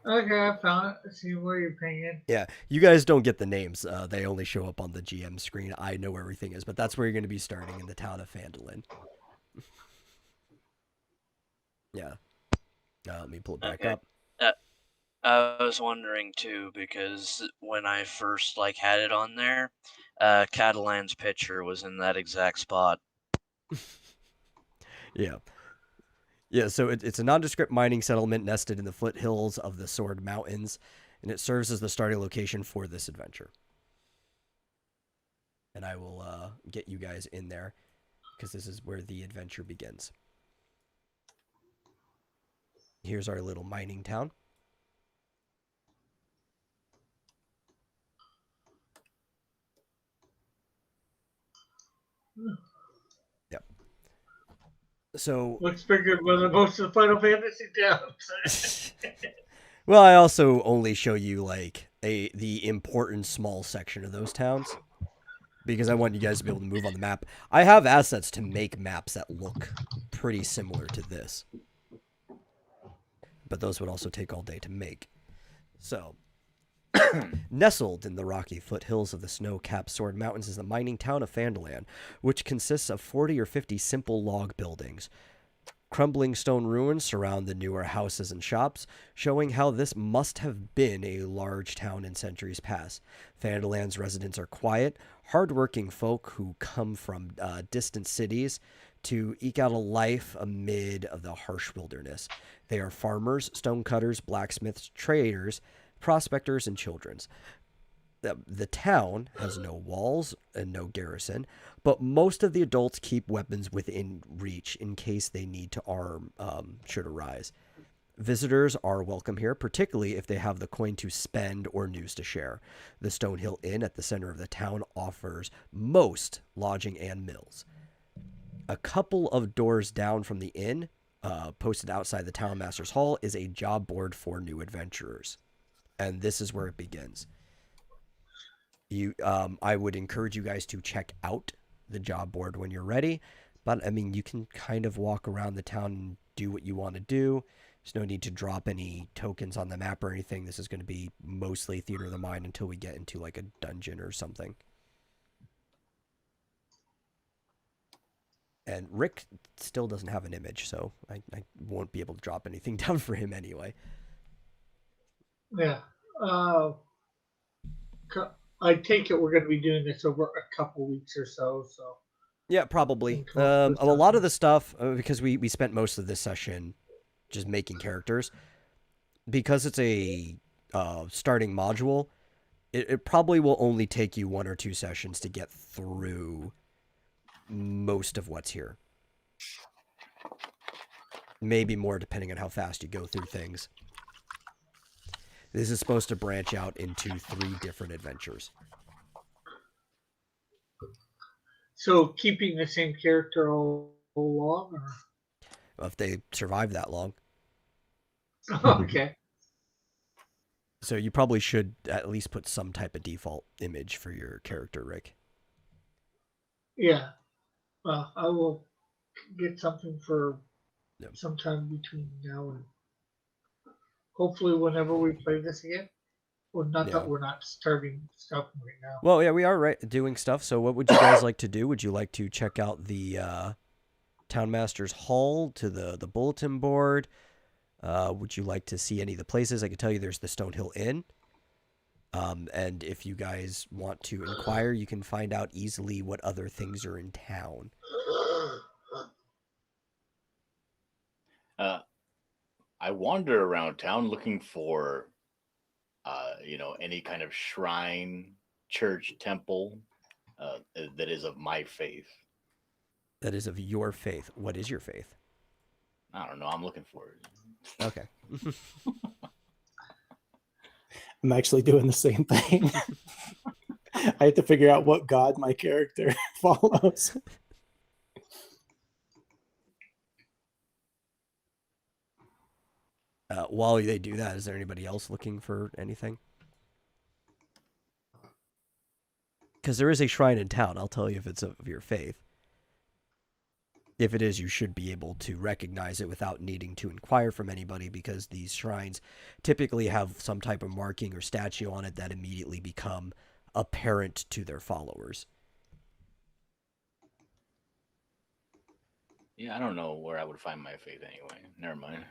Okay, I found it. See where you're pinging. Yeah, you guys don't get the names. They only show up on the GM screen. I know where everything is, but that's where you're going to be starting, in the town of Fandolin. Yeah. Let me pull it back up. I was wondering too, because when I first had it on there, Catalan's picture was in that exact spot. Yeah. Yeah, so it's a nondescript mining settlement nested in the foothills of the Sword Mountains, and it serves as the starting location for this adventure. And I will get you guys in there, because this is where the adventure begins. Here's our little mining town. Yep. So looks bigger than most of the Final Fantasy towns. well, I also only show you like the important small section of those towns because I want you guys to be able to move on the map. I have assets to make maps that look pretty similar to this, but those would also take all day to make. So, nestled in the rocky foothills of the snow-capped Sword Mountains is the mining town of Fandolin, which consists of 40 or 50 simple log buildings. Crumbling stone ruins surround the newer houses and shops, showing how this must have been a large town in centuries past. Fandolin's residents are quiet, hardworking folk who come from distant cities to eke out a life amid of the harsh wilderness. They are farmers, stonecutters, blacksmiths, traders, prospectors, and children. The town has no walls and no garrison, but most of the adults keep weapons within reach in case they need to arm should arise. Visitors are welcome here, particularly if they have the coin to spend or news to share. The Stonehill Inn at the center of the town offers most lodging and mills. A couple of doors down from the inn, posted outside the town master's hall, is a job board for new adventurers. And this is where it begins. I would encourage you guys to check out the job board when you're ready. But, I mean, you can kind of walk around the town and do what you want to do. There's no need to drop any tokens on the map or anything. This is going to be mostly Theater of the Mind until we get into, like, a dungeon or something. And Rick still doesn't have an image, so I won't be able to drop anything down for him anyway. Yeah. I take it we're going to be doing this over a couple weeks or so. Yeah, probably. A lot of the stuff, because we spent most of this session just making characters, because it's a starting module, it probably will only take you 1 or 2 sessions to get through most of what's here. Maybe more depending on how fast you go through things. This is supposed to branch out into 3 different adventures. So keeping the same character all along? Or? Well, if they survive that long. Okay. So you probably should at least put some type of default image for your character, Rick. Yeah. Well, I will get something for sometime between now and hopefully whenever we play this again. Well, not that we're not starting stuff right now. Well, yeah, we are doing stuff. So what would you guys like to do? Would you like to check out the Townmaster's Hall to the bulletin board? Would you like to see any of the places? I can tell you there's the Stonehill Inn. And if you guys want to inquire, you can find out easily what other things are in town. I wander around town looking for, any kind of shrine, church, temple that is of my faith. That is of your faith. What is your faith? I don't know. I'm looking for it. Okay. I'm actually doing the same thing. I have to figure out what god my character follows. While they do that, is there anybody else looking for anything? Because there is a shrine in town. I'll tell you if it's of your faith. If it is, you should be able to recognize it without needing to inquire from anybody, because these shrines typically have some type of marking or statue on it that immediately become apparent to their followers. Yeah, I don't know where I would find my faith anyway. Never mind.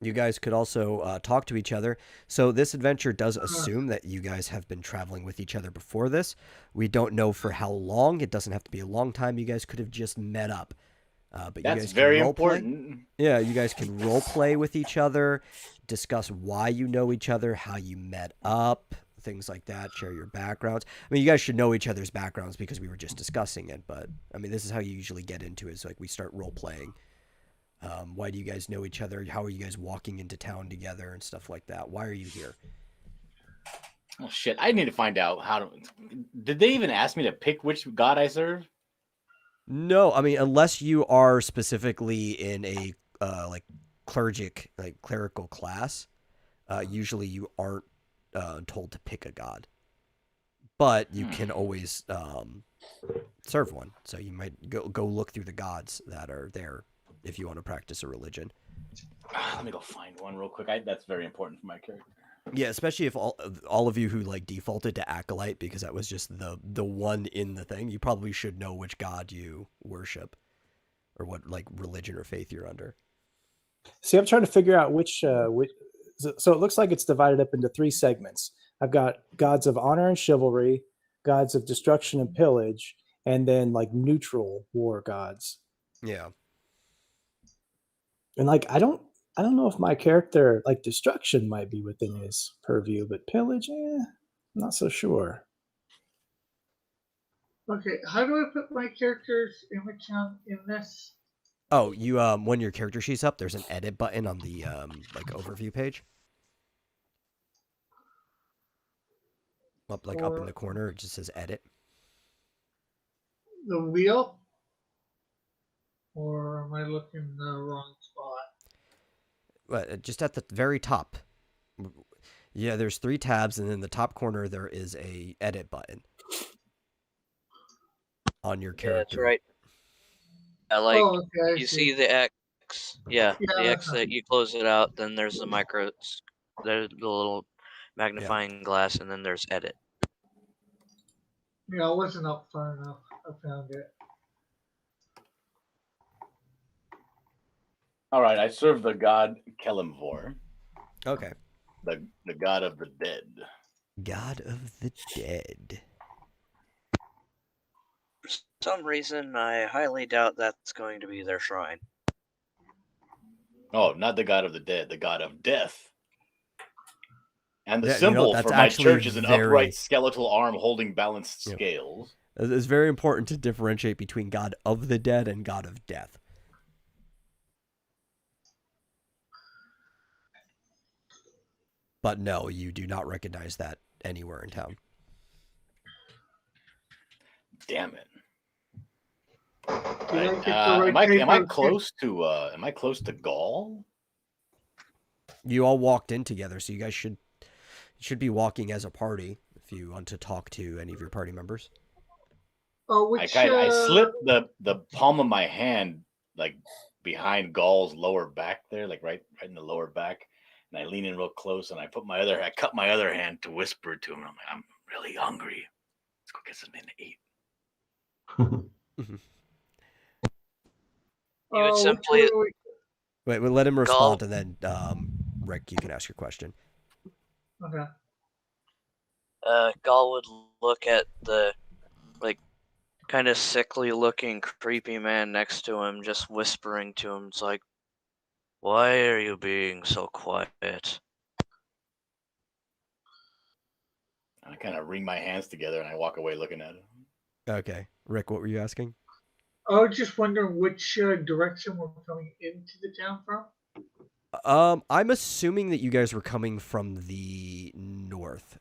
You guys could also talk to each other. So this adventure does assume that you guys have been traveling with each other before this. We don't know for how long. It doesn't have to be a long time. You guys could have just met up. But that's you guys very can important. Yeah, you guys can role play with each other, discuss why you know each other, how you met up, things like that, share your backgrounds. I mean, you guys should know each other's backgrounds because we were just discussing it. But, I mean, this is how you usually get into it. It's like we start role playing. Why do you guys know each other? How are you guys walking into town together and stuff like that? Why are you here? Oh shit! I need to find out how to. Did they even ask me to pick which god I serve? No, I mean, unless you are specifically in a clerical class, usually you aren't told to pick a god. But you can always serve one. So you might go look through the gods that are there if you want to practice a religion. Let me go find one real quick. That's very important for my character. Yeah, especially if all of you who like defaulted to Acolyte because that was just the one in the thing, you probably should know which god you worship or what like religion or faith you're under. See, I'm trying to figure out which so it looks like it's divided up into 3 segments. I've got gods of honor and chivalry, gods of destruction and pillage, and then like neutral war gods. Yeah. And like I don't know if my character, like destruction might be within his purview, but pillage, I'm not so sure. Okay, how do I put my character's image on in this? Oh, you when your character sheet's up, there's an edit button on the like overview page. Up in the corner, it just says edit. The wheel? Or am I looking in the wrong spot? Just at the very top. Yeah, there's 3 tabs, and in the top corner there is a edit button on your character. Yeah, that's right. Okay, you see the X. Yeah, Yeah, the X that you close it out. Then there's the there's the little magnifying glass, and then there's edit. Yeah, I wasn't up far enough. I found it. All right, I serve the god Kelimvor. Okay. The god of the dead. God of the dead. For some reason, I highly doubt that's going to be their shrine. Oh, not the god of the dead, the god of death. And the Yeah, symbol that's for my actually church is an very- upright skeletal arm holding balanced Yeah. scales. It's very important to differentiate between God of the dead and God of death. But no, you do not recognize that anywhere in town. Damn it. Did I Right. get the right Am I paper? close to Gaul? You all walked in together, so you guys should be walking as a party if you want to talk to any of your party members. Oh, I slip the palm of my hand like behind Gaul's lower back there, like right in the lower back, and I lean in real close and I cut my other hand to whisper to him. I'm like, I'm really hungry. Let's go get something to eat. You would simply Wait, we'll let him respond, and then Rick, you can ask your question. Okay. Gaul would look at the kind of sickly looking creepy man next to him, just whispering to him. It's like, why are you being so quiet? I kind of wring my hands together and I walk away looking at him. Okay. Rick, what were you asking? I was just wondering which direction we're coming into the town from. I'm assuming that you guys were coming from the north,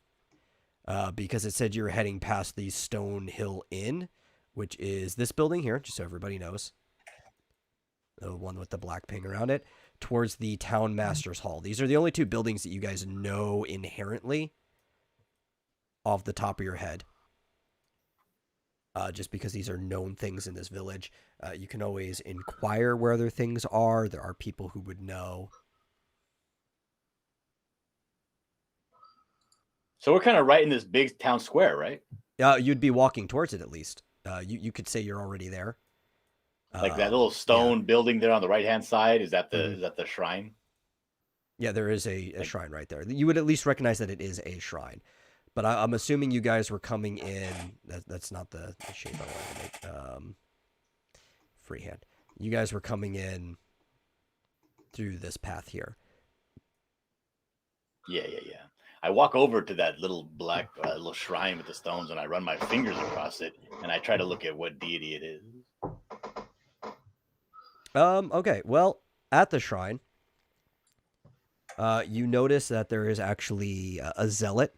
because it said you were heading past the Stone Hill Inn, which is this building here, just so everybody knows. The one with the black ping around it, towards the Town Master's Hall. These are the only 2 buildings that you guys know inherently off the top of your head. Just because these are known things in this village. You can always inquire where other things are. There are people who would know. So we're kind of right in this big town square, right? You'd be walking towards it at least. You could say you're already there. Like that little stone building there on the right-hand side. Is that the shrine? Yeah, there is a shrine right there. You would at least recognize that it is a shrine. But I'm assuming you guys were coming in. That's not the shape I wanted to make. Freehand. You guys were coming in through this path here. Yeah. I walk over to that little black little shrine with the stones, and I run my fingers across it, and I try to look at what deity it is. Okay. Well, at the shrine, you notice that there is actually a zealot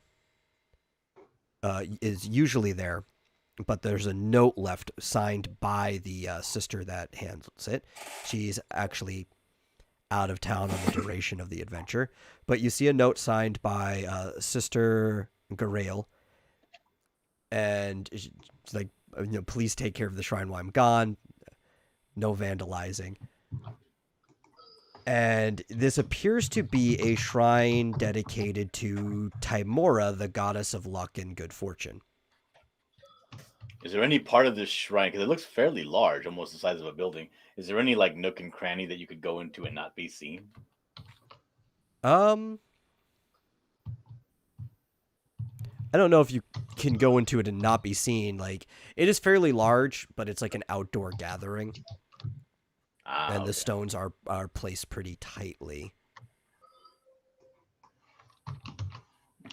is usually there, but there's a note left signed by the sister that handles it. She's actually out of town on the duration of the adventure, but you see a note signed by Sister Garail, and it's like, please take care of the shrine while I'm gone. No vandalizing. And this appears to be a shrine dedicated to Timora, the goddess of luck and good fortune. Is there any part of this shrine, because it looks fairly large, almost the size of a building, is there any like nook and cranny that you could go into and not be seen? I don't know if you can go into it and not be seen. Like, it is fairly large, but it's like an outdoor gathering. And the stones are placed pretty tightly.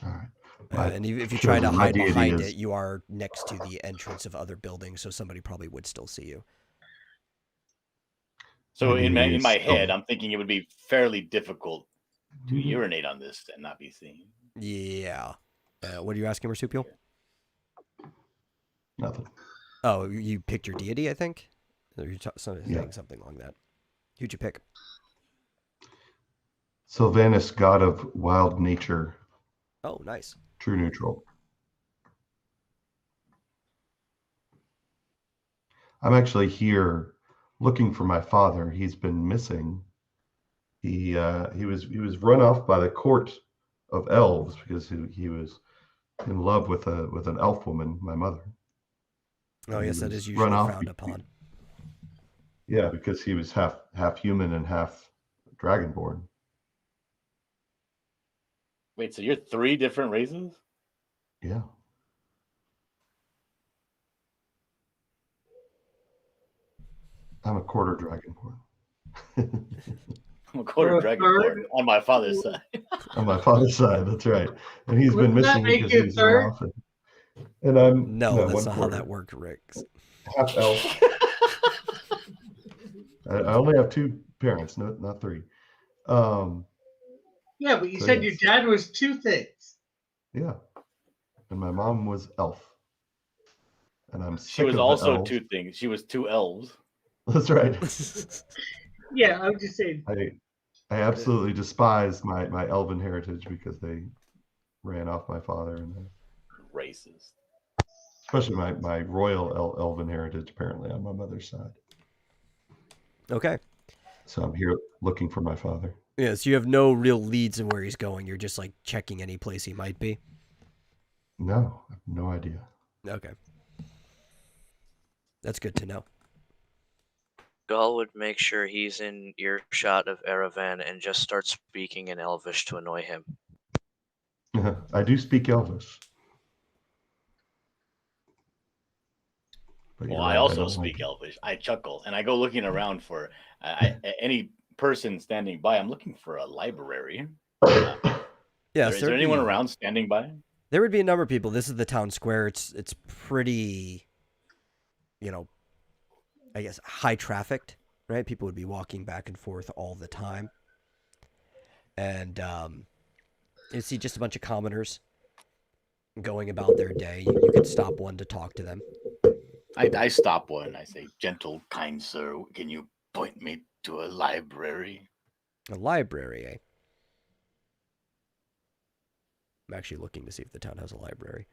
All right. And if you try to hide behind it, you are next to the entrance of other buildings, so somebody probably would still see you. So in my head, I'm thinking it would be fairly difficult to urinate on this and not be seen. Yeah. What are you asking, Marsupial? Nothing. Oh, you picked your deity, I think? Or you're saying something along that. Who'd you pick? Sylvanus, god of wild nature. Oh, nice. True neutral. I'm actually here looking for my father. He's been missing. He was run off by the court of elves because he was in love with an elf woman, my mother. Oh, yes, that is usually frowned upon. Yeah, because he was half human and half dragonborn. Wait, so you're 3 different races? Yeah. I'm a quarter dragonborn. I'm a quarter dragonborn on my father's side. On my father's side, that's right. And he's been missing because he's run off. And I'm that's not how that works, Rick. Half elf. I only have 2 parents, not 3. Yeah, but you said your dad was 2 things. Yeah, and my mom was elf, and She was also 2 things. She was 2 elves. That's right. Yeah, I was just saying. I absolutely despise my elven heritage because they ran off my father and racist. Especially my royal elven heritage, apparently, on my mother's side. Okay. So I'm here looking for my father. Yeah, so you have no real leads in where he's going. You're just like checking any place he might be. No, I have no idea. Okay. That's good to know. Gaul would make sure he's in earshot of Erevan and just start speaking in Elvish to annoy him. I do speak Elvish. Well, I also speak Elvish. I chuckle and I go looking around for any person standing by. I'm looking for a library. Yeah, is there anyone around standing by? There would be a number of people. This is the town square. It's pretty, I guess, high trafficked, right? People would be walking back and forth all the time. And you see just a bunch of commoners going about their day. You could stop one to talk to them. I stop one. I say, "Gentle, kind sir, can you point me to a library?" A library, eh? I'm actually looking to see if the town has a library.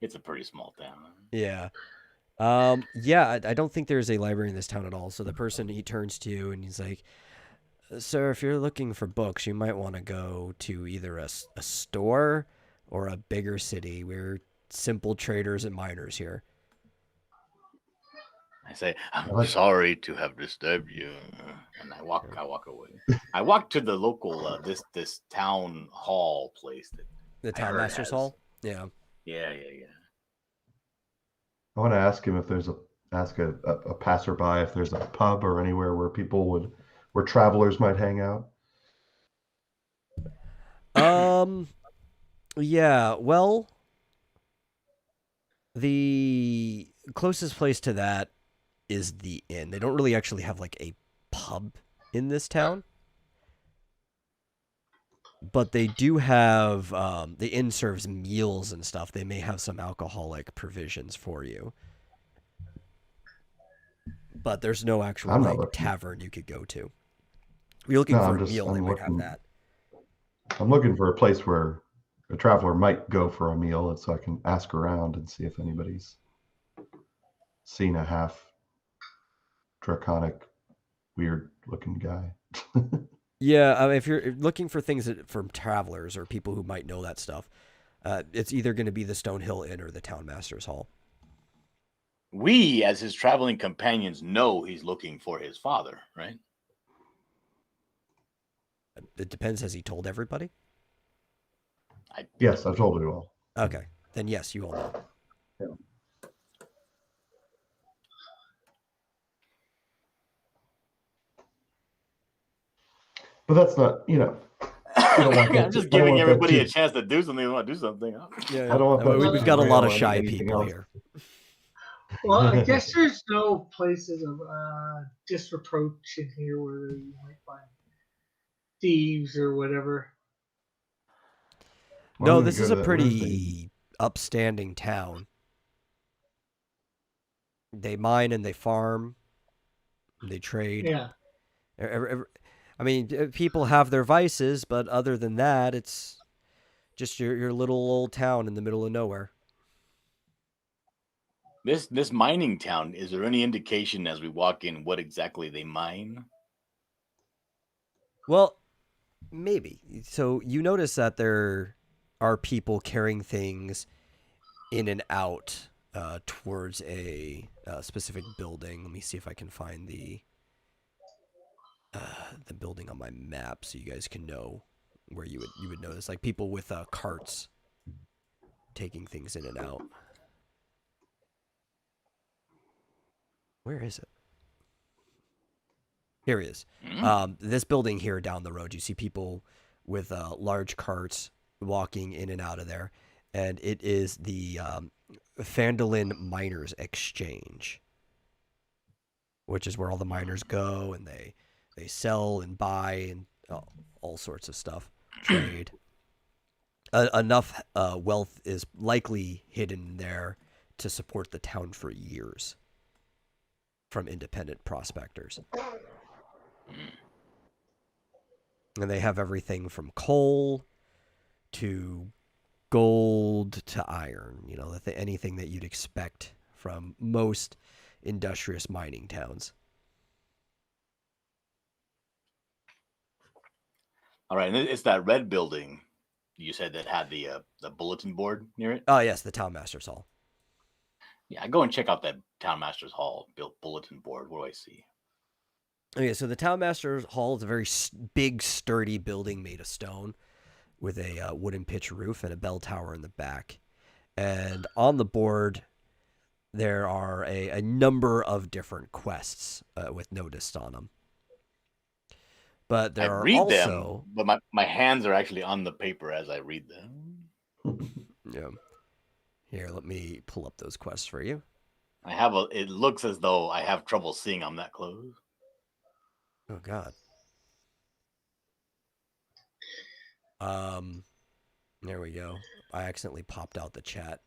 It's a pretty small town. Yeah. Yeah, I don't think there's a library in this town at all. So the person he turns to and he's like, "Sir, if you're looking for books, you might want to go to either a store or a bigger city. We're simple traders and miners here." I say, "I'm sorry to have disturbed you," and I walk away. I walk to the local this town hall place. The town master's hall. Yeah. Yeah. I want to ask him if there's a passerby if there's a pub or anywhere where where travelers might hang out. Yeah. Well, the closest place to that is the inn. They don't really actually have like a pub in this town. But they do have, the inn serves meals and stuff. They may have some alcoholic provisions for you. But there's no actual I'm not like looking. tavern you could go to. If you're looking No, for I'm a meal, they I'm might have looking. that. I'm looking for a place where a traveler might go for a meal, and so I can ask around and see if anybody's seen a half draconic, weird-looking guy. Yeah, I mean, if you're looking for things from travelers or people who might know that stuff, it's either going to be the Stonehill Inn or the Town Master's Hall. We, as his traveling companions, know he's looking for his father, right? It depends. Has he told everybody? Yes, I've told you all. Okay, then yes, you all know. Yeah. But that's not, you know. I'm just giving everybody a chance to do something. They want to do something. Huh? Yeah, I don't want that we've to got a lot of derail shy anything people else. here. Well, I guess there's no places of disreproach in here where you might find thieves or whatever. Well, No, I'm this gonna is go a to that Wednesday. pretty upstanding town. They mine and they farm. They trade. Yeah. I mean, people have their vices, but other than that, it's just your little old town in the middle of nowhere. This mining town, is there any indication as we walk in what exactly they mine? Well, maybe. So you notice that there are people carrying things in and out towards a specific building. Let me see if I can find the building on my map so you guys can know where you would notice, like people with carts taking things in and out. Where is it? Here it is. This building here down the road, you see people with large carts walking in and out of there, and it is the Fandolin Miners Exchange, which is where all the miners go and they sell and buy and all sorts of stuff, trade. Enough wealth is likely hidden there to support the town for years from independent prospectors. And they have everything from coal to gold to iron, you know, anything that you'd expect from most industrious mining towns. All right, and it's that red building you said that had the bulletin board near it. Oh yes, the Town Master's Hall. Yeah, I go and check out that Town Master's Hall bulletin board. What do I see? Okay, so the Town Master's Hall is a very big, sturdy building made of stone with a wooden pitch roof and a bell tower in the back. And on the board, there are a number of different quests with notice on them. But there are also... them, but my hands are actually on the paper as I read them. Yeah. Here, let me pull up those quests for you. It looks as though I have trouble seeing I'm that close. Oh God. There we go. I accidentally popped out the chat.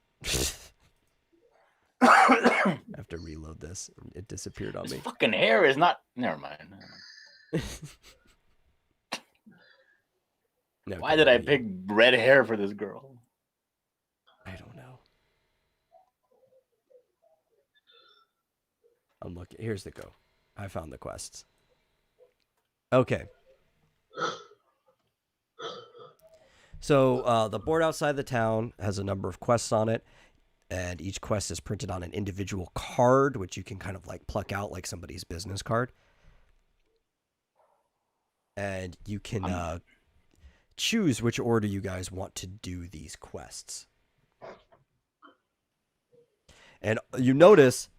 I have to reload this. It disappeared on me. Fucking hair is not. Never mind. No, why did I pick red hair for this girl? I don't know. I'm looking. Here's the go. I found the quests. Okay. So the board outside the town has a number of quests on it, and each quest is printed on an individual card, which you can kind of like pluck out like somebody's business card. And you can choose which order you guys want to do these quests. And you notice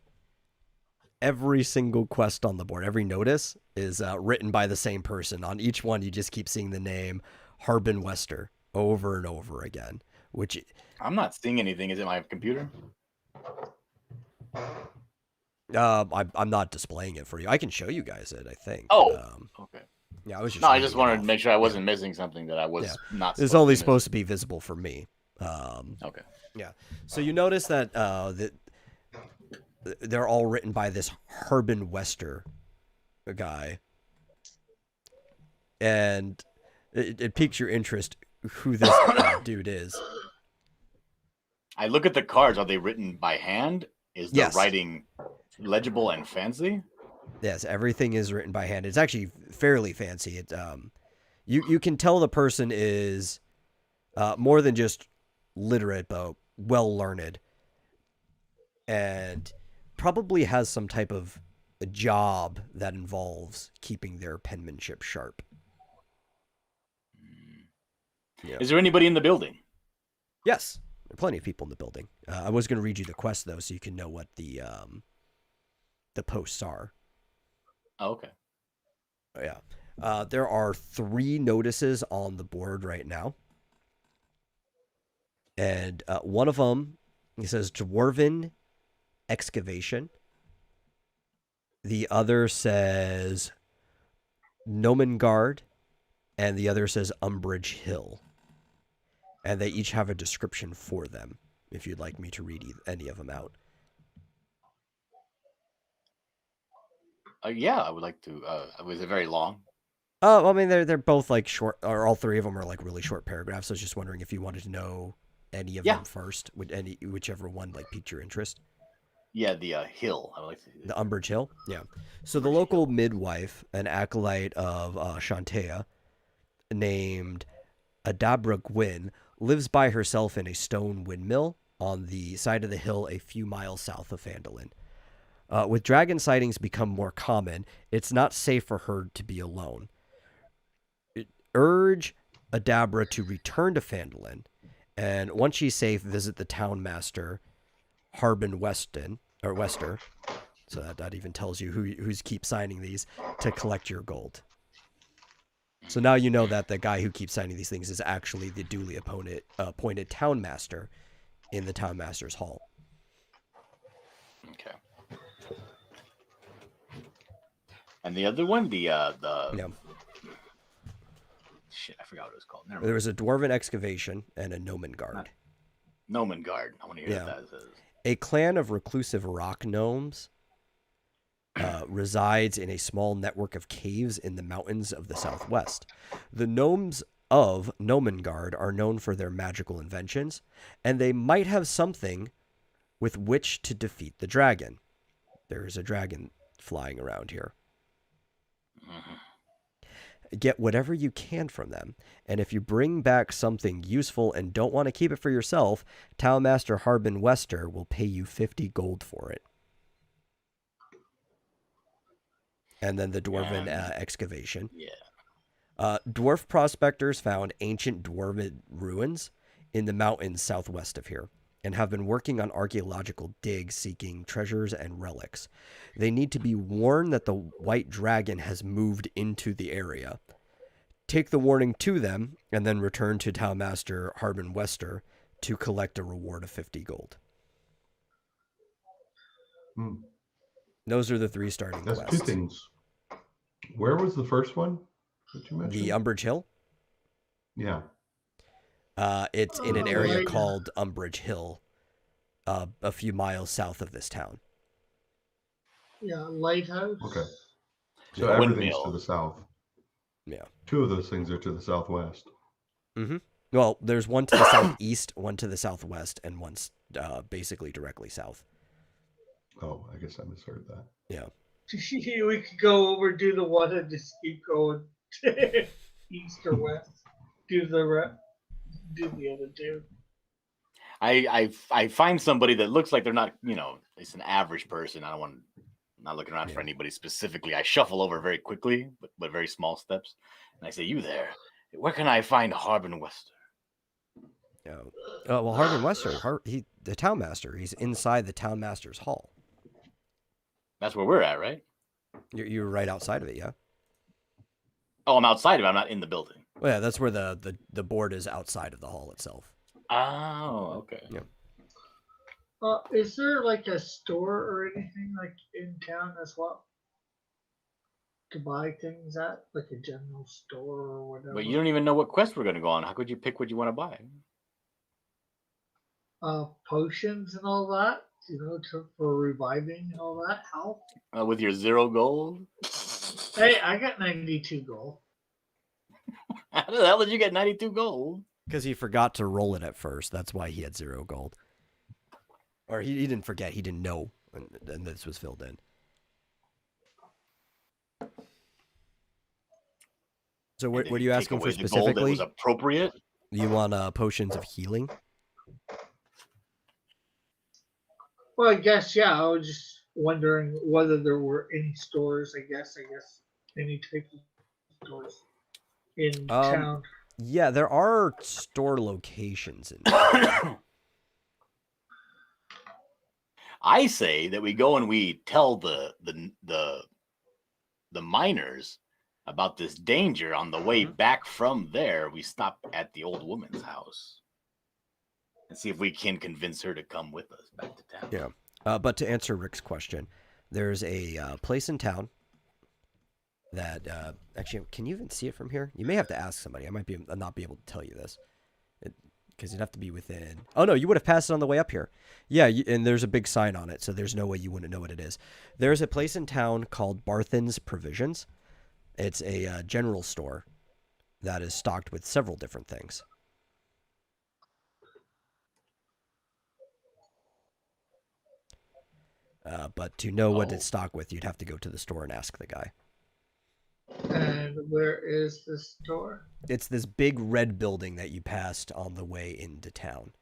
every single quest on the board, every notice is written by the same person. On each one, you just keep seeing the name Harbin Wester over and over again, which... I'm not seeing anything. Is it my computer? I'm not displaying it for you. I can show you guys it, I think. Oh, okay. Yeah, I was just. No, I just reading it wanted to off. make sure I wasn't missing something that I was not. It's only supposed to be visible for me. Okay. Yeah. So you notice that they're all written by this Harbin Wester guy, and it piques your interest who this dude is. I look at the cards. Are they written by hand? Is the writing legible and fancy? Yes, everything is written by hand. It's actually fairly fancy. It you can tell the person is more than just literate, but well learned, and probably has some type of a job that involves keeping their penmanship sharp. Yeah. Is there anybody in the building? Yes, there are plenty of people in the building. I was going to read you the quest though, so you can know what the posts are. Oh, okay. Yeah. There are 3 notices on the board right now. And one of them, it says Dwarven Excavation. The other says Nomengard. And the other says Umbrage Hill. And they each have a description for them, if you'd like me to read any of them out. Yeah, I would like to. Was it very long? Oh, I mean, they're both like short, or all 3 of them are like really short paragraphs. I was just wondering if you wanted to know any of them first, whichever one like piqued your interest. Yeah, the hill. I would like to. The Umbrage Hill. Yeah. So the local midwife, an acolyte of Shantea, named Adabra Gwyn, lives by herself in a stone windmill on the side of the hill a few miles south of Fandolin. With dragon sightings become more common, it's not safe for her to be alone. Urge Adabra to return to Fandolin, and once she's safe, visit the town master, Harbin Wester. So that even tells you who's keeps signing these to collect your gold. So now you know that the guy who keeps signing these things is actually the duly appointed town master in the town master's hall. Okay. And the other one, Yeah. Shit, I forgot what it was called. There was a Dwarven Excavation and a Nomengard. Nomengard. I want to hear what that is. A clan of reclusive rock gnomes resides in a small network of caves in the mountains of the southwest. The gnomes of Nomengard are known for their magical inventions, and they might have something with which to defeat the dragon. There is a dragon flying around here. Get whatever you can from them, and if you bring back something useful and don't want to keep it for yourself, Town Master Harbin Wester will pay you 50 gold for it. And then the Dwarven Excavation. Yeah. Dwarf prospectors found ancient dwarven ruins in the mountains southwest of here, and have been working on archaeological digs seeking treasures and relics. They need to be warned that the white dragon has moved into the area. Take the warning to them, and then return to Town Master Harbin Wester to collect a reward of 50 gold. Those are the 3 starting quests. That's 2 things. Where was the first one that you mentioned? The Umbrage Hill? Yeah. It's in an area called Umbrage Hill, a few miles south of this town. Yeah, lighthouse. Okay. So everything's to the south. Yeah. 2 of those things are to the southwest. Mm-hmm. Well, there's one to the southeast, one to the southwest, and one's basically directly south. Oh, I guess I misheard that. Yeah. We could go over, do the one, and just keep going east or west. Do the other 2. I find somebody that looks like they're not, it's an average person. I'm not looking around for anybody specifically. I shuffle over very quickly, but very small steps. And I say, "You there? Where can I find Harbin Wester?" Well, Harbin Wester, the town master, he's inside the town master's hall. That's where we're at, right? You're right outside of it, yeah? Oh, I'm outside of it. I'm not in the building. Well, yeah, that's where the board is outside of the hall itself. Oh, okay. Yeah. Is there like a store or anything like in town as well to buy things at, like a general store or whatever? But you don't even know what quest we're gonna go on. How could you pick what you want to buy? Potions and all that, for reviving and all that. How? With your 0 gold? Hey, I got 92 gold. How the hell did you get 92 gold? Because he forgot to roll it at first. That's why he had 0 gold. Or he didn't forget. He didn't know. And this was filled in. So what are you asking for specifically? That was appropriate? You want potions of healing? Well, I guess, yeah. I was just wondering whether there were any stores, I guess, any type of stores in town. Yeah, there are store locations in town. I say that we go and we tell the miners about this danger. On the way back from there, we stop at the old woman's house and see if we can convince her to come with us back to town. Yeah, but to answer Rick's question, there's a place in town that actually, can you even see it from here? You may have to ask somebody. I might not be able to tell you this because you'd have to be within. Oh no, you would have passed it on the way up here. Yeah, and there's a big sign on it, so there's no way you wouldn't know what it is. There's a place in town called Barthen's Provisions. It's a general store that is stocked with several different things. But to know what it's stocked with, you'd have to go to the store and ask the guy. And where is the store? It's this big red building that you passed on the way into town.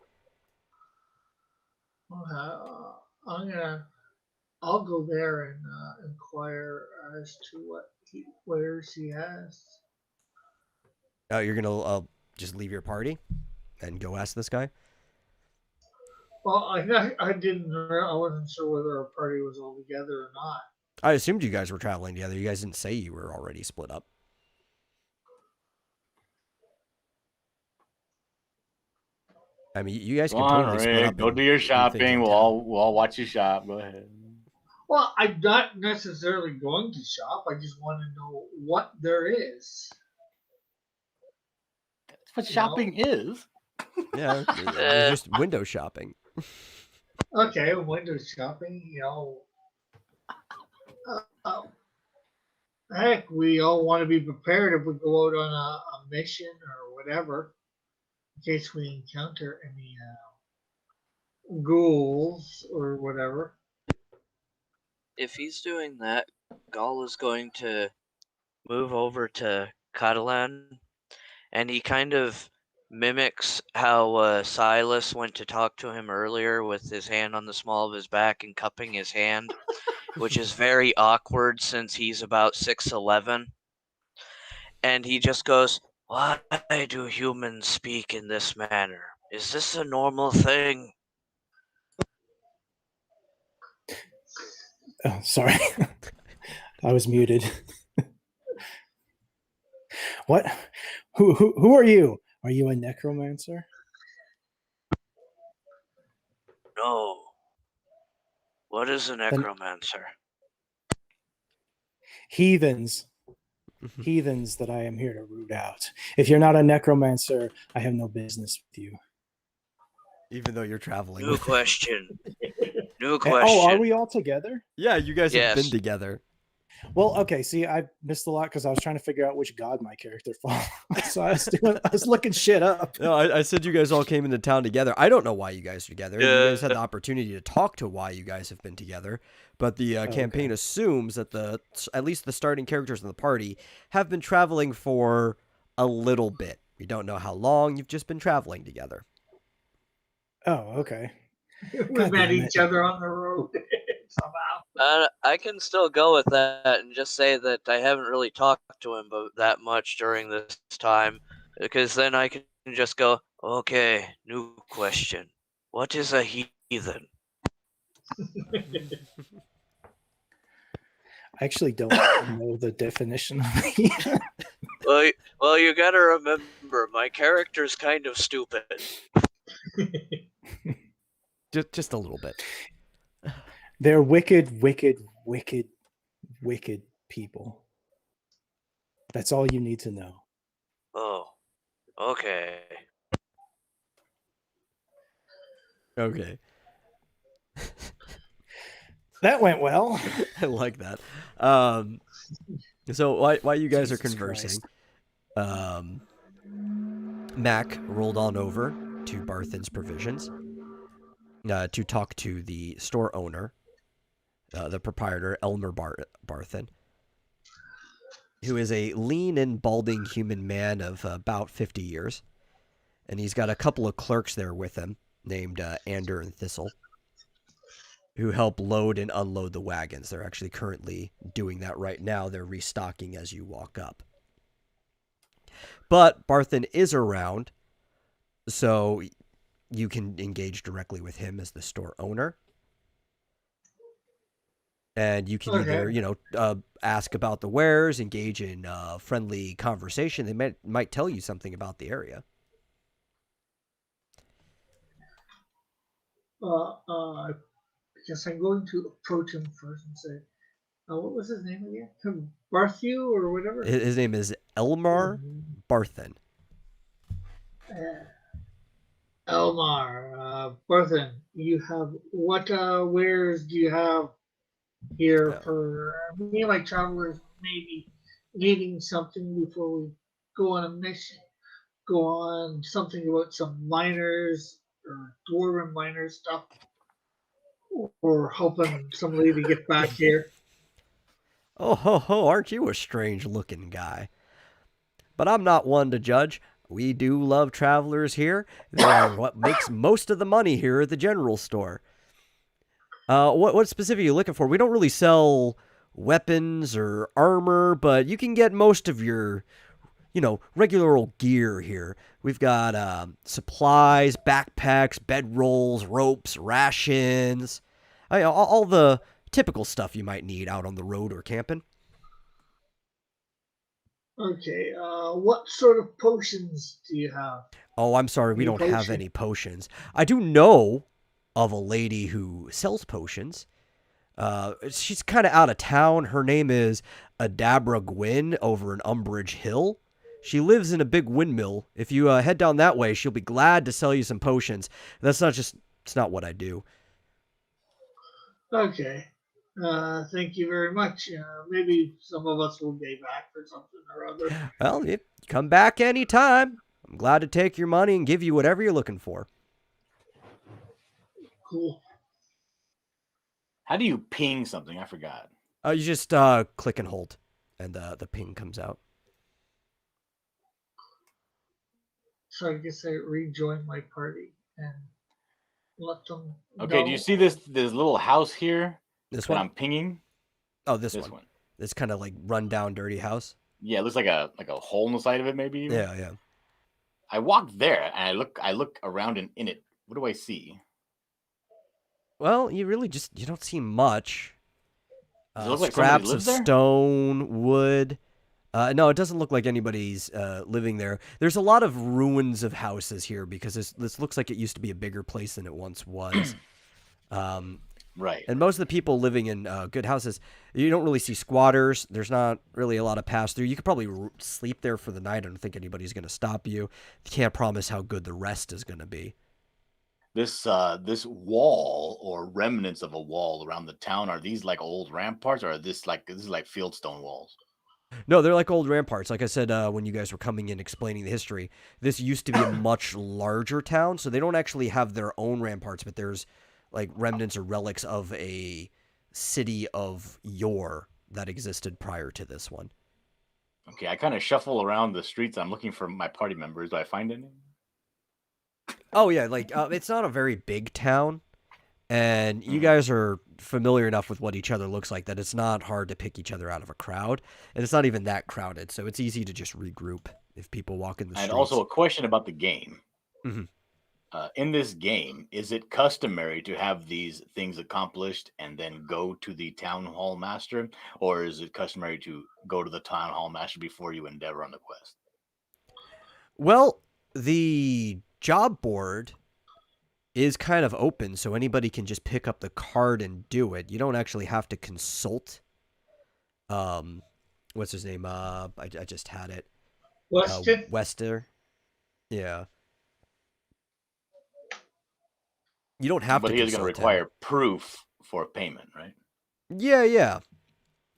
I'll go there and inquire as to what wares he has. Oh, you're gonna just leave your party and go ask this guy? Well, I wasn't sure whether our party was all together or not. I assumed you guys were traveling together. You guys didn't say you were already split up. I mean, you guys can totally split up. Go do your shopping. We'll all watch you shop. Go ahead. Well, I'm not necessarily going to shop. I just want to know what there is. That's what shopping is. Yeah, it's just window shopping. Okay, window shopping, heck, we all want to be prepared if we go out on a mission or whatever, in case we encounter any ghouls or whatever. If he's doing that, Gaul is going to move over to Catalan, and he kind of mimics how Silas went to talk to him earlier with his hand on the small of his back and cupping his hand, which is very awkward since he's about 6'11". And he just goes, "Why do humans speak in this manner? Is this a normal thing?" Oh, sorry. I was muted. What? Who are you? Are you a necromancer? No. What is a necromancer? Heathens. Heathens that I am here to root out. If you're not a necromancer, I have no business with you. Even though you're traveling. New question. New question. Oh, are we all together? Yeah, you guys have been together. Well, okay. See, I missed a lot because I was trying to figure out which god my character followed. So I was looking shit up. No, I said you guys all came into town together. I don't know why you guys are together. You guys had the opportunity to talk to why you guys have been together, but the campaign assumes that at least the starting characters in the party have been traveling for a little bit. We don't know how long. You've just been traveling together. Oh, okay. We met each other on the road somehow. I can still go with that and just say that I haven't really talked to him that much during this time, because then I can just go, okay, new question. What is a heathen? I actually don't know the definition of heathen. Well, you gotta remember, my character's kind of stupid. Just a little bit. They're wicked, wicked, wicked, wicked people. That's all you need to know. Oh, okay. Okay. That went well. I like that. So while you guys Jesus are conversing, Christ. Mac rolled on over to Barthen's Provisions to talk to the store owner, the proprietor, Elmer Barthen, who is a lean and balding human man of about 50 years. And he's got a couple of clerks there with him named Ander and Thistle, who help load and unload the wagons. They're actually currently doing that right now. They're restocking as you walk up. But Barthen is around, so you can engage directly with him as the store owner. And you can either, ask about the wares, engage in friendly conversation. They might tell you something about the area. I guess I'm going to approach him first and say, what was his name again? Barthew or whatever? His name is Elmar Barthen. Elmar, Barthen, you have what wares do you have here for me and my travelers maybe needing something before we go on a mission? Go on something about some miners or dwarven miner stuff, or helping somebody to get back here. Oh, ho, ho, aren't you a strange-looking guy? But I'm not one to judge. We do love travelers here. They are what makes most of the money here at the general store. What specific are you looking for? We don't really sell weapons or armor, but you can get most of your, regular old gear here. We've got supplies, backpacks, bedrolls, ropes, rations, all the typical stuff you might need out on the road or camping. Okay, what sort of potions do you have? Oh, I'm sorry, we don't have potion? any potions. I do know of a lady who sells potions. She's kind of out of town. Her name is Adabra Gwyn over in Umbridge Hill. She lives in a big windmill. If you head down that way, she'll be glad to sell you some potions. It's not what I do. Okay. Thank you very much. Maybe some of us will be back for something or other. Well, you come back anytime. I'm glad to take your money and give you whatever you're looking for. Cool. How do you ping something? I forgot. You just click and hold, and the ping comes out. So I guess I rejoin my party and let them Okay, know. do you see this little house here This that one? I'm pinging? Oh, this one. This kind of like run down, dirty house. Yeah, it looks like a hole in the side of it, maybe. Even. Yeah. I walk there and I look around and in it. What do I see? Well, you don't see much. Does it look like Scraps somebody of lives there? stone, wood. No, it doesn't look like anybody's living there. There's a lot of ruins of houses here because this looks like it used to be a bigger place than it once was. Right. And most of the people living in good houses, you don't really see squatters. There's not really a lot of pass-through. You could probably sleep there for the night. I don't think anybody's going to stop you. You can't promise how good the rest is going to be. This wall or remnants of a wall around the town, are these like old ramparts, or this is like fieldstone walls? No, they're like old ramparts. Like I said, when you guys were coming in explaining the history, this used to be a much larger town, so they don't actually have their own ramparts, but there's like remnants or relics of a city of yore that existed prior to this one. Okay, I kind of shuffle around the streets. I'm looking for my party members. Do I find any? Oh yeah, like it's not a very big town, and you guys are familiar enough with what each other looks like that it's not hard to pick each other out of a crowd, and it's not even that crowded, so it's easy to just regroup if people walk in the streets. And also a question about the game. Mm-hmm. In this game, is it customary to have these things accomplished and then go to the town hall master, or is it customary to go to the town hall master before you endeavor on the quest? Well, the job board is kind of open, so anybody can just pick up the card and do it. You don't actually have to consult. What's his name? I just had it. Wester. Yeah. You don't have to. But he is going to require proof for payment, right? Yeah, yeah.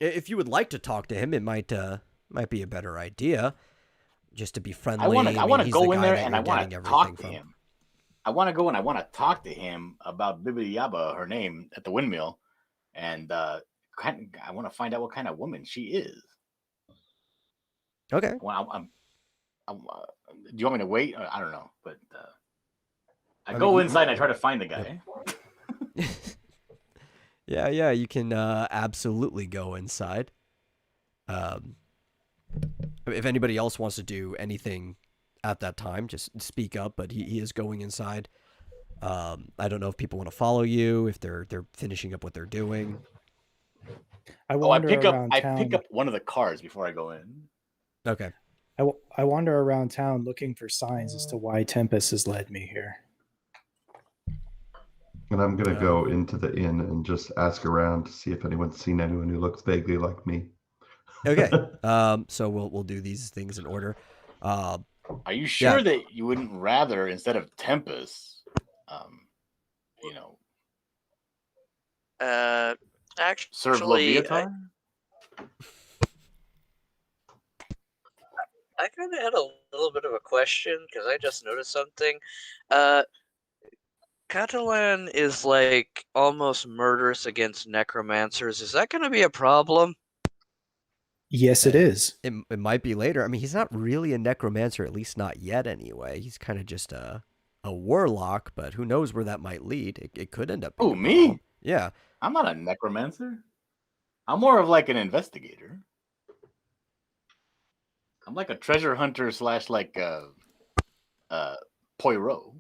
If you would like to talk to him, it might be a better idea. Just to be friendly. I want to go in there and I want to talk to him. I want to go and I want to talk to him about Bibi Yaba, her name, at the windmill, and I want to find out what kind of woman she is. Okay. Well, do you want me to wait? I don't know, but I go inside and I try to find the guy. Yeah, you can absolutely go inside. If anybody else wants to do anything at that time, just speak up, but he is going inside. I don't know if people want to follow you, if they're finishing up what they're doing. I pick up one of the cars before I go in. Okay. I wander around town looking for signs as to why Tempest has led me here. And I'm going to go into the inn and just ask around to see if anyone's seen anyone who looks vaguely like me. Okay. So we'll do these things in order. Are you sure that you wouldn't rather, instead of Tempest, actually, serve Loviatar? I kind of had a little bit of a question because I just noticed something. Catalan is like almost murderous against necromancers. Is that going to be a problem? Yes, it is. It might be later. I mean, he's not really a necromancer, at least not yet anyway. He's kind of just a warlock, but who knows where that might lead. It could end up being me? problem. Yeah. I'm not a necromancer. I'm more of like an investigator. I'm like a treasure hunter / like Poirot.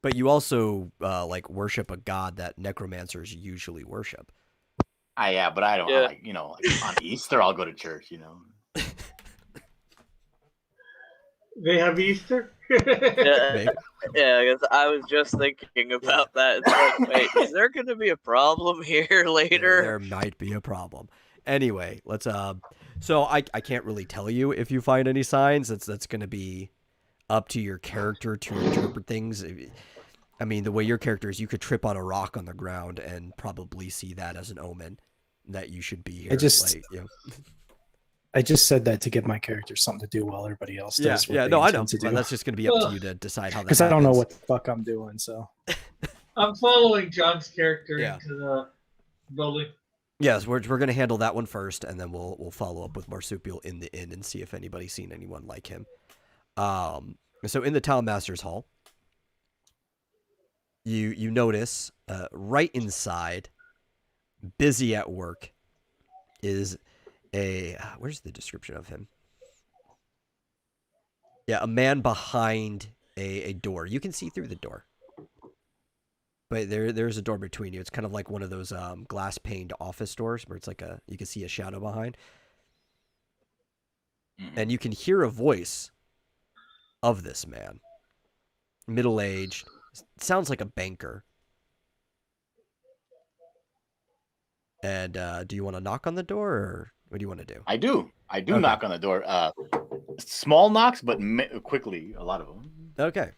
But you also like worship a god that necromancers usually worship. Yeah, but I don't like on Easter I'll go to church, They have Easter? Yeah, because I was just thinking about that. It's like, wait, is there going to be a problem here later? There might be a problem. Anyway, let's so I can't really tell you if you find any signs. That's going to be up to your character to interpret things. I mean, the way your character is, you could trip on a rock on the ground and probably see that as an omen that you should be here. I just said that to give my character something to do while everybody else does. Yeah, no, I know. But that's just going to be up to you to decide how that because I don't know what the fuck I'm doing. So I'm following John's character into the building. Yes, we're going to handle that one first, and then we'll follow up with Marsupial in the inn and see if anybody's seen anyone like him. So in the Town Master's Hall, you notice right inside, busy at work, is where's the description of him? Yeah, a man behind a door. You can see through the door, but there's a door between you. It's kind of like one of those glass paned office doors where it's like you can see a shadow behind, and you can hear a voice of this man, middle-aged. Sounds like a banker. And do you want to knock on the door, or what do you want to do? I do knock on the door. Small knocks, but quickly, a lot of them. Okay.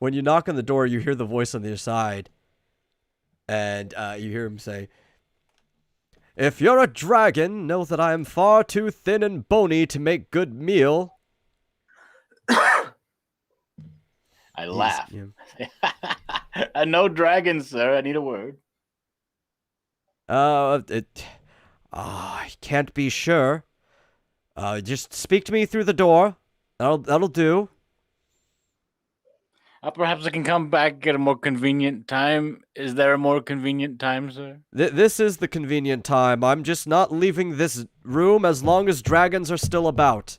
When you knock on the door, you hear the voice on the other side, and you hear him say, "If you're a dragon, know that I am far too thin and bony to make good meal." I laugh. No dragons, sir. I need a word. I can't be sure. Just speak to me through the door. That'll do. Perhaps I can come back at a more convenient time. Is there a more convenient time, sir? This is the convenient time. I'm just not leaving this room as long as dragons are still about.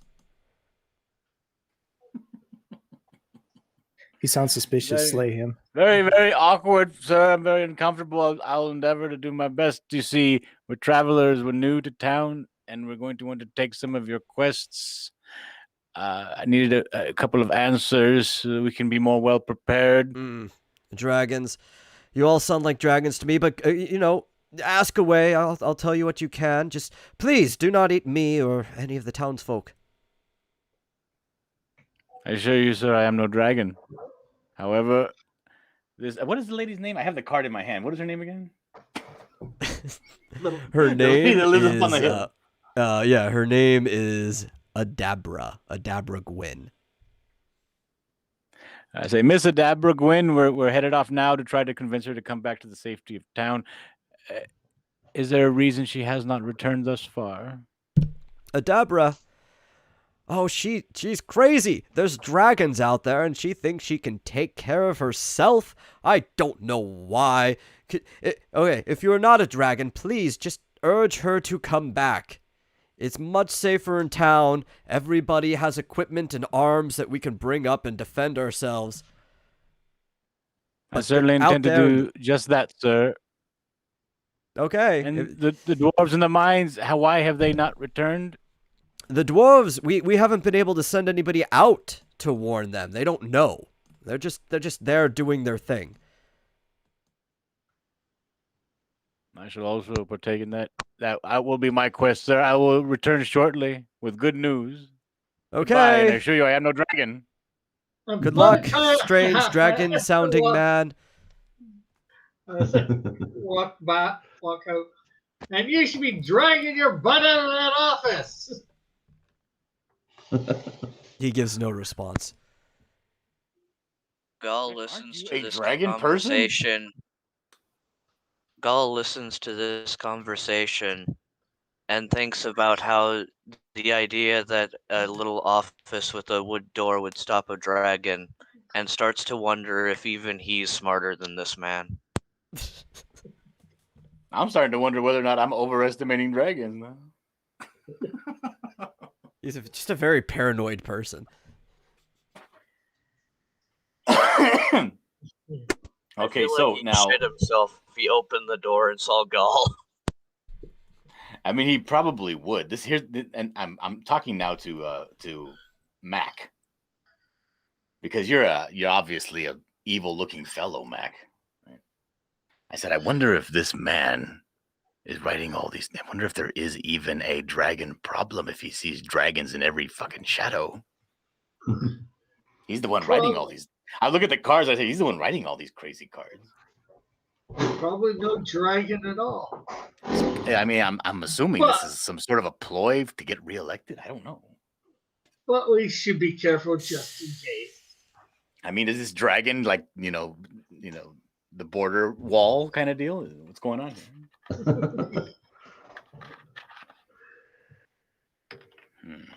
He sounds suspicious. Slay him. Very, very awkward, sir. I'm very uncomfortable. I'll endeavor to do my best. You see, we're travelers. We're new to town, and we're going to want to take some of your quests. I needed a couple of answers so we can be more well prepared. Dragons. You all sound like dragons to me, but, ask away. I'll tell you what you can. Just please do not eat me or any of the townsfolk. I assure you, sir, I am no dragon. However, what is the lady's name? I have the card in my hand. What is her name again? Her name that lives up on the hill. Her name is Adabra Gwyn. I say, Miss Adabra Gwyn, we're headed off now to try to convince her to come back to the safety of town. Is there a reason she has not returned thus far? Adabra? Oh, she's crazy. There's dragons out there, and she thinks she can take care of herself. I don't know why. Okay, if you're not a dragon, please just urge her to come back. It's much safer in town. Everybody has equipment and arms that we can bring up and defend ourselves. I certainly intend to do just that, sir. Okay. And the dwarves in the mines, why have they not returned? The dwarves, we haven't been able to send anybody out to warn them. They don't know. They're just there doing their thing. I shall also partake in that. That will be my quest, sir. I will return shortly with good news. Okay. Goodbye, and I assure you I am no dragon. Good luck, strange dragon-sounding man. Walk out. And you should be dragging your butt out of that office. He gives no response. Gull listens to this dragon conversation. Gull listens to this conversation and thinks about how the idea that a little office with a wood door would stop a dragon, and starts to wonder if even he's smarter than this man. I'm starting to wonder whether or not I'm overestimating dragons. He's just a very paranoid person. Okay, so he'd now shit himself if he opened the door and saw Gull. I mean, he probably would. And I'm talking now to Mac, because you're obviously a evil looking fellow, Mac. Right? I said, I wonder if this man is writing all these. I wonder if there is even a dragon problem if he sees dragons in every fucking shadow. He's the one writing all these. I look at the cards. I say he's the one writing all these crazy cards. Probably no dragon at all. I mean, I'm assuming this is some sort of a ploy to get reelected. I don't know. But we should be careful just in case. I mean, is this dragon like the border wall kind of deal? What's going on here?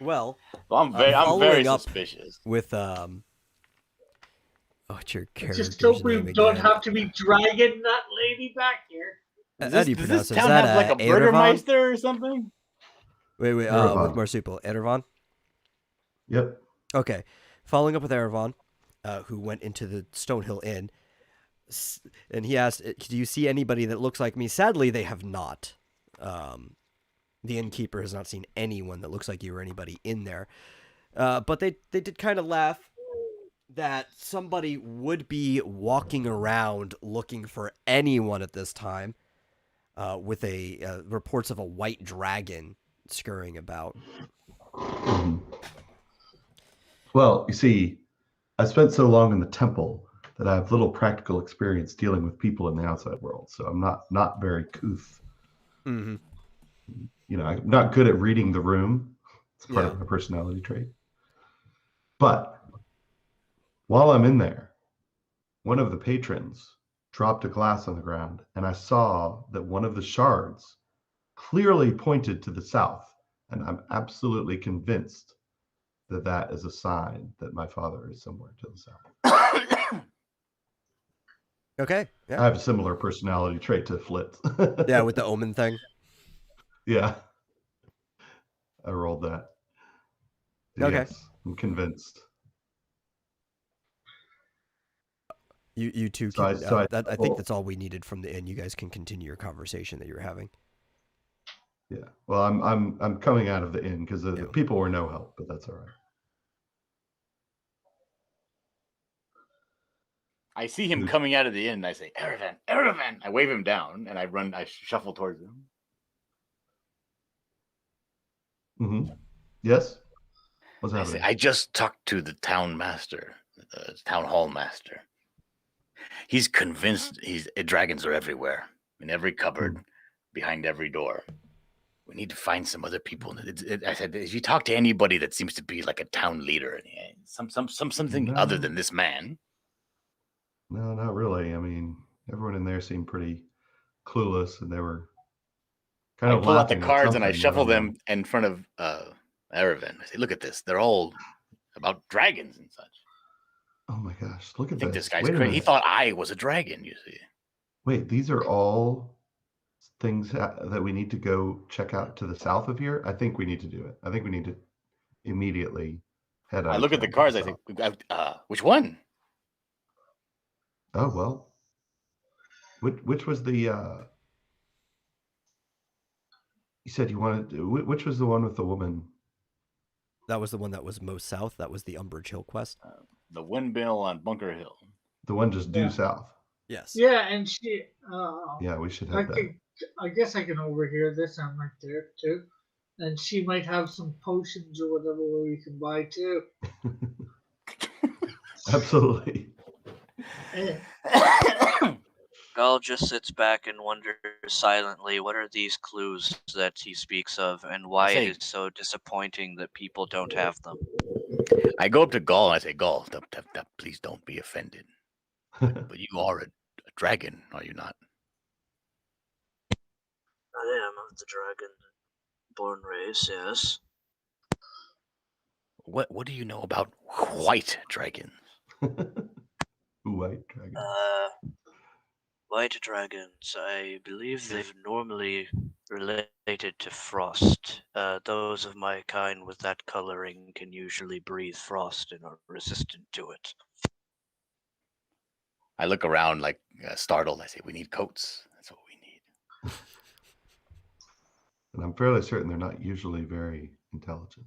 Well, I'm very suspicious. With what's your character's Just hope we name don't again? have to be dragging that lady back here. How do you Does pronounce this it? town Is that have like a Erevan? Burgermeister or something? Wait, with Marsupial. Erevan? Yep. Okay. Following up with Erevan, who went into the Stonehill Inn, and he asked, do you see anybody that looks like me? Sadly, they have not. The innkeeper has not seen anyone that looks like you or anybody in there. But they did kind of laugh that somebody would be walking around looking for anyone at this time, with reports of a white dragon scurrying about. Mm-hmm. Well, you see, I spent so long in the temple that I have little practical experience dealing with people in the outside world, so I'm not very couth. Mm-hmm. I'm not good at reading the room. It's part of my personality trait. But while I'm in there, one of the patrons dropped a glass on the ground, and I saw that one of the shards clearly pointed to the south, and I'm absolutely convinced that that is a sign that my father is somewhere to the south. Okay. Yeah. I have a similar personality trait to Flit. Yeah, with the omen thing. Yeah. I rolled that. Okay. Yes, I'm convinced. You two So can. I think that's all we needed from the inn. You guys can continue your conversation that you were having. Yeah. Well, I'm coming out of the inn because the people were no help, but that's all right. I see him coming out of the inn, and I say, Erevan, Erevan! I wave him down, and I shuffle towards him. Mm-hmm. Yes? What's I happening? say, I just talked to the town master, the town hall master. He's convinced dragons are everywhere, in every cupboard, behind every door. We need to find some other people. I said, if you talk to anybody that seems to be like a town leader, something other than this man. No, not really. I mean, everyone in there seemed pretty clueless, and they were kind of pull out the laughing at cards and I something, shuffle don't know. them in front of Erevan. I say, look at this. They're all about dragons and such. Oh my gosh, look at I think this. this guy's Wait a crazy. He minute. thought I was a dragon, you see. Wait, these are all things that we need to go check out to the south of here? I think we need to do it. I think we need to immediately head out. I look at the cards. I think, which one? Oh, well. Which was the... You said you wanted... Which was the one with the woman? That was the one that was most south. That was the Umbrage Hill quest. The windmill on Bunker Hill. The one just due south. Yes. Yeah, and she... yeah, we should have that. I guess I can overhear this. I'm right there, too. And she might have some potions or whatever where we can buy, too. Absolutely. Gull just sits back and wonders silently, what are these clues that he speaks of, and why it is so disappointing that people don't have them? I go up to Gull and I say, Gull, please don't be offended. But you are a dragon, are you not? I am of the dragon-born race, yes. What do you know about white dragons? White dragons. White dragons, I believe they've normally related to frost. Those of my kind with that coloring can usually breathe frost and are resistant to it. I look around like startled. I say, we need coats. That's what we need. And I'm fairly certain they're not usually very intelligent,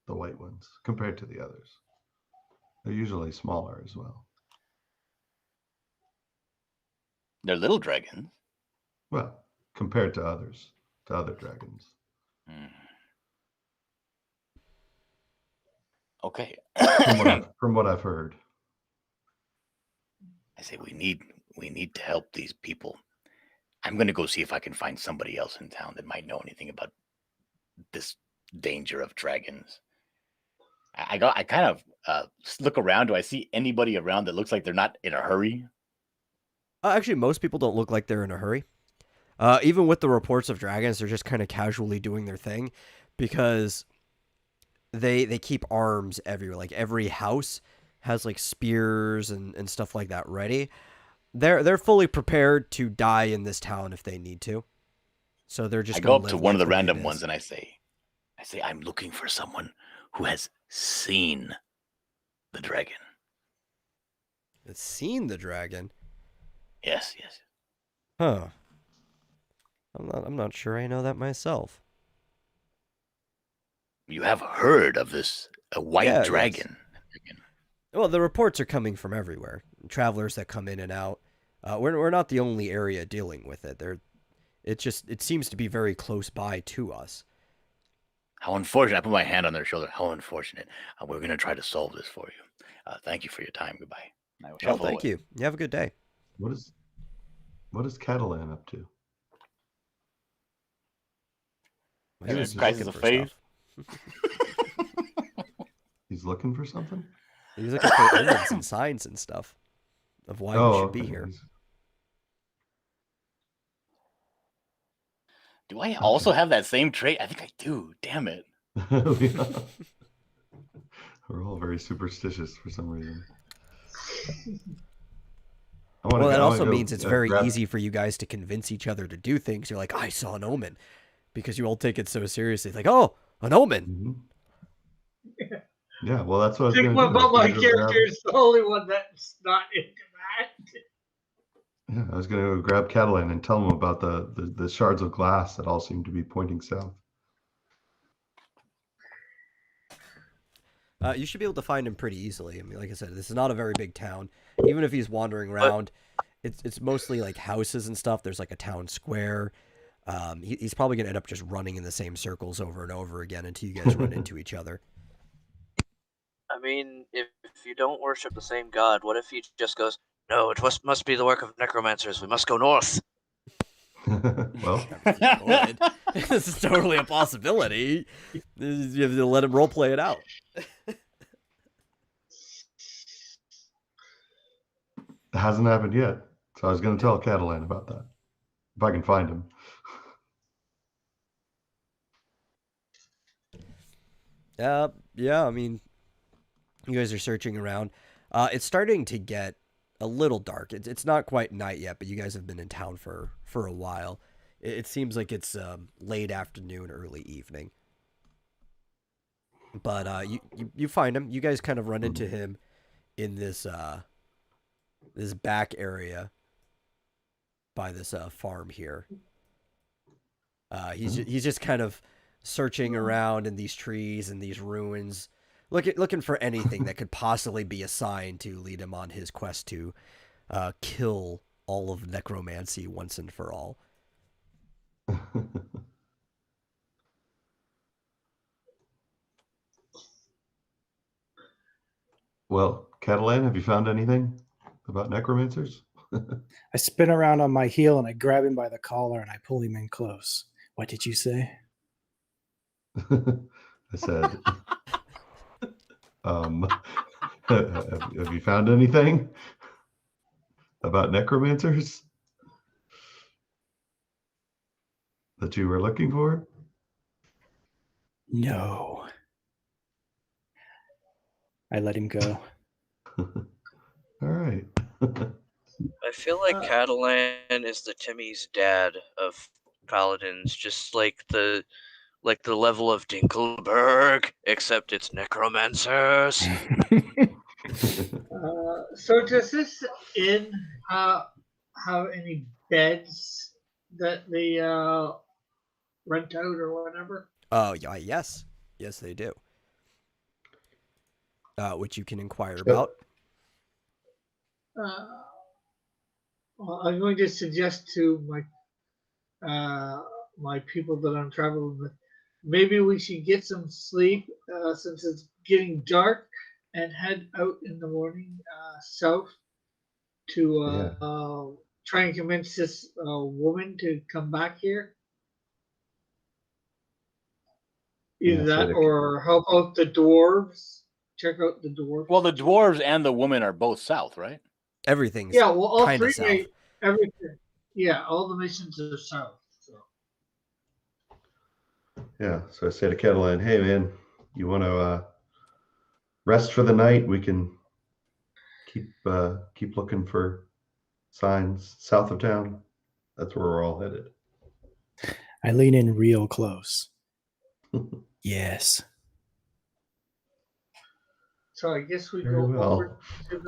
the white ones, compared to the others. They're usually smaller as well. They're little dragons. Well, compared to others, to other dragons. Okay. From what I've heard. I say we need to help these people. I'm going to go see if I can find somebody else in town that might know anything about this danger of dragons. I kind of look around. Do I see anybody around that looks like they're not in a hurry? Actually, most people don't look like they're in a hurry. Even with the reports of dragons, they're just kind of casually doing their thing because they keep arms everywhere. Like every house has like spears and stuff like that ready. They're fully prepared to die in this town if they need to. So they're just. I go up to one of the random ones and I say, I'm looking for someone who has seen the dragon. Has seen the dragon? Yes. Huh. I'm not sure I know that myself. You have heard of this white dragon? Yes. Well, the reports are coming from everywhere. Travelers that come in and out. We're not the only area dealing with it. It seems to be very close by to us. How unfortunate. I put my hand on their shoulder. How unfortunate. We're going to try to solve this for you. Thank you for your time. Goodbye. Oh, thank you. You have a good day. What is Catalan up to? He was crisis of faith. He's looking for something? He's looking for omens and signs and stuff of why we should be here. Do I also have that same trait? I think I do. Damn it. We're all very superstitious for some reason. Well, that also means it's very easy for you guys to convince each other to do things. You're like, I saw an omen. Because you all take it so seriously. Like, oh, an omen. Mm-hmm. Yeah, well, that's what I was going to do. But my character is the only one that's not into that. Yeah, I was going to grab Catalan and tell him about the shards of glass that all seem to be pointing south. You should be able to find him pretty easily. I mean, like I said, this is not a very big town. Even if he's wandering around, it's mostly like houses and stuff. There's like a town square. He's probably going to end up just running in the same circles over and over again until you guys run into each other. I mean, if you don't worship the same god, what if he just goes, "No, it must be the work of necromancers. We must go north." Well, This is totally a possibility. You have to let him role play it out. it hasn't happened yet. So I was going to tell Catalan about that. If I can find him. Yeah, I mean, you guys are searching around. It's starting to get a little dark. It's not quite night yet, but you guys have been in town for a while. It seems like it's late afternoon, early evening. But you find him. You guys kind of run into him in this this back area by this farm here. He's just kind of searching around in these trees and these ruins, looking for anything that could possibly be a sign to lead him on his quest to kill all of necromancy once and for all. Well, Catalan, have you found anything about necromancers? I spin around on my heel and I grab him by the collar and I pull him in close. What did you say? I said, have you found anything about necromancers that you were looking for? No. I let him go. All right. I feel like Catalan is the Timmy's dad of paladins, just like the level of Dinkelberg, except it's necromancers. So does this inn have any beds that they rent out or whatever? Oh, yes, they do. Which you can inquire about. Well, I'm going to suggest to my people that I'm traveling with, maybe we should get some sleep since it's getting dark, and head out in the morning south to try and convince this woman to come back here. Either that or help out the dwarves. Check out the dwarves. Well, the dwarves and the woman are both south, right? Everything's all kind three. of south. Everything. Yeah, all the missions are south. So. Yeah, so I say to Catalan, hey man, you want to rest for the night? We can keep looking for signs south of town. That's where we're all headed. I lean in real close. Yes. So I guess we Very go well. over to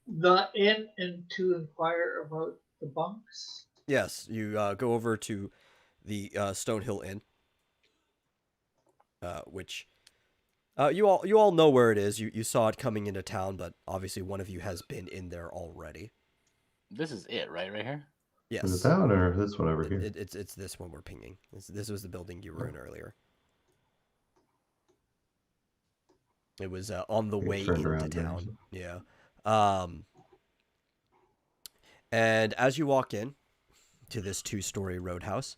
the inn and to inquire about the bunks. Yes, you go over to the Stonehill Inn, which you all know where it is. You saw it coming into town, but obviously one of you has been in there already. This is it, right here? Yes. Is it that one or this one over here? It's this one we're pinging. This was the building you were in earlier. It was on the way into town. Yeah. And as you walk in to this 2-story roadhouse,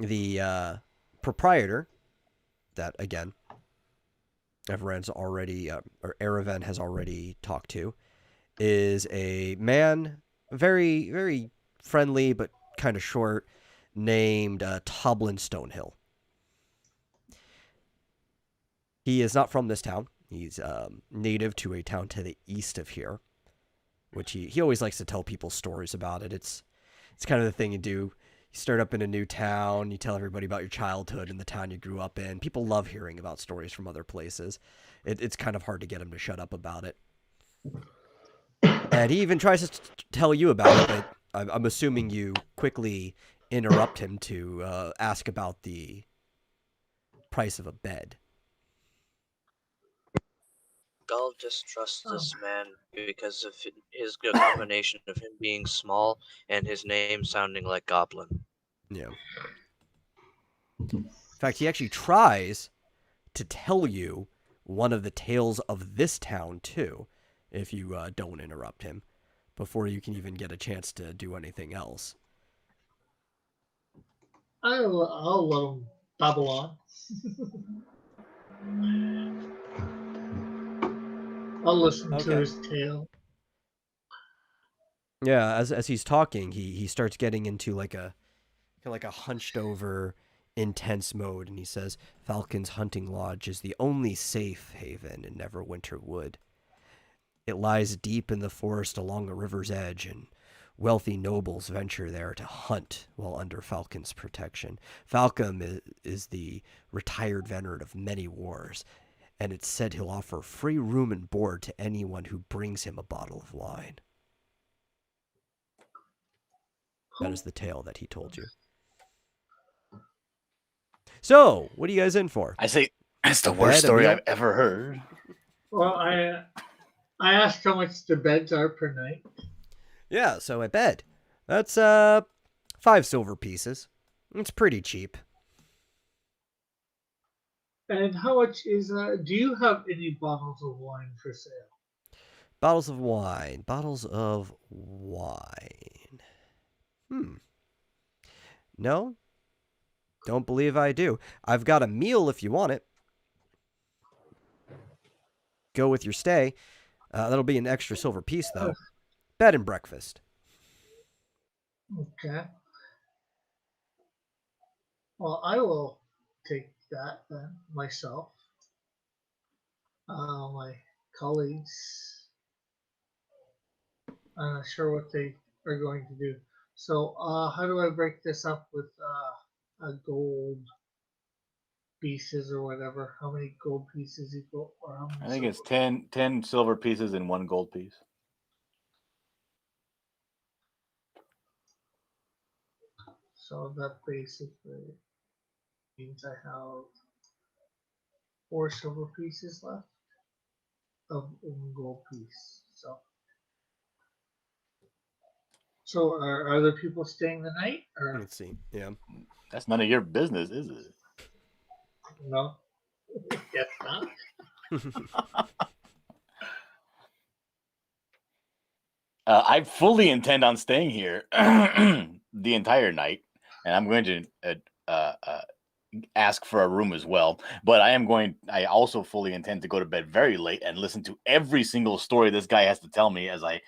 the proprietor, that again, Erevan has already talked to, is a man, very, very friendly but kind of short, named Toblin Stonehill. He is not from this town. He's native to a town to the east of here, which he always likes to tell people stories about it. It's kind of the thing you do. You start up in a new town, you tell everybody about your childhood and the town you grew up in. People love hearing about stories from other places. It's kind of hard to get them to shut up about it. And he even tries to tell you about it, but I'm assuming you quickly interrupt him to ask about the price of a bed. Gull distrusts this man because of his combination of him being small and his name sounding like Goblin. Yeah. In fact, he actually tries to tell you one of the tales of this town, too, if you don't interrupt him, before you can even get a chance to do anything else. I'll let him babble on. I'll listen to his tale. Yeah, as he's talking, he starts getting into like a hunched over, intense mode, and he says, "Falcon's Hunting Lodge is the only safe haven in Neverwinter Wood. It lies deep in the forest along a river's edge, and wealthy nobles venture there to hunt while under Falcon's protection. Falcon is the retired veteran of many wars, and it's said he'll offer free room and board to anyone who brings him a bottle of wine." That is the tale that he told you. So, what are you guys in for? I say that's the worst story I've ever heard. Well, I asked how much the beds are per night. Yeah, so a bed. That's 5 silver pieces. It's pretty cheap. And how much is do you have any bottles of wine for sale? Bottles of wine. No? Don't believe I do. I've got a meal if you want it. Go with your stay. That'll be an extra silver piece, though. Bed and breakfast. Okay. Well, I will take that then myself. My colleagues, I'm not sure what they are going to do. So, how do I break this up with a gold pieces or whatever? How many gold pieces equal? Or how many I think it's 10 silver pieces and 1 gold piece. So that basically means I have 4 silver pieces left of 1 gold piece. So are other people staying the night? Or Let's see. Yeah. That's none of your business, is it? no? Guess not. I fully intend on staying here the entire night, and I'm going to ask for a room as well. But I also fully intend to go to bed very late and listen to every single story this guy has to tell me as I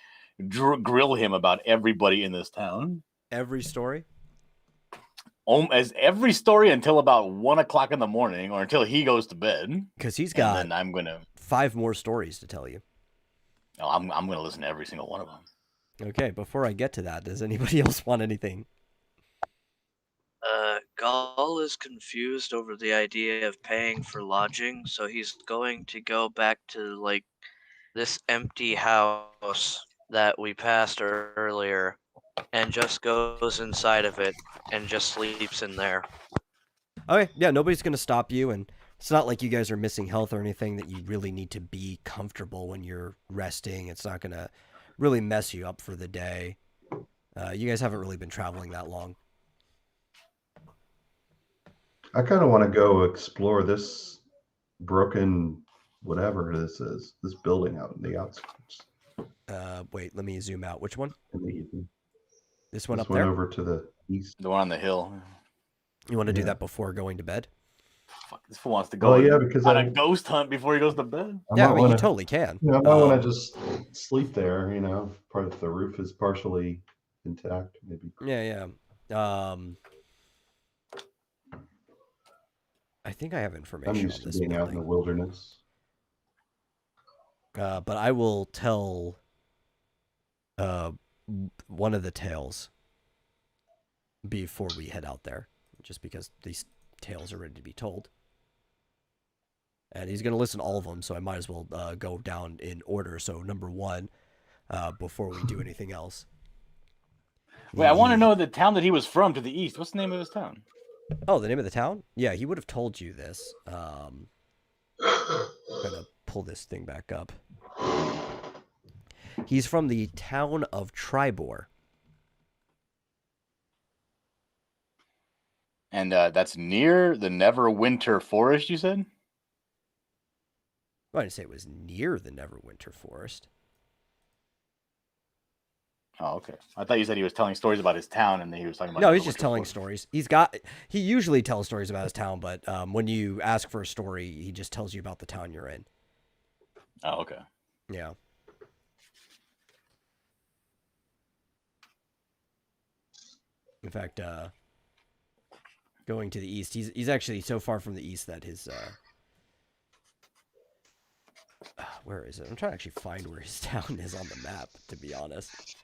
grill him about everybody in this town. Every story? As every story until about 1 o'clock in the morning, or until he goes to bed. Because he's got and then I'm gonna 5 more stories to tell you. Oh, I'm gonna listen to every single one of them. Okay, before I get to that, does anybody else want anything? Gall is confused over the idea of paying for lodging, so he's going to go back to, like, this empty house that we passed earlier, and just goes inside of it and just sleeps in there. Okay, yeah, nobody's going to stop you, and it's not like you guys are missing health or anything that you really need to be comfortable when you're resting. It's not going to really mess you up for the day. You guys haven't really been traveling that long. I kind of want to go explore this broken, whatever this is, this building out in the outskirts. Wait, let me zoom out. Which one? This one this up one there? over to the east. The one on the hill. You want to do that before going to bed? Fuck, this fool wants to go because on a ghost hunt before he goes to bed. Yeah, I mean, you totally can. You know, I want to just sleep there, you know, part of the roof is partially intact, maybe. Yeah. I think I have information I'm used on this to being out in the wilderness. But I will tell one of the tales before we head out there, just because these tales are ready to be told. And he's going to listen to all of them, so I might as well go down in order. So number 1, before we do anything else. Wait, I want to know the town that he was from to the east. What's the name of his town? Oh, the name of the town? Yeah, he would have told you this. I'm going to pull this thing back up. He's from the town of Tribor. And that's near the Neverwinter Forest, you said? Well, I didn't say it was near the Neverwinter Forest. Oh, okay. I thought you said he was telling stories about his town, and then he was talking about. No, he's just Neverwinter telling Forest. stories. He usually tells stories about his town, but when you ask for a story, he just tells you about the town you're in. Oh, okay. Yeah. In fact, going to the east, he's actually so far from the east that his where is it? I'm trying to actually find where his town is on the map, to be honest.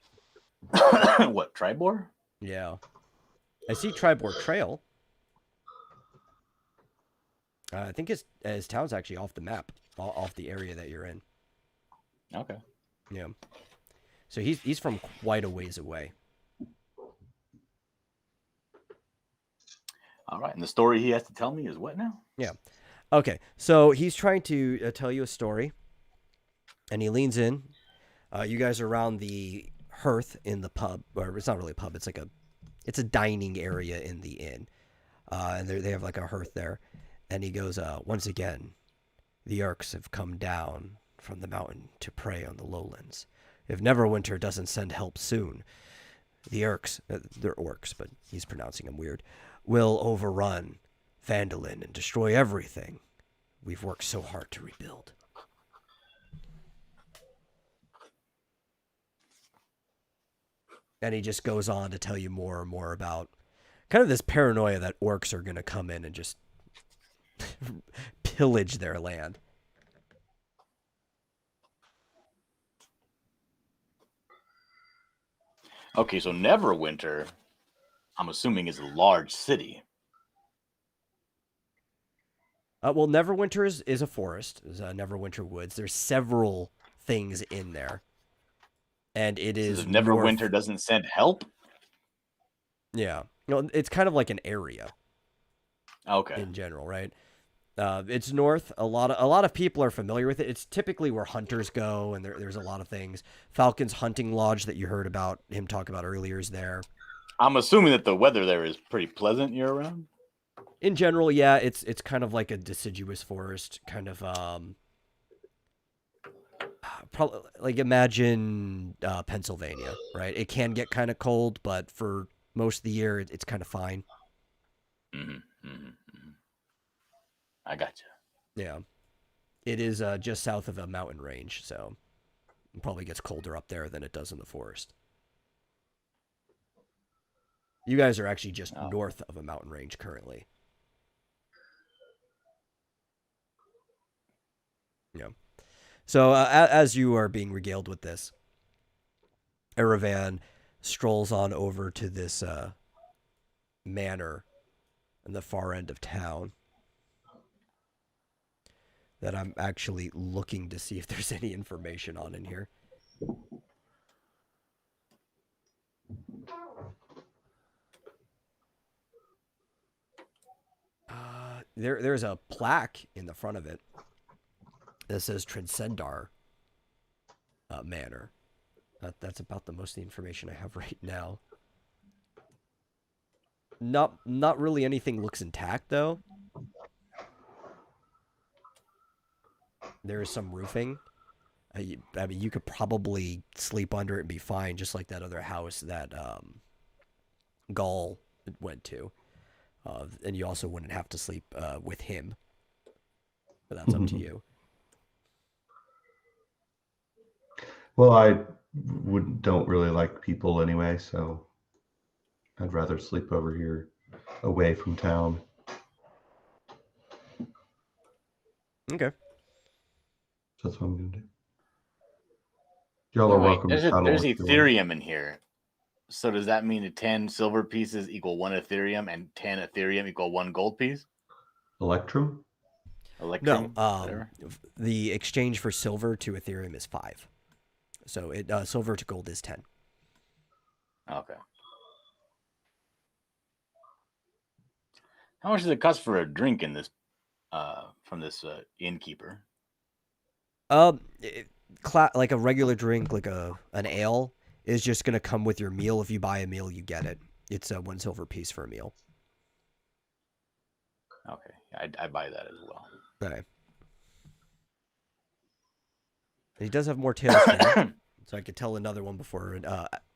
What, Tribor? Yeah. I see Tribor Trail. I think his town's actually off the map, off the area that you're in. Okay. Yeah. So he's from quite a ways away. All right. And the story he has to tell me is what now? Yeah. Okay. So he's trying to tell you a story, and he leans in. You guys are around the hearth in the pub, or it's not really a pub. It's a dining area in the inn, and they have like a hearth there. And he goes, once again, the orcs have come down from the mountain to prey on the lowlands. If Neverwinter doesn't send help soon, the orcs, they're orcs, but he's pronouncing them weird, will overrun Fandolin and destroy everything we've worked so hard to rebuild. And he just goes on to tell you more and more about kind of this paranoia that orcs are going to come in and just pillage their land. Okay, so Neverwinter, I'm assuming, is a large city. Well, Neverwinter is a forest. It's Neverwinter Woods. There's several things in there. And it is So Neverwinter north. doesn't send help? Yeah. No, it's kind of like an area. Okay. In general, right? It's north. A lot of people are familiar with it. It's typically where hunters go, and there's a lot of things. Falcon's Hunting Lodge that you heard about him talk about earlier is there. I'm assuming that the weather there is pretty pleasant year round. In general, yeah, it's kind of like a deciduous forest, kind of probably like imagine Pennsylvania, right? It can get kind of cold, but for most of the year, it's kind of fine. Mm-hmm, mm-hmm. I got you. Yeah, it is just south of a mountain range, so it probably gets colder up there than it does in the forest. You guys are actually just north of a mountain range currently. Yeah. So as you are being regaled with this, Erevan strolls on over to this manor in the far end of town that I'm actually looking to see if there's any information on in here. There's a plaque in the front of it that says Transcendar Manor. That's about the most of the information I have right now. Not really anything looks intact though. There is some roofing. I mean, you could probably sleep under it and be fine, just like that other house that Gaul went to. And you also wouldn't have to sleep with him. But that's up to you. Well, I don't really like people anyway, so I'd rather sleep over here away from town. Okay. So that's what I'm going to do. Y'all are welcome to tunnel. There's Ethereum in here. So does that mean that 10 silver pieces equal 1 Ethereum and 10 Ethereum equal 1 gold piece? Electrum? No, the exchange for silver to Ethereum is 5. So silver to gold is 10. Okay. How much does it cost for a drink in this from this innkeeper? Like a regular drink, like an ale, is just gonna come with your meal. If you buy a meal, you get it. It's 1 silver piece for a meal. Okay, I buy that as well. Okay. He does have more tales for you, so I could tell another one before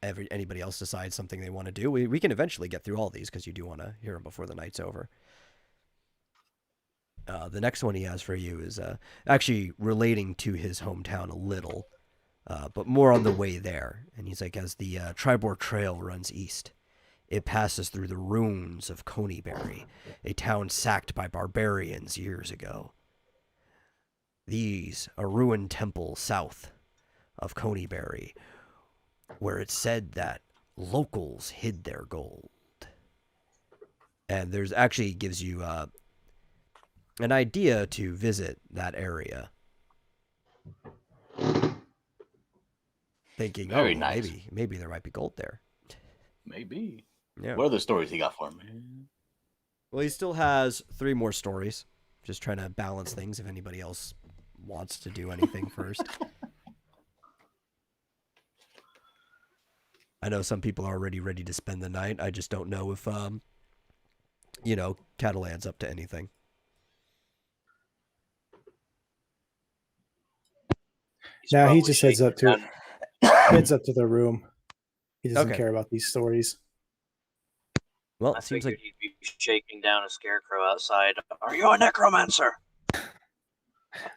anybody else decides something they want to do. We can eventually get through all these because you do want to hear them before the night's over. The next one he has for you is actually relating to his hometown a little, but more on the way there. And he's like, as the Tribor Trail runs east, it passes through the ruins of Conyberry, a town sacked by barbarians years ago. These are ruined temples south of Conyberry, where it's said that locals hid their gold. And there's actually gives you an idea to visit that area. Thinking, Very nice. maybe there might be gold there. Maybe. Yeah. What other stories he got for me? Well, he still has 3 more stories. Just trying to balance things if anybody else wants to do anything first. I know some people are already ready to spend the night. I just don't know if, Catalan's up to anything. Now he just heads up to the room. He doesn't care about these stories. Well, I it seems figured like he'd be shaking down a scarecrow outside. Are you a necromancer?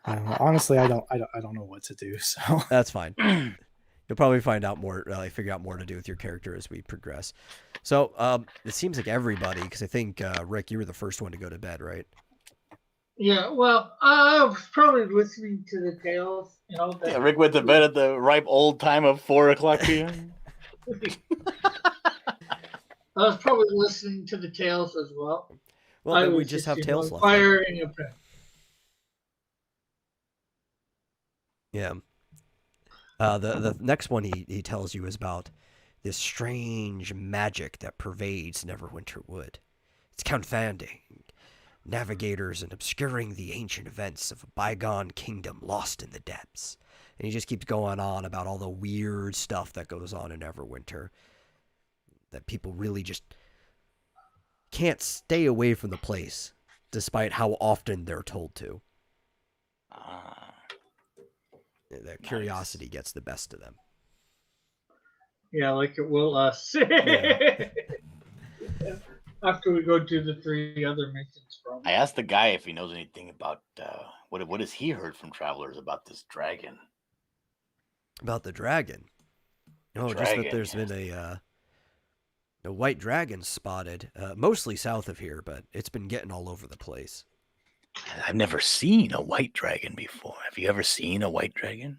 Honestly, I don't know what to do. So that's fine. You'll probably find out more, figure out more to do with your character as we progress. So it seems like everybody, because I think Rick, you were the first one to go to bed, right? Yeah, well, I was probably listening to the tales. Yeah, Rick went to bed at the ripe old time of 4:00 p.m. I was probably listening to the tales as well. Well, then we just have tales left. Firing a pen. Yeah. The next one he tells you is about this strange magic that pervades Neverwinter Wood. It's confounding navigators and obscuring the ancient events of a bygone kingdom lost in the depths. And he just keeps going on about all the weird stuff that goes on in Neverwinter. That people really just can't stay away from the place, despite how often they're told to. Their curiosity gets the best of them. Yeah, like it will us. Yeah. After we go to the 3 other missions from. I asked the guy if he knows anything about what has he heard from travelers about this dragon. About the dragon? No, just that there's been a white dragon spotted, mostly south of here, but it's been getting all over the place. I've never seen a white dragon before. Have you ever seen a white dragon?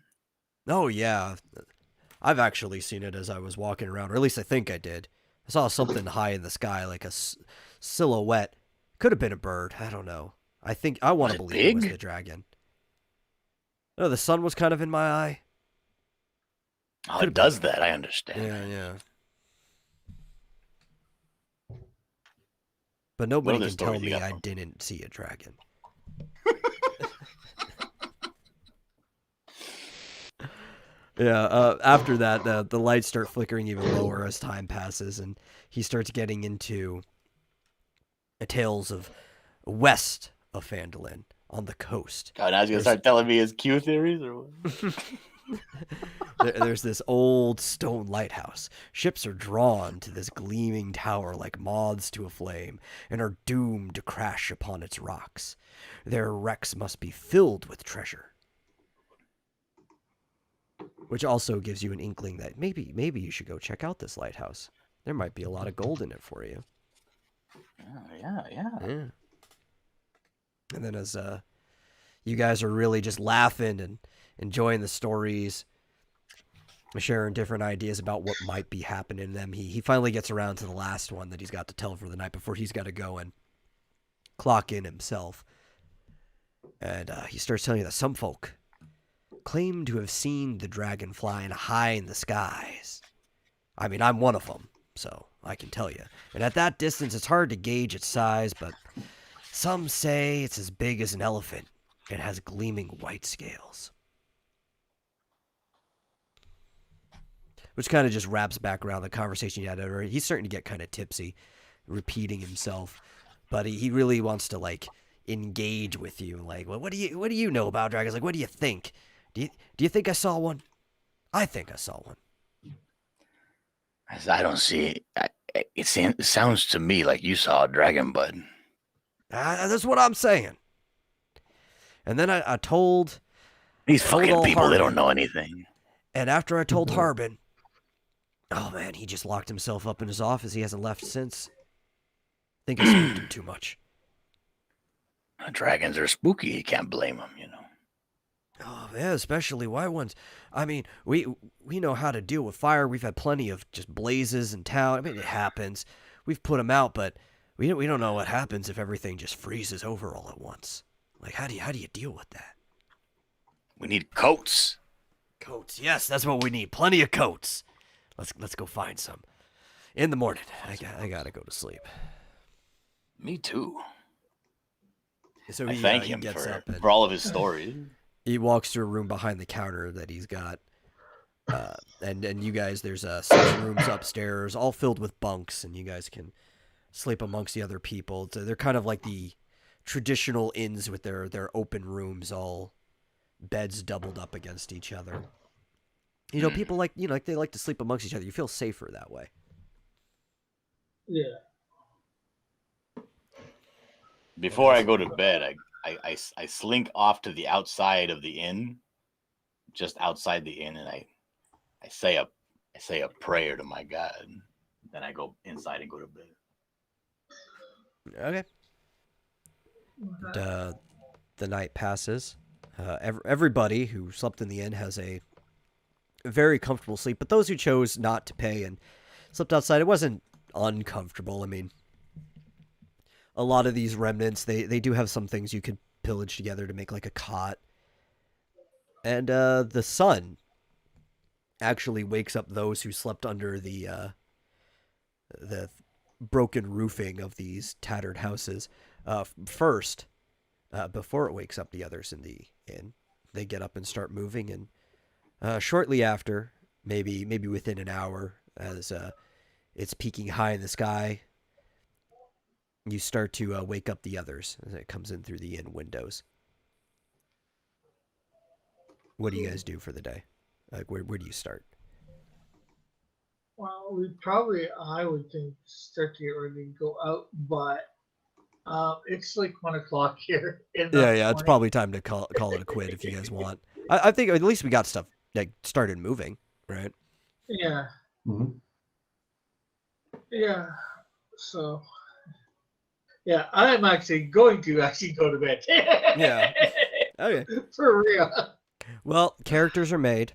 Oh, yeah. I've actually seen it as I was walking around, or at least I think I did. I saw something high in the sky, like a silhouette. Could have been a bird. I don't know. I want to believe it was the dragon. No, the sun was kind of in my eye. Oh, it does that. I understand. Yeah. But nobody can tell me I didn't see a dragon. Yeah, after that, the lights start flickering even lower as time passes, and he starts getting into tales of west of Fandolin, on the coast. God, now he's going to start telling me his Q theories? Or what? There's this old stone lighthouse. Ships are drawn to this gleaming tower like moths to a flame, and are doomed to crash upon its rocks. Their wrecks must be filled with treasure. Which also gives you an inkling that maybe you should go check out this lighthouse. There might be a lot of gold in it for you. Yeah. And then as you guys are really just laughing and enjoying the stories, sharing different ideas about what might be happening to them, he finally gets around to the last one that he's got to tell for the night before he's got to go and clock in himself. And he starts telling you that some folk claim to have seen the dragon flying high in the skies. I mean, I'm one of them, so I can tell you. And at that distance, it's hard to gauge its size, but some say it's as big as an elephant and has gleaming white scales. which kind of just wraps back around the conversation you had earlier. He's starting to get kind of tipsy, repeating himself, but he really wants to like engage with you. Like, well, what do you know about dragons? Like, what do you think? Do you think I saw one? I think I saw one. I don't see it. It sounds to me like you saw a dragon, bud. That's what I'm saying. And then I told these fucking people. Harbin, they don't know anything. And after I told Harbin, oh man, he just locked himself up in his office. He hasn't left since. I think I spooked him too much. Dragons are spooky. You can't blame them, you know. Oh yeah, especially white ones. I mean, we know how to deal with fire. We've had plenty of just blazes in town. I mean, it happens. We've put them out, but we don't know what happens if everything just freezes over all at once. Like, how do you deal with that? We need coats. Coats, yes, that's what we need. Plenty of coats. Let's go find some. In the morning, I gotta go to sleep. Me too. So I thank him for all of his stories. He walks through a room behind the counter that he's got. And you guys, there's 6 rooms upstairs, all filled with bunks, and you guys can sleep amongst the other people. So they're kind of like the traditional inns with their open rooms, all beds doubled up against each other. You know, people like they like to sleep amongst each other. You feel safer that way. Yeah. Before I go to bed, I slink off to the outside of the inn, just outside the inn, and I say a prayer to my God. Then I go inside and go to bed. Okay. The night passes. Everybody who slept in the inn has a very comfortable sleep, but those who chose not to pay and slept outside, it wasn't uncomfortable. I mean, a lot of these remnants, they do have some things you could pillage together to make like a cot. And the sun actually wakes up those who slept under the broken roofing of these tattered houses first, before it wakes up the others in the inn. They get up and start moving, and shortly after, maybe within an hour, as it's peaking high in the sky, you start to wake up the others as it comes in through the inn windows. What do you guys do for the day? Like, where do you start? Well, I would think, start to get ready to go out, but it's like 1 o'clock here. Yeah, it's probably time to call it a quit if you guys want. I think at least we got stuff like started moving, right? Yeah. Mm-hmm. Yeah. So. Yeah, I'm actually going to go to bed. Yeah. Okay. For real. Well, characters are made.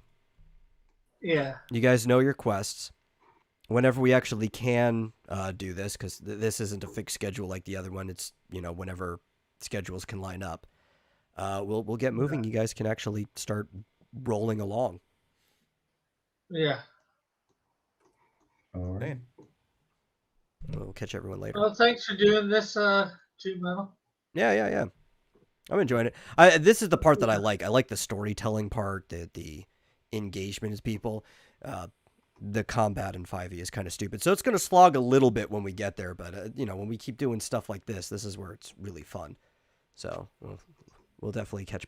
Yeah. You guys know your quests. Whenever we actually can do this, because this isn't a fixed schedule like the other one. It's, whenever schedules can line up. We'll get moving. You guys can actually start rolling along. Yeah. All right. We'll catch everyone later. Well, thanks for doing this, too, Metal. Yeah. I'm enjoying it. This is the part that I like. I like the storytelling part, the engagement as people. The combat in 5e is kind of stupid. So it's going to slog a little bit when we get there. But, when we keep doing stuff like this is where it's really fun. So we'll definitely catch